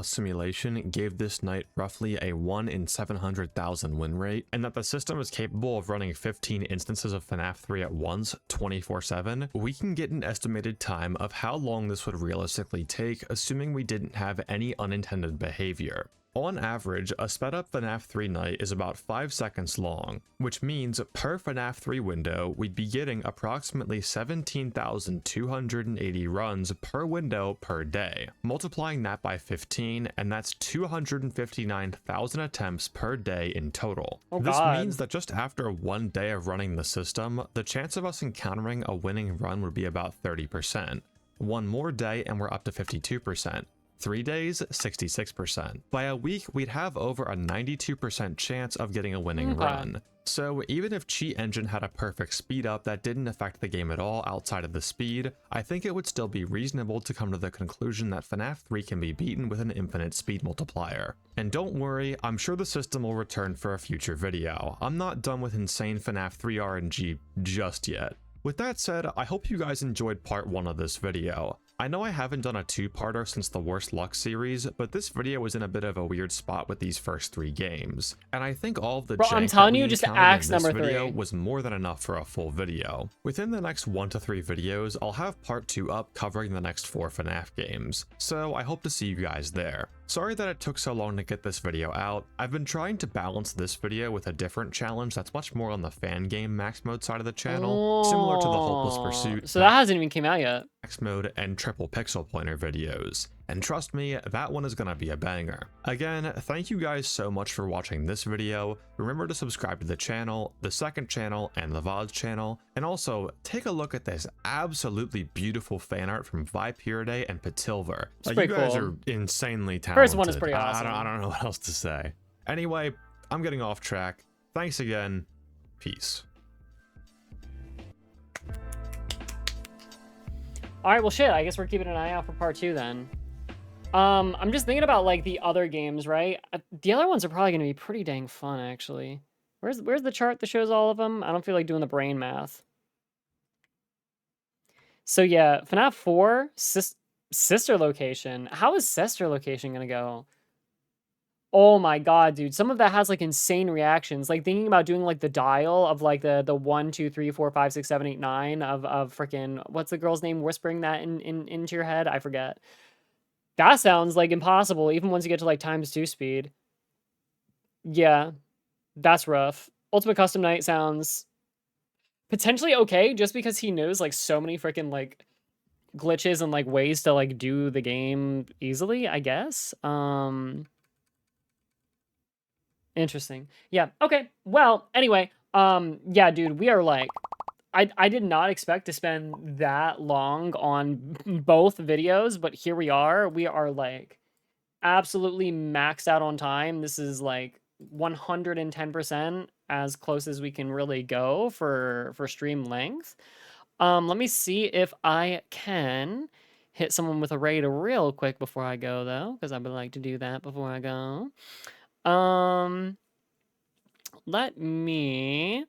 simulation gave this night roughly a 1 in 700,000 win rate, and that the system is capable of running 15 instances of FNAF 3 at once, 24/7, we can get an estimated time of how long this would realistically take, assuming we didn't have any unintended behavior. On average, a sped up FNAF 3 night is about 5 seconds long, which means per FNAF 3 window, we'd be getting approximately 17,280 runs per window per day. Multiplying that by 15, and that's 259,000 attempts per day in total.
Oh,
this
God.
means that just after 1 day of running the system, the chance of us encountering a winning run would be about 30%. 1 more day and we're up to 52%. 3 days, 66%. By a week, we'd have over a 92% chance of getting a winning run. So even if Cheat Engine had a perfect speed up that didn't affect the game at all outside of the speed, I think it would still be reasonable to come to the conclusion that FNAF 3 can be beaten with an infinite speed multiplier. And don't worry, I'm sure the system will return for a future video. I'm not done with insane FNAF 3 RNG just yet. With that said, I hope you guys enjoyed part 1 of this video. I know I haven't done a 2-parter since the Worst Luck series, but this video was in a bit of a weird spot with these first 3 games. And I think all of the
Bro, I'm
jank
telling
that
you,
we
just
encountered in
axe
this
number
video
3
was more than enough for a full video. Within the next 1 to 3 videos, I'll have part 2 up covering the next 4 FNAF games, so I hope to see you guys there. Sorry that it took so long to get this video out. I've been trying to balance this video with a different challenge that's much more on the fan game max mode side of the channel, similar to the Hopeless Pursuit,
So that hasn't even came out yet.
max mode, and triple pixel pointer videos. And trust me, that one is gonna be a banger. Again, thank you guys so much for watching this video. Remember to subscribe to the channel, the second channel, and the VODs channel. And also, take a look at this absolutely beautiful fan art from Vipiridae and Patilver.
It's
You
pretty
guys
cool.
are insanely talented.
First one is pretty
I
awesome.
don't know what else to say. Anyway, I'm getting off track. Thanks again. Peace.
All right, well, shit. I guess we're keeping an eye out for part 2 then. I'm just thinking about like the other games, right? The other ones are probably going to be pretty dang fun, actually. Where's the chart that shows all of them? I don't feel like doing the brain math. So yeah, FNAF 4 sister location. How is sister location going to go? Oh my god, dude. Some of that has like insane reactions. Like thinking about doing like the dial of like the 1, 2, 3, 4, 5, 6, 7, 8, 9 of freaking what's the girl's name whispering that into your head? I forget. That sounds like impossible, even once you get to like ×2 speed. Yeah, that's rough. Ultimate Custom Night sounds potentially okay, just because he knows like so many freaking like glitches and like ways to like do the game easily, I guess. Interesting. Yeah, okay. Well, anyway, yeah, dude, we are like I did not expect to spend that long on both videos, but here we are. We are like absolutely maxed out on time. This is like 110% as close as we can really go for stream length. Let me see if I can hit someone with a raid real quick before I go though, because I would like to do that before I go. Let me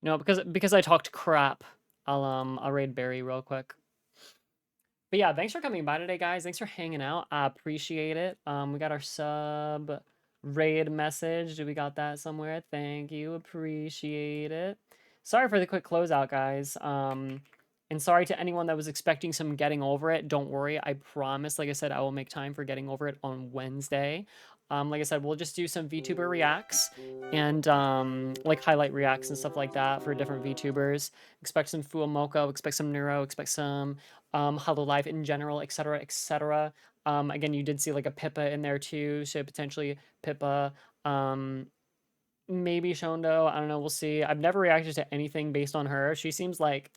No, because I talked crap, I'll raid Barry real quick. But yeah, thanks for coming by today, guys. Thanks for hanging out. I appreciate it. We got our sub raid message. We got that somewhere. Thank you. Appreciate it. Sorry for the quick closeout, guys. And sorry to anyone that was expecting some getting over it. Don't worry. I promise, like I said, I will make time for getting over it on Wednesday. Like I said, we'll just do some VTuber reacts and like highlight reacts and stuff like that for different VTubers. Expect some Fuamoko, expect some Neuro, expect some Hololive in general, etc., etc. Again, you did see like a Pippa in there too, so potentially Pippa. Maybe Shondo, I don't know, we'll see. I've never reacted to anything based on her. She seems like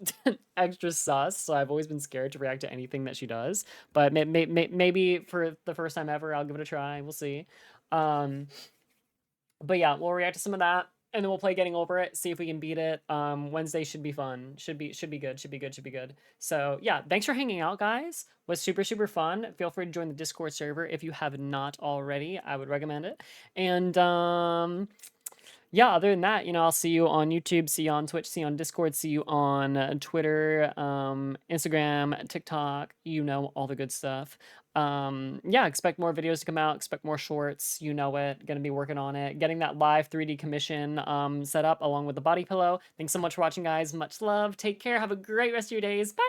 extra sus, so I've always been scared to react to anything that she does. But maybe for the first time ever, I'll give it a try. We'll see. But yeah, we'll react to some of that, and then we'll play Getting Over It, see if we can beat it. Wednesday should be fun. Should be good. So yeah, thanks for hanging out, guys. It was super fun. Feel free to join the Discord server if you have not already. I would recommend it. And yeah, other than that, you know, I'll see you on YouTube, see you on Twitch, see you on Discord, see you on Twitter, Instagram, TikTok, you know, all the good stuff. Yeah, expect more videos to come out, expect more shorts, you know it, gonna be working on it, getting that live 3D commission set up along with the body pillow. Thanks so much for watching, guys. Much love. Take care. Have a great rest of your days. Bye.